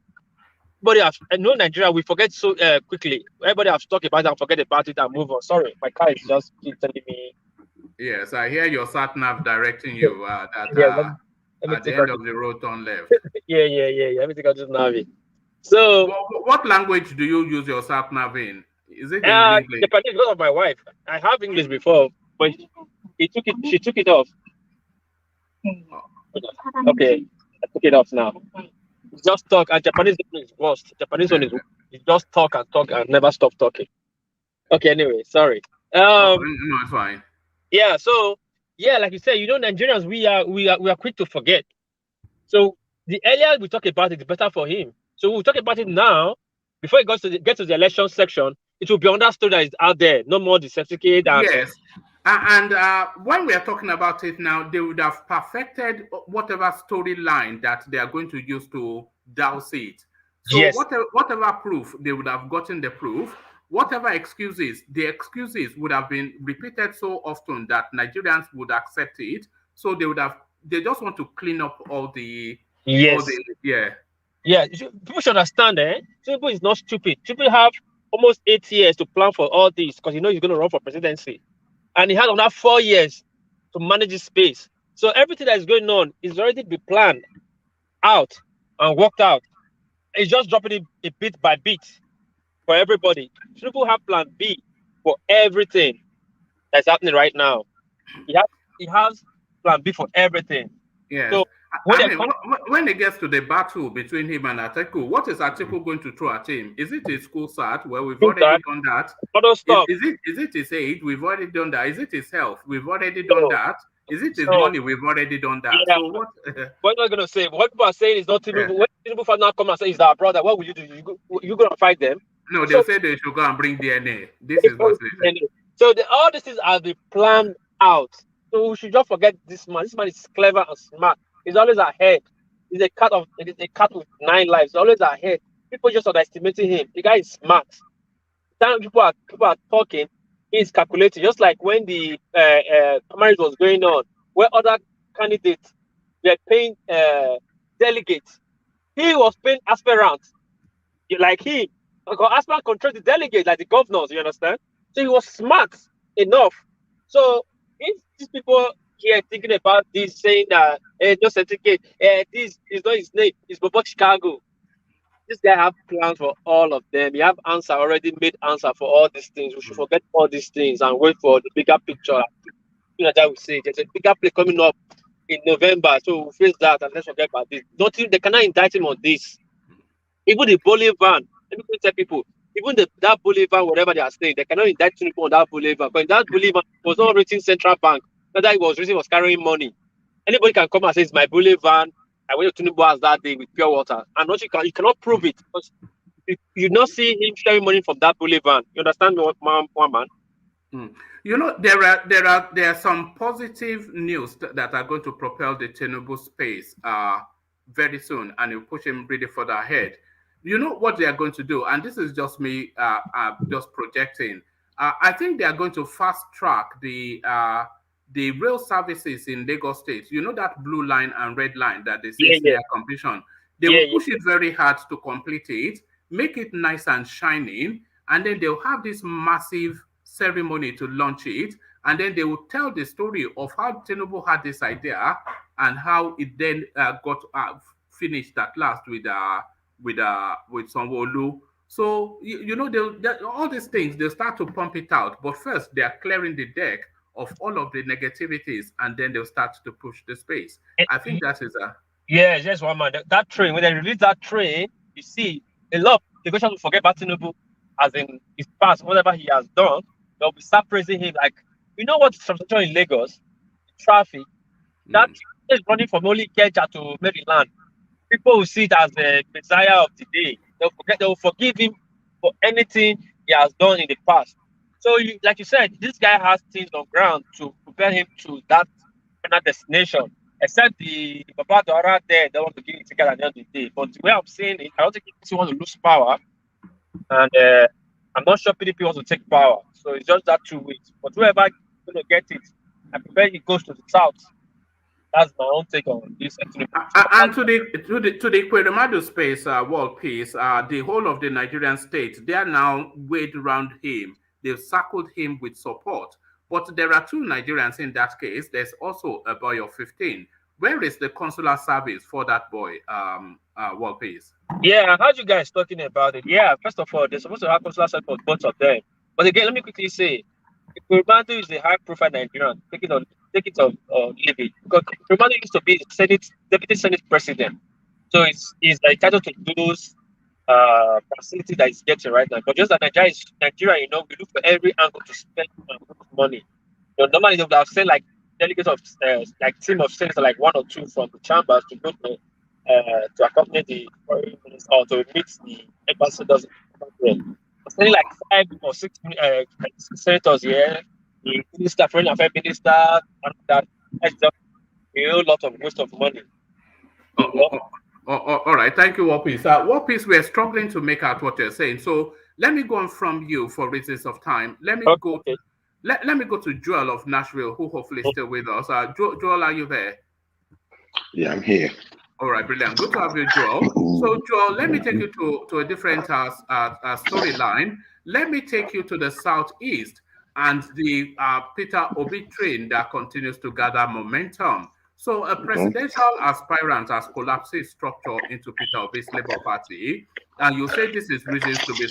I know Nigeria, we forget so quickly. Everybody has talked about it and forget about it and move on. Sorry, my car is just keep telling me. Yes, I hear your sat nav directing you at the end of the road, turn left. Yeah. Let me take out this navi. So, what language do you use your sat nav in? Is it in English? Japanese, because of my wife. I have English before, but she took it off. Okay, I took it off now. Just talk, and Japanese is worst. Japanese one is you just talk and never stop talking. Okay, anyway, sorry. No, it's fine. Yeah, so like you said, Nigerians, we are quick to forget. So the earlier we talk about it, the better for him. So we'll talk about it now. Before it gets to the election section, it will be understood that it's out there. No more the certificate. Yes. And when we are talking about it now, they would have perfected whatever storyline that they are going to use to douse it. So yes. whatever proof, they would have gotten the proof. Whatever excuses, the excuses would have been repeated so often that Nigerians would accept it. So they just want to clean up all the... Yes. Yeah, people should understand, Tinubu is not stupid. People have almost 8 years to plan for all this because he's going to run for presidency. And he had another 4 years to manage his space. So everything that is going on is already been planned out and worked out. It's just dropping it bit by bit for everybody. People have plan B for everything that's happening right now. He has plan B for everything. Yeah. So when it gets to the battle between him and Atiku, what is Atiku going to throw at him? Is it his school cert? Well, we've already done that. Other stuff. Is it his age? We've already done that. Is it his health? We've already done that. Is it his So, money? We've already done that. yeah. So what? What am I gonna say? What people are saying is not Tinubu. When Tinubu fan now come and say is our brother, what will you do? You gonna fight them? No, So they'll say they should go and bring DNA. This is what they say. So all these things are planned out. So we should just forget this man. This man is clever and smart. He's always ahead. He's a cat with 9 lives. He's always ahead. People just underestimating him. The guy is smart. Time people are talking, he's calculating. Just like when the primaries was going on, where other candidates were paying delegates, he was paying aspirants. Like he, because aspirant control the delegates, like the governors. You understand? So he was smart enough. So if these people here thinking about this, saying that just certificate, this is not his name, it's Bobo Chicago. This guy have plans for all of them. He have already made answer for all these things. We should forget all these things and wait for the bigger picture. You know that we say there's a bigger play coming up in November, so we'll face that and let's forget about this. They cannot indict him on this. Even the bully van, let me tell people, even that bully van, whatever they are saying, they cannot indict him on that bully van. But that bully van was not reaching central bank. Whether it was carrying money. Anybody can come and say it's my bully van. I went to Tinubu as that day with pure water, and not you cannot prove it because you not see him sharing money from that bully van. You understand me, one man? You know, there are some positive news that are going to propel the Tinubu space very soon, and it'll push him really further ahead. You know what they are going to do, and this is just me just projecting. I think they are going to fast track the rail services in Lagos State. You know that blue line and red line that they say is near completion. They will push it very hard to complete it, make it nice and shining, and then they'll have this massive ceremony to launch it, and then they will tell the story of how Tinubu had this idea and how it then got finished at last with Sanwo-Olu. So you know all these things they'll start to pump it out, but first they are clearing the deck of all of the negativities, and then they'll start to push the space. I think that is a just one man. That train, when they release that train, you see a lot of the question will forget about Tinubu, as in his past, whatever he has done, they'll be start praising him. Like, you know what transportation in Lagos, traffic, that is running from only Ikeja to Maryland. People will see it as the messiah of the day. They will forgive him for anything he has done in the past. So, like you said, this guy has things on ground to prepare him to that final destination. Except the Papa Dora there, they want to give it together at the end of the day. But the way I'm saying it, I don't think he wants to lose power. And I'm not sure PDP wants to take power. So it's just that 2 weeks. But whoever is going to get it, I prefer he goes to the south. That's my own take on this. And to the Ekweremadu space, world peace, the whole of the Nigerian state, they are now weighed around him. They've circled him with support. But there are 2 Nigerians in that case. There's also a boy of 15. Where is the consular service for that boy, world peace? Yeah, I heard you guys talking about it. Yeah, first of all, they're supposed to have consular service for both of them. But again, let me quickly say, Ekweremadu is a high-profile Nigerian. Take it or leave it. Because Ekweremadu used to be deputy Senate president. So he's entitled to those facility that he's getting right now. But just that Nigeria, you know, we look for every angle to spend money. You know, normally they would have sent like delegates of like team of senators, like 1 or 2 from the chambers to go to accompany the foreign minister or to meet the ambassadors. Sending like 5 or 6 senators here, the minister, foreign affairs minister, and that's just a whole lot of waste of money. All right, thank you, Wapis. Wapis, we're struggling to make out what you're saying. So let me go on from you for reasons of time. Let me go. Let me go to Joel of Nashville, who hopefully is still with us. Joel, are you there? Yeah, I'm here. All right, brilliant. Good to have you, Joel. So, Joel, let me take you to a different storyline. Let me take you to the southeast and the Peter Obi train that continues to gather momentum. So a presidential aspirant has collapsed his structure into Peter Obi's Labour Party, and you say this is reasons to be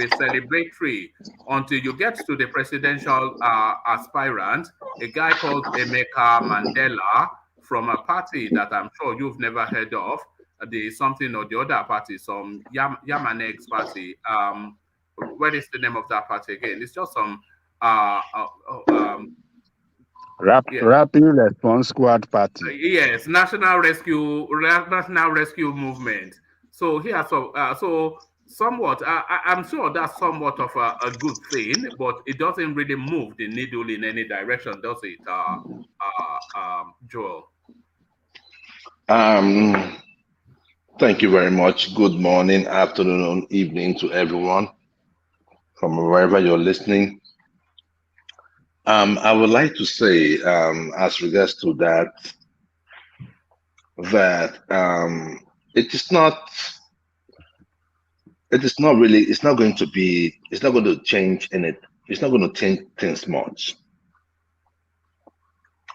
celebratory until you get to the presidential aspirant, a guy called Emeka Mandela from a party that I'm sure you've never heard of, the something or the other party, some Yamaneg's party. What is the name of that party again? It's just some Rapid Response Squad Party. Yes, National Rescue Movement. So here, so somewhat, I'm sure that's somewhat of a good thing, but it doesn't really move the needle in any direction, does it, Joel? Thank you very much. Good morning, afternoon, evening to everyone from wherever you're listening. I would like to say, as regards to that it is not really, it's not going to change anything. It's not going to change things much,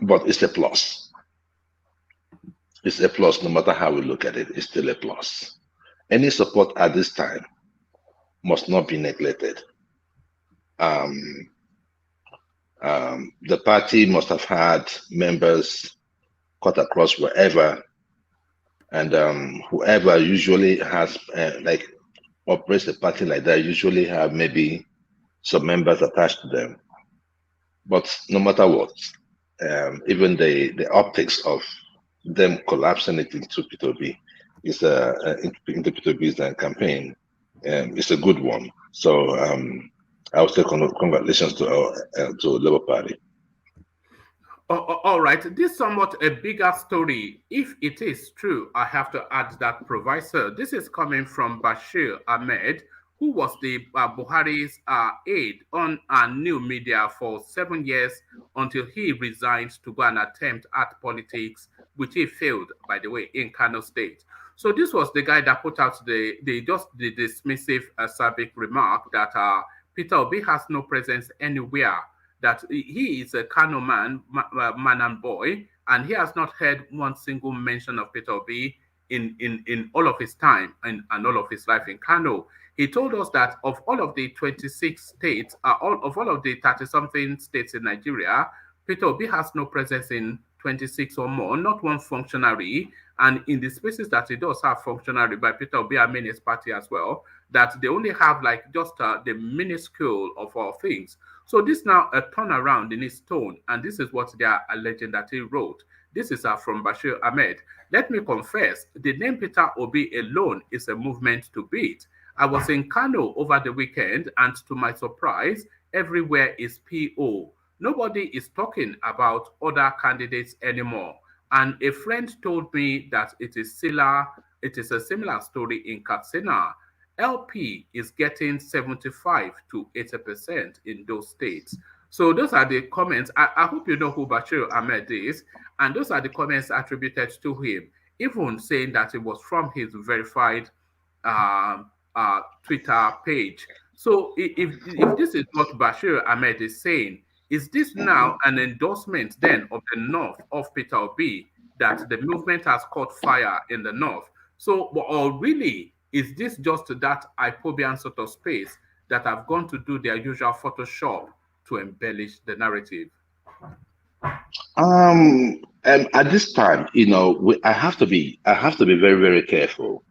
but it's a plus. It's a plus no matter how we look at it. It's still a plus. Any support at this time must not be neglected. The party must have had members cut across wherever, and whoever usually has like operates a party like that usually have maybe some members attached to them. But no matter what, even the optics of them collapsing it into P2B is into P2B's campaign. It's a good one. So I would say congratulations to Labour Party. All right, this is somewhat a bigger story. If it is true, I have to add that proviso. This is coming from Bashir Ahmed, who was the Buhari's aide on new media for 7 years until he resigned to go and attempt at politics, which he failed, by the way, in Kano State. So this was the guy that put out the dismissive acerbic remark that Peter Obi has no presence anywhere, that he is a Kano man and boy, and he has not heard one single mention of Peter Obi in all of his time and all of his life in Kano. He told us that of all of the 26 states, all of the 30-something states in Nigeria, Peter Obi has no presence in 26 or more, not one functionary. And in the spaces that he does have functionary by Peter Obi, I mean his party as well, that they only have like just the minuscule of all things. So this now a turnaround in his tone, and this is what they are alleging that he wrote. This is from Bashir Ahmed. Let me confess, the name Peter Obi alone is a movement to beat. I was in Kano over the weekend, and to my surprise, everywhere is PO. Nobody is talking about other candidates anymore. And a friend told me that it is a similar story in Katsina. LP is getting 75 to 80% in those states. So those are the comments. I hope you know who Bashir Ahmed is, and those are the comments attributed to him, even saying that it was from his verified Twitter page. So if this is what Bashir Ahmed is saying, is this now an endorsement then of the North of Peter Obi, that the movement has caught fire in the North? So, or really, is this just that Ipobian sort of space that have gone to do their usual Photoshop to embellish the narrative? At this time, you know, I have to be very, very careful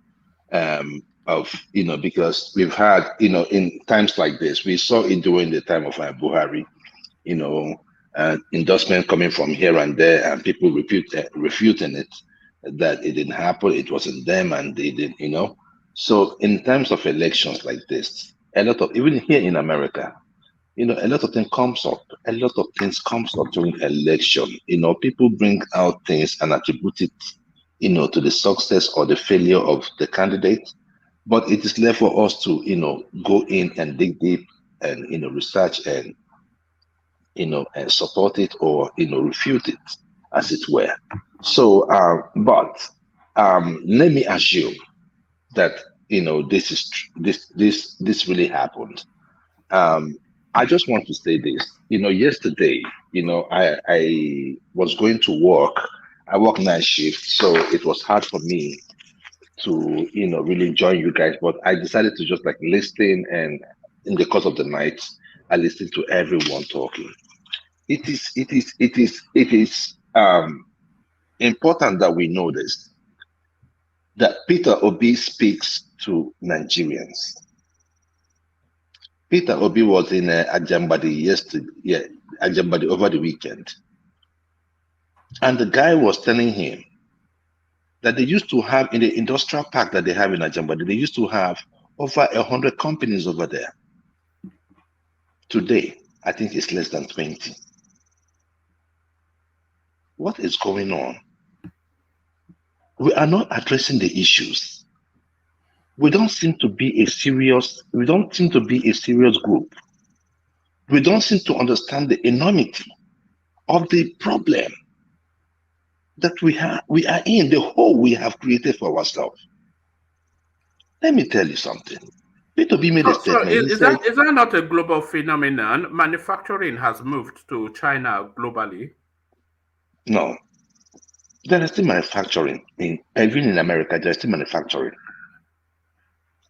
because we've had, in times like this, we saw it during the time of Buhari, endorsement coming from here and there, and people refuting it, that it didn't happen, it wasn't them, and they didn't, So in terms of elections like this, a lot of, even here in America, a lot of things comes up. A lot of things comes up during election. People bring out things and attribute it, to the success or the failure of the candidate. But it is left for us to, go in and dig deep and, research and, and support it or, refute it, as it were. So, let me assume that, this really happened. I just want to say this. Yesterday, I was going to work. I work night shift, so it was hard for me to, really join you guys. But I decided to just like listen, and in the course of the night, I listened to everyone talking. It is important that we know this, that Peter Obi speaks to Nigerians. Peter Obi was in Ajambadi yesterday, Ajambadi over the weekend, And the guy was telling him that they used to have in the industrial park that they have in Ajambadi, they used to have over 100 companies over there. Today, I think it's less than 20. What is going on? We are not addressing the issues. We don't seem to be a serious group. We don't seem to understand the enormity of the problem that we are in, the hole we have created for ourselves. Let me tell you something. P2B made a statement. Is that not a global phenomenon? Manufacturing has moved to China globally. No. There is still manufacturing. Even in America, there is still manufacturing.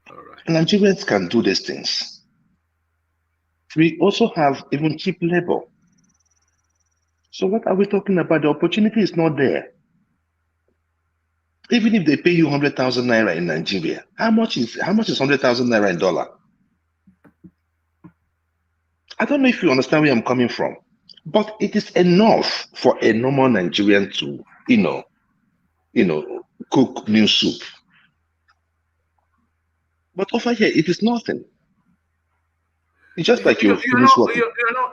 All right. Nigerians can do these things. We also have even cheap labor. So what are we talking about? The opportunity is not there. Even if they pay you 100,000 naira in Nigeria, how much is 100,000 naira in dollar? I don't know if you understand where I'm coming from, but it is enough for a normal Nigerian to, cook new soup. But over here, it is nothing. It's just like you finish working.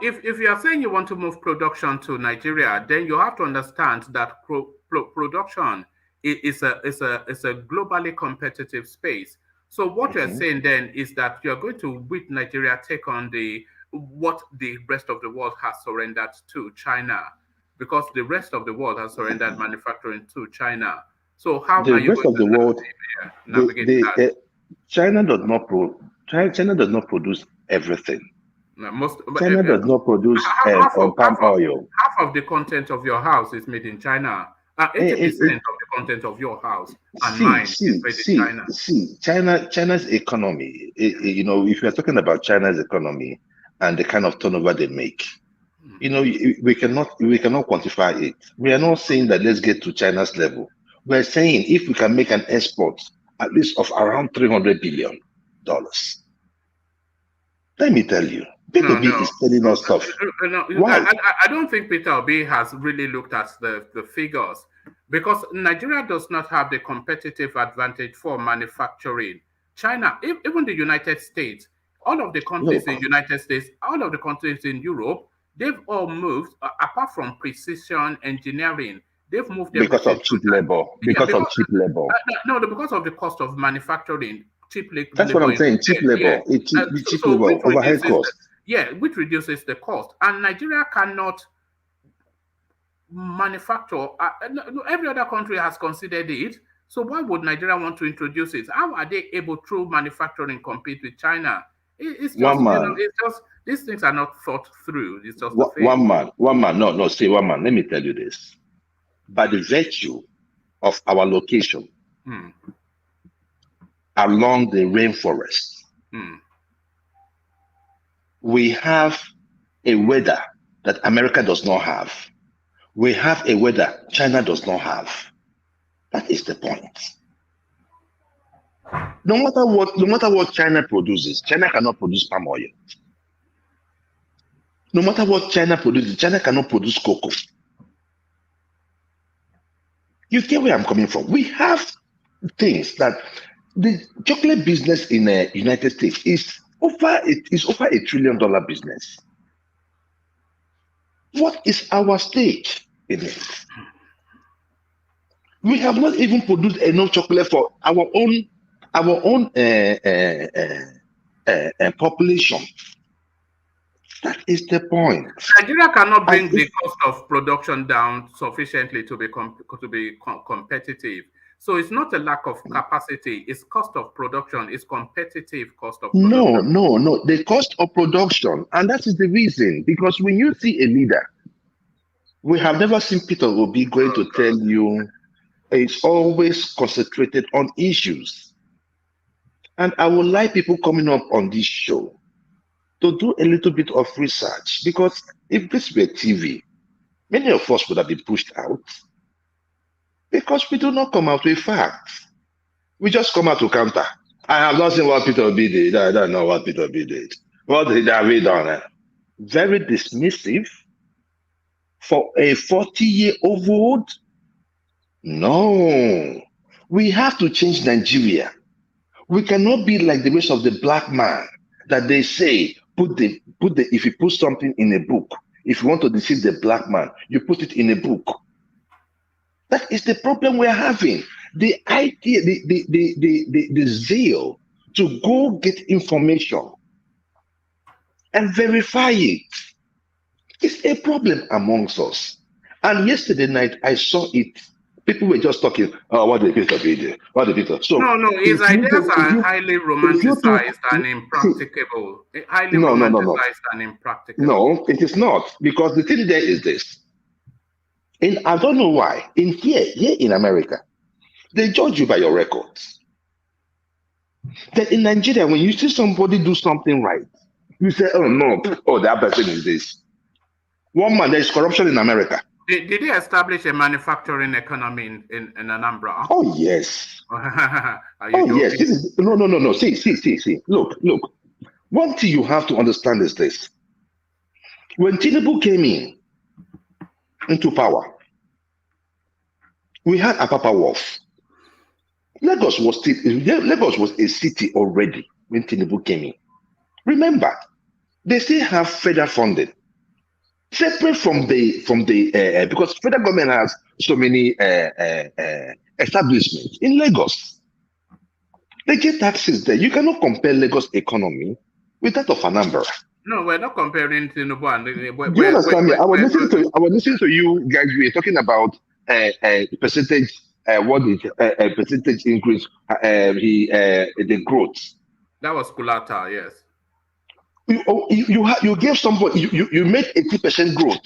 If you are saying you want to move production to Nigeria, then you have to understand that production is a globally competitive space. So what you're saying then is that you're going to, with Nigeria, take on what the rest of the world has surrendered to China, because the rest of the world has surrendered manufacturing to China. So how are you going to navigate that? China does not produce everything. China does not produce palm oil. Half of the content of your house is made in China. 80% of the content of your house and mine is made in China. China's economy, if you're talking about China's economy and the kind of turnover they make, we cannot quantify it. We are not saying that let's get to China's level. We're saying if we can make an export at least of around $300 billion. Let me tell you, P2B is telling us stuff. Why? I don't think Peter Obi has really looked at the figures, because Nigeria does not have the competitive advantage for manufacturing. China, even the United States, all of the countries in the United States, all of the countries in Europe, they've all moved, apart from precision engineering, they've moved because of cheap labor. Because of cheap labor. No, because of the cost of manufacturing. Cheap labor. That's what I'm saying. Cheap labor. Cheap labor. Overhead cost. Which reduces the cost. And Nigeria cannot manufacture. Every other country has considered it. So why would Nigeria want to introduce it? How are they able through manufacturing compete with China? It's just these things are not thought through. It's just one man. No, say one man. Let me tell you this. By the virtue of our location along the rainforest, we have a weather that America does not have. We have a weather China does not have. That is the point. No matter what China produces, China cannot produce palm oil. No matter what China produces, China cannot produce cocoa. You get where I'm coming from? We have things that the chocolate business in the United States is over $1 trillion business. What is our stake in it? We have not even produced enough chocolate for our own population. That is the point. Nigeria cannot bring the cost of production down sufficiently to be competitive. So it's not a lack of capacity, it's cost of production, it's competitive cost of production. No, the cost of production. And that is the reason, because when you see a leader, we have never seen Peter Obi going to tell you it's always concentrated on issues. And I would like people coming up on this show to do a little bit of research, because if this were TV, many of us would have been pushed out, because we do not come out with facts. We just come out to counter. I have not seen what Peter Obi did. I don't know what Peter Obi did. What did David done? Very dismissive. for a 40-year-old vote? No. We have to change Nigeria. We cannot be like the rest of the black man that they say, if you put something in a book, if you want to deceive the black man, you put it in a book. That is the problem we're having. The idea, the zeal to go get information and verify it is a problem amongst us. And yesterday night, I saw it. People were just talking, oh, what the Peter video, what the Peter. So no, his ideas are highly romanticized and impracticable. Highly romanticized and impracticable. No, it is not, because the thing there is this. And I don't know why. Here in America, they judge you by your records. Then in Nigeria, when you see somebody do something right, you say, oh no, oh, that person is this. One man, there is corruption in America. Did they establish a manufacturing economy in Anambra? Oh, yes. Yes. This is, no. See. Look. One thing you have to understand is this. When Tinubu came into power, we had Apapa Wharf. Lagos was a city already when Tinubu came in. Remember, they still have federal funding. Separate from the because federal government has so many establishments in Lagos. They get taxes there. You cannot compare Lagos economy with that of Anambra. No, we're not comparing Tinubu and. Do you understand me? I was listening to you guys. We were talking about percentage. What is percentage increase? The growth. That was Kulata, yes. You gave somebody, you made 80% growth.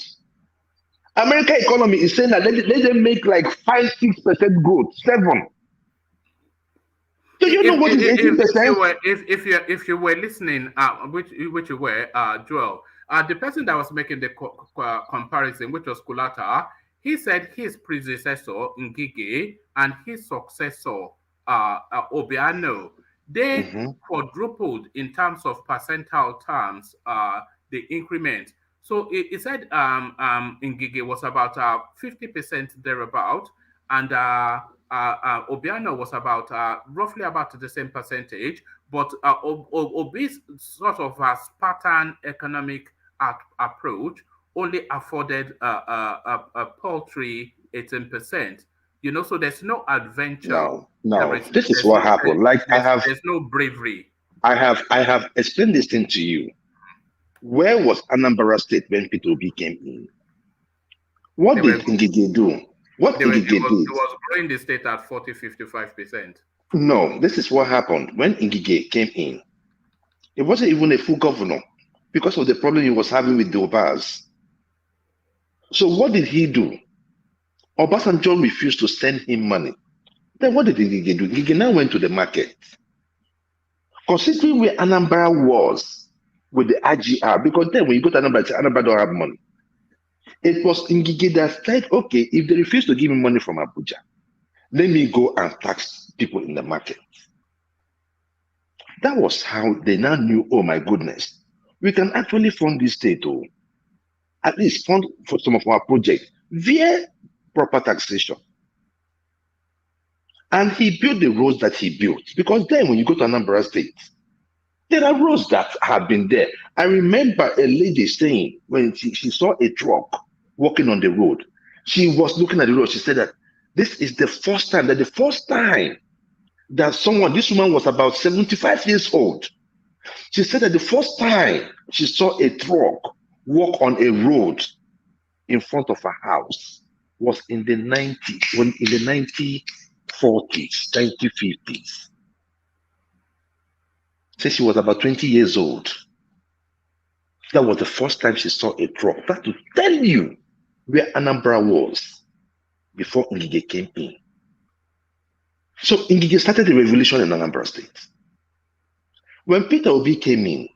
American economy is saying that let them make like 5-6% growth, 7. Do you know what is 80%? If you were listening, which you were, Joel, the person that was making the comparison, which was Kulata, he said his predecessor Ngige and his successor Obiano, they quadrupled in terms of percentile terms the increment. So it said Ngige was about 50% thereabout, and Obiano was about roughly about the same percentage. But Obi's sort of a Spartan economic approach only afforded a paltry 18%. You know, so there's no adventure. No. This is what happened. There's no bravery. I have explained this thing to you. Where was Anambra State when P2B came in? What did Ngige do? What Ngige did? It was growing the state at 40-55%. No, this is what happened when Ngige came in. It wasn't even a full governor because of the problem he was having with the OBI'S. So what did he do? Obasanjo refused to send him money. Then what did Ngige do? Ngige now went to the market. Considering where Anambra was with the IGR, because then when you go to Anambra don't have money. It was Ngige that said, okay, if they refuse to give me money from Abuja, let me go and tax people in the market. That was how they now knew, oh my goodness, we can actually fund this state, or at least fund for some of our projects via proper taxation. And he built the roads that he built, because then when you go to Anambra State, there are roads that have been there. I remember a lady saying when she saw a truck walking on the road, she was looking at the road, she said that this is the first time that this woman was about 75 years old. She said that the first time she saw a truck walk on a road in front of her house was in the 1940s, 1950s. Said she was about 20 years old. That was the first time she saw a truck. That to tell you where Anambra was before Ngige came in. So Ngige started the revolution in Anambra State. When Peter Obi came in,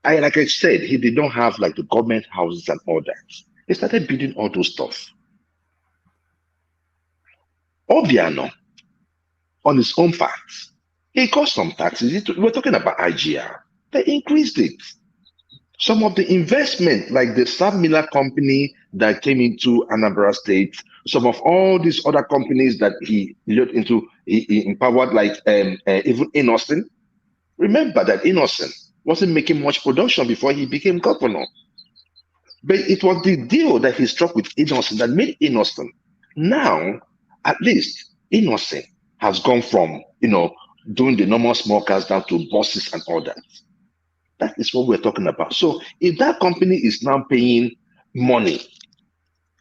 like I said, he did not have like the government houses and all that. He started building all those stuff. Obiano, on his own part, he got some taxes. We're talking about IGR. They increased it. Some of the investment, like the Sam Miller company that came into Anambra State, some of all these other companies that he looked into, he empowered, like even Innocent. Remember that Innocent wasn't making much production before he became governor. But it was the deal that he struck with Innocent that made Innocent. Now, at least, Innocent has gone from, doing the normal small cars down to buses and all that. That is what we're talking about. So if that company is now paying money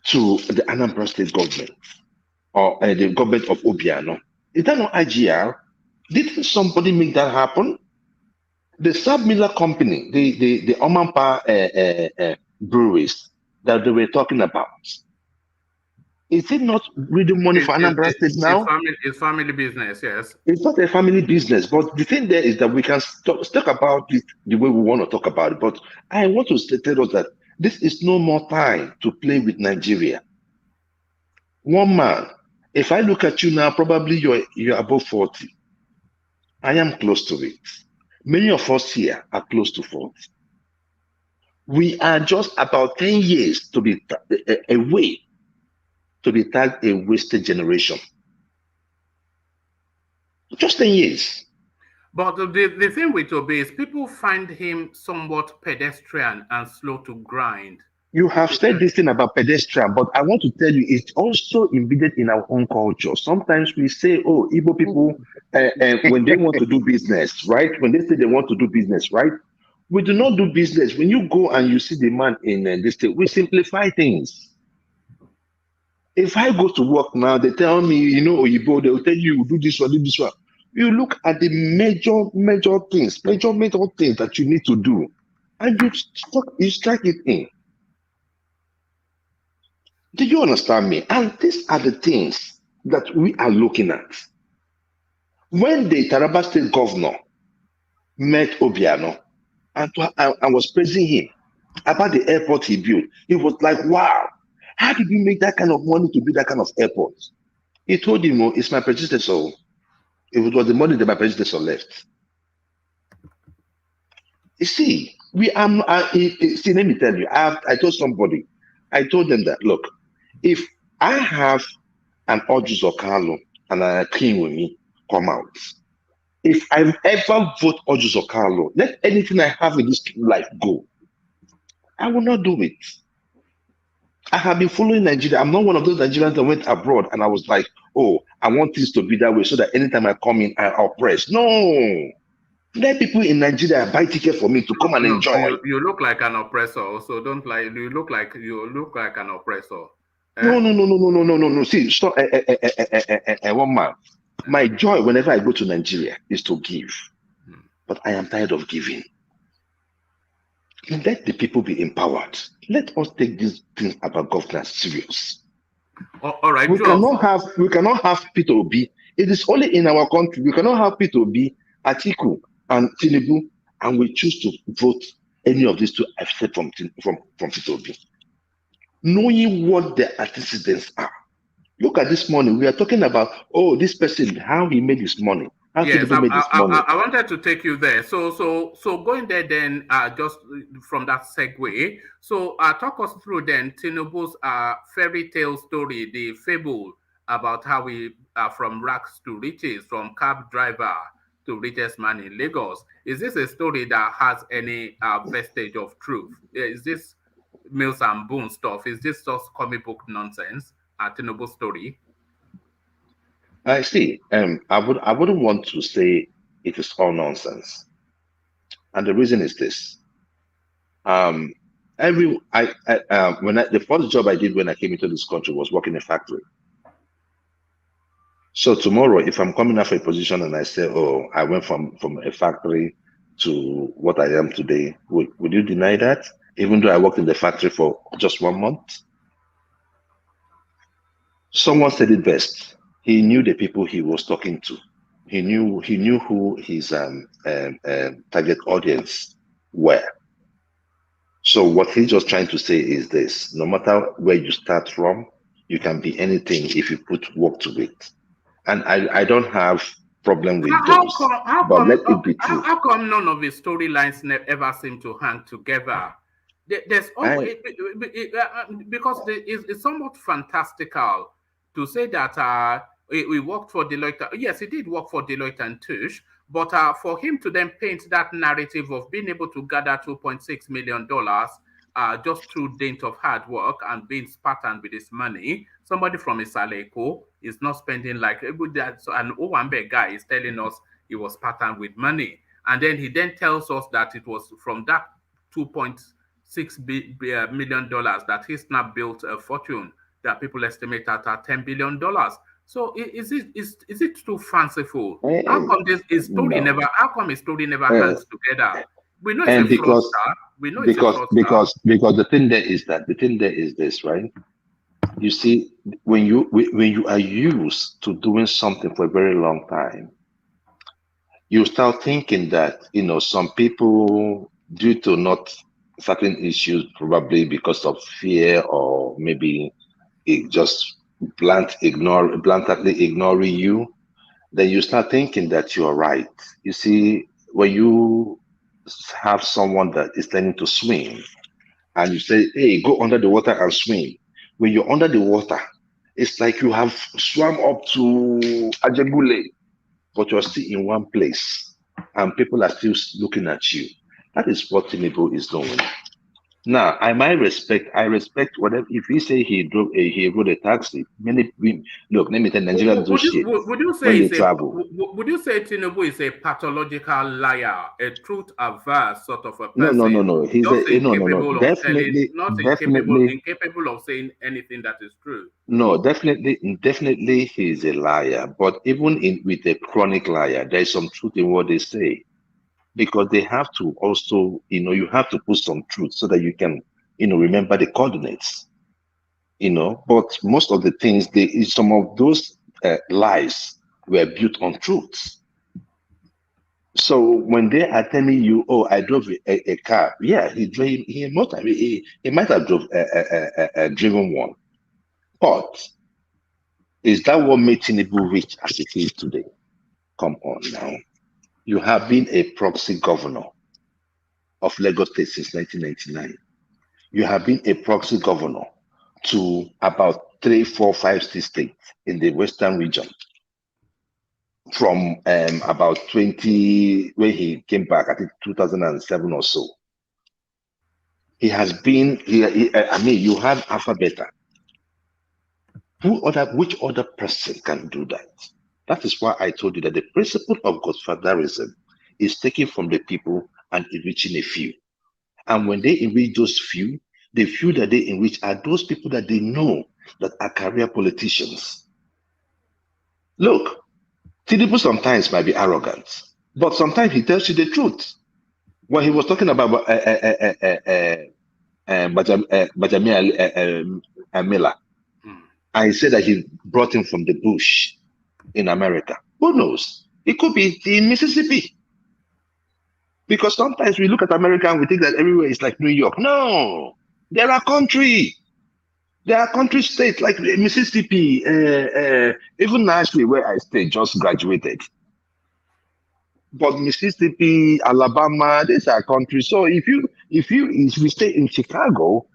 to the Anambra State government or the government of Obiano, is that not IGR? Didn't somebody make that happen? The Sab Miller company, the Omampa breweries that they were talking about, is it not really money for Anambra State now? It's family business, yes. It's not a family business, but the thing there is that we can talk about it the way we want to talk about it. But I want to tell us that this is no more time to play with Nigeria. One man, if I look at you now, probably you're above 40. I am close to it. Many of us here are close to 40. We are just about 10 years to be away to be tagged a wasted generation. Just 10 years. But the thing with Obi is people find him somewhat pedestrian and slow to grind. You have said this thing about pedestrian, but I want to tell you, it's also embedded in our own culture. Sometimes we say, oh, Igbo people, when they want to do business, right? When they say they want to do business, right? We do not do business. When you go and you see the man in this state, we simplify things. If I go to work now, they tell me, Oyibo, they will tell you, do this one, do this one. You look at the major things that you need to do, and you strike it in. Do you understand me? And these are the things that we are looking at. When the Taraba State governor met Obiano and was praising him about the airport he built, he was like, wow, how did you make that kind of money to build that kind of airport? He told him, oh, it's my predecessor. It was the money that my predecessor left. You see, let me tell you, I told somebody, I told them that, look, if I have an Ojus or Carlo and a king with me come out, if I ever vote Ojus or Carlo, let anything I have in this life go. I will not do it. I have been following Nigeria. I'm not one of those Nigerians that went abroad and I was like, oh, I want things to be that way so that anytime I come in, I oppress. No. Let people in Nigeria buy tickets for me to come and enjoy. You look like an oppressor, so don't lie. You look like an oppressor. No. See, stop. One man. My joy whenever I go to Nigeria is to give, but I am tired of giving. Let the people be empowered. Let us take these things about governance serious. All right. We cannot have Peter Obi. It is only in our country. We cannot have Peter Obi, Atiku, and Tinubu, and we choose to vote any of these two except from Peter Obi. Knowing what the antecedents are. Look at this morning. We are talking about, oh, this person, how he made his money. Yes, I wanted to take you there. So going there then, just from that segue. So talk us through then Tinubu's fairy tale story, the fable about how we from rags to riches, from cab driver to richest man in Lagos. Is this a story that has any vestige of truth? Is this Mills and Boone stuff? Is this just comic book nonsense? Tinubu story? I see. I wouldn't want to say it is all nonsense, and the reason is this. The first job I did when I came into this country was working in a factory. So tomorrow, if I'm coming up for a position and I say, "Oh, I went from a factory to what I am today," would you deny that? Even though I worked in the factory for just 1 month? Someone said it best. He knew the people he was talking to. He knew who his target audience were. So what he's just trying to say is this: no matter where you start from, you can be anything if you put work to it. And I don't have problem with How those. come, let it be true. how come none of his storylines ever seem to hang together? There's always, because it's somewhat fantastical to say that we worked for Deloitte. Yes, he did work for Deloitte and Touche, but for him to then paint that narrative of being able to gather $2.6 million just through dint of hard work and being Spartan with his money, somebody from Isaleko is not spending like an Owambe guy is telling us he was Spartan with money. And then he then tells us that it was from that $2.6 million that he now built a fortune that people estimate at $10 billion. So is it too fanciful? How come his story never hangs together? We know it's a fraudster. We know it's a fraudster. Because the thing there is this, right? You see, when you are used to doing something for a very long time, you start thinking that, some people, due to not certain issues, probably because of fear or maybe it just bluntly ignoring you, then you start thinking that you are right. You see, when you have someone that is learning to swim and you say, hey, go under the water and swim. When you're under the water, it's like you have swam up to Ajegule, but you're still in one place and people are still looking at you. That is what Tinubu is doing. Now, I respect whatever. If he say he rode a taxi, let me tell Nigerians do shit. Would you say Tinubu is a pathological liar, a truth-averse sort of a person? No. He's incapable of saying anything that is true. No, definitely he's a liar. But even with a chronic liar, there is some truth in what they say. Because they have to also, you have to put some truth so that you can, remember the coordinates, but most of the things, some of those lies were built on truths. So when they are telling you, oh, I drove a car, yeah, he might have driven one, but is that what made Tinubu rich as it is today? Come on now. You have been a proxy governor of Lagos State since 1999. You have been a proxy governor to about 3, 4, 5, 6 states in the Western region. From about 20, when he came back, I think 2007 or so. He has been, you have Alphabeta. Which other person can do that? That is why I told you that the principle of godfatherism is taken from the people and enriching a few. And when they enrich those few, the few that they enrich are those people that they know that are career politicians. Look, Tinubu sometimes might be arrogant, but sometimes he tells you the truth. When he was talking about Bajamia Miller, I said that he brought him from the bush in America. Who knows? It could be in Mississippi. Because sometimes we look at America and we think that everywhere is like New York. No, there are country states like Mississippi, even Nashville, where I stay, just graduated. But Mississippi, Alabama, these are countries. So if we stay in Chicago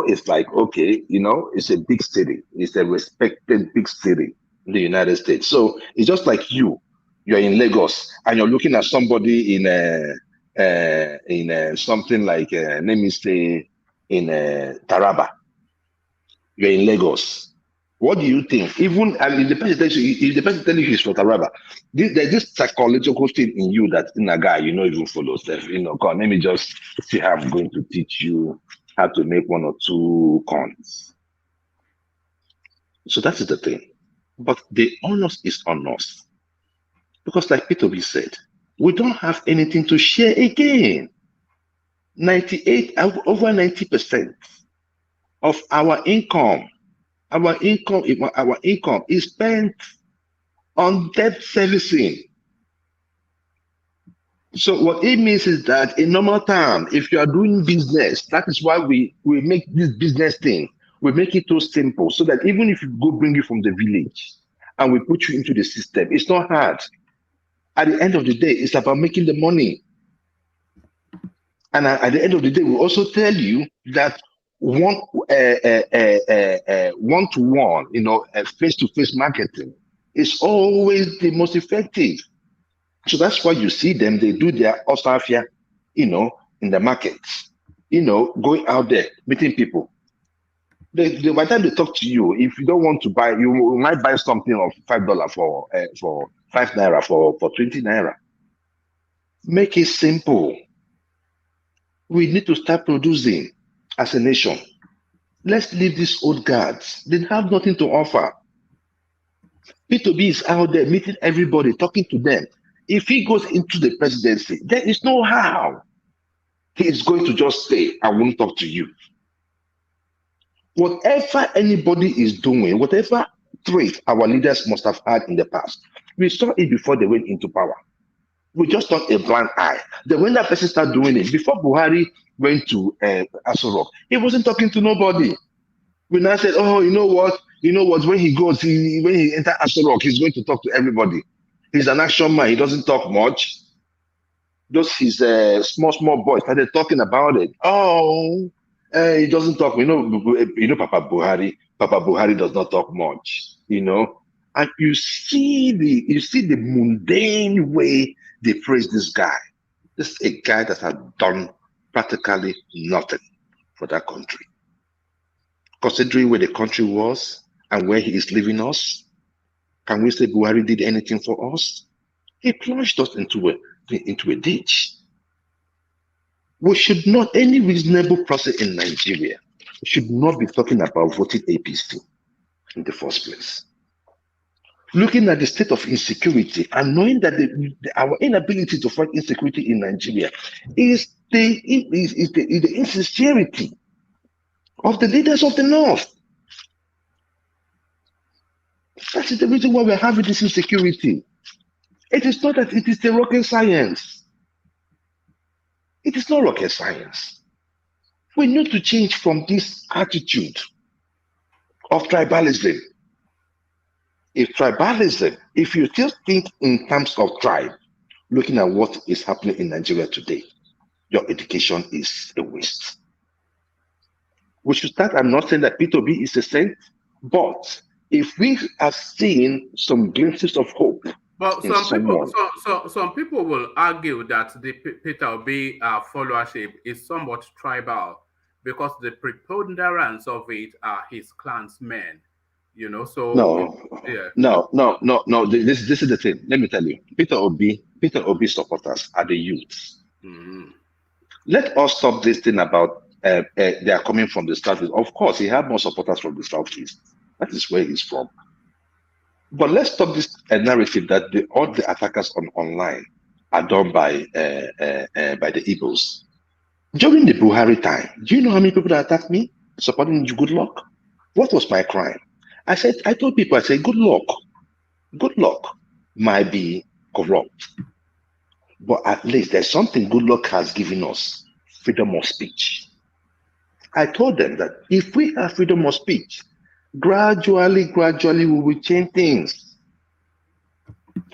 is like, okay, it's a big city. It's a respected big city in the United States. So it's just like you're in Lagos and you're looking at somebody in something like let me say in Taraba. You're in Lagos. What do you think? Even if the person tells you he's from Taraba, there's this psychological thing in you that in a guy even follow stuff. God, let me just see how I'm going to teach you how to make 1 or 2 coins. So that is the thing. But the onus is on us. Because like Peter B said, we don't have anything to share again. Over 90% of our income is spent on debt servicing. So what it means is that in normal time, if you are doing business, that is why we make this business thing. We make it so simple so that even if you go bring you from the village and we put you into the system, it's not hard. At the end of the day, it's about making the money. And at the end of the day, we also tell you that one-to-one, face-to-face marketing is always the most effective. So that's why you see them, they do their osafia, in the markets, going out there, meeting people. By the time they talk to you, if you don't want to buy, you might buy something of $5 for 5 naira for 20 naira. Make it simple. We need to start producing as a nation. Let's leave these old guards. They have nothing to offer. P2B is out there meeting everybody, talking to them. If he goes into the presidency, there is no how he is going to just say, I won't talk to you. Whatever anybody is doing, whatever trait our leaders must have had in the past, we saw it before they went into power. We just turned a blind eye. Then when that person started doing it, before Buhari went to Aso Rock, he wasn't talking to nobody. We now said, oh, you know what? When he goes, when he enters Aso Rock, he's going to talk to everybody. He's an action man. He doesn't talk much. Just his small boy started talking about it. Oh, he doesn't talk. Papa Buhari does not talk much. And you see the mundane way they praise this guy. This is a guy that has done practically nothing for that country. Considering where the country was and where he is leaving us, can we say Buhari did anything for us? He plunged us into a ditch. We should not, any reasonable person in Nigeria should not be talking about voting APC in the first place. Looking at the state of insecurity and knowing that our inability to fight insecurity in Nigeria is the insincerity of the leaders of the North. That is the reason why we're having this insecurity. It is not that it is the rocket science. It is not rocket science. We need to change from this attitude of tribalism. If you still think in terms of tribe, looking at what is happening in Nigeria today, your education is a waste. We should start, I'm not saying that P2B is a saint, but if we are seeing some glimpses of hope. But some people will argue that the Peter Obi followership is somewhat tribal because the preponderance of it are his clansmen. So no. This is the thing. Let me tell you, Peter Obi supporters are the youths. Mm-hmm. Let us stop this thing about they are coming from the southeast. Of course, he had more supporters from the southeast. That is where he's from. But let's stop this narrative that all the attackers online are done by the Igbos. During the Buhari time, do you know how many people that attacked me supporting Good Luck? What was my crime? I told people, Good Luck might be corrupt, but at least there's something Good Luck has given us, freedom of speech. I told them that if we have freedom of speech, gradually we will change things.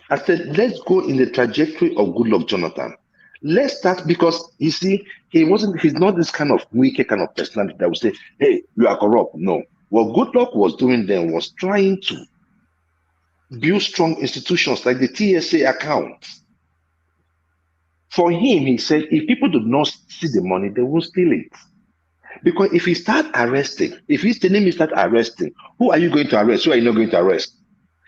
I said, let's go in the trajectory of Good Luck Jonathan. Let's start, because you see, he's not this kind of wicked kind of personality that would say, hey, you are corrupt. No. What Good Luck was doing then was trying to build strong institutions like the TSA account. For him, he said, if people do not see the money, they will steal it. Because if you start arresting, if he's telling me start arresting, who are you going to arrest? Who are you not going to arrest?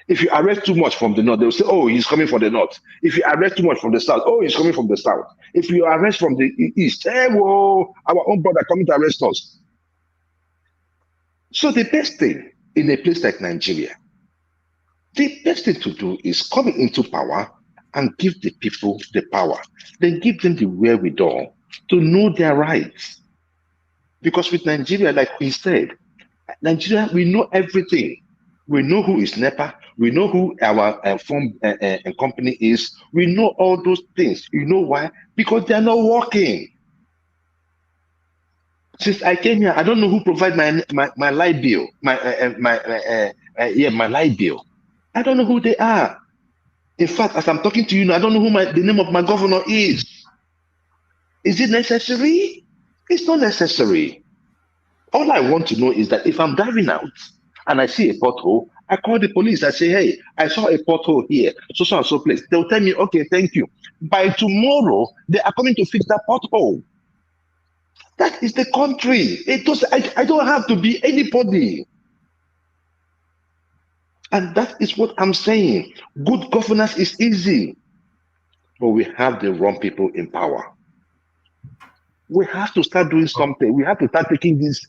If you arrest too much from the north, they'll say, oh, he's coming from the north. If you arrest too much from the south, oh, he's coming from the south. If you arrest from the east, hey, whoa, our own brother coming to arrest us. So the best thing in a place like Nigeria, the best thing to do is coming into power and give the people the power. Then give them the wherewithal to know their rights. Because with Nigeria, like we said, Nigeria, we know everything. We know who is NEPA. We know who our phone company is. We know all those things. You know why? Because they are not working. Since I came here, I don't know who provide my light bill, my light bill. I don't know who they are. In fact, as I'm talking to you now, I don't know who the name of my governor is. Is it necessary? It's not necessary. All I want to know is that if I'm driving out and I see a pothole, I call the police. I say, hey, I saw a pothole here, so and so place. They'll tell me, okay, thank you. By tomorrow, they are coming to fix that pothole. That is the country. I don't have to be anybody. And that is what I'm saying. Good governance is easy, but we have the wrong people in power. We have to start doing something. We have to start taking this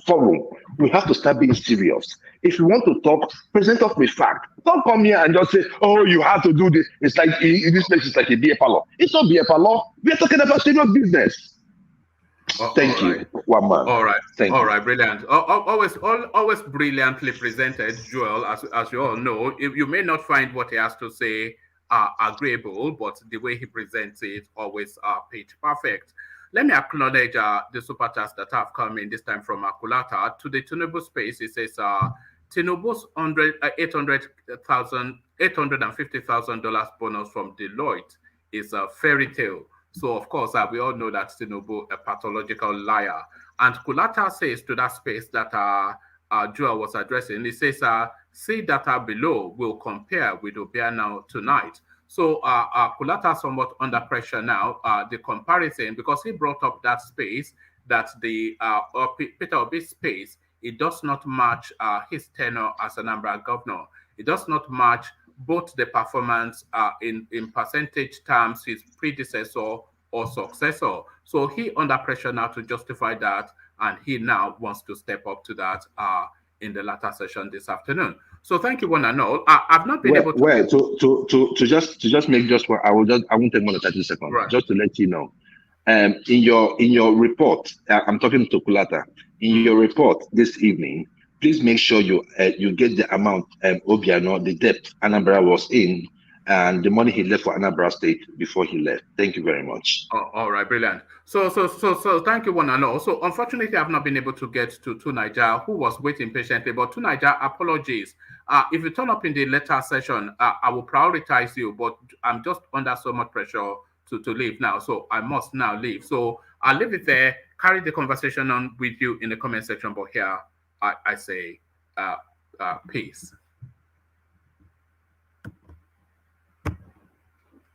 forum. We have to start being serious. If you want to talk, present us with fact. Don't come here and just say, oh, you have to do this. It's like, in this place, it's like a beer parlor. It's not beer parlor. We are talking about serious business. Thank you, one man. All right. Thank all you. right, brilliant. Always brilliantly presented, Joel. As you all know, if you may not find what he has to say agreeable, but the way he presents it always pitch perfect. Let me acknowledge the super chats that have come in this time from Akulata to the Tinubu space. It says Tinubu's $850,000 bonus from Deloitte is a fairy tale. So, of course, we all know that Tinubu a pathological liar. And Kulata says to that space that Joel was addressing, he says, see data below will compare with Obiano tonight. So Kulata somewhat under pressure now, the comparison, because he brought up that space, that the Peter Obi's space, it does not match his tenure as an Anambra governor. It does not match both the performance in percentage terms, his predecessor or successor. So he under pressure now to justify that, and he now wants to step up to that in the latter session this afternoon. So thank you, one and all. I've not been able to. Well, to just make just what I won't take more than 30 seconds. Right. Just to let you know, in your report, I'm talking to Kulata. In your report this evening, please make sure you get the amount Obiano, the debt Anambra was in, and the money he left for Anambra State before he left. Thank you very much. All right, brilliant. So thank you, one and all. So unfortunately, I've not been able to get to Niger, who was waiting patiently. But to Niger, apologies. If you turn up in the later session, I will prioritize you. But I'm just under so much pressure to leave now, so I must now leave. So I'll leave it there. Carry the conversation on with you in the comment section. But here, I say peace.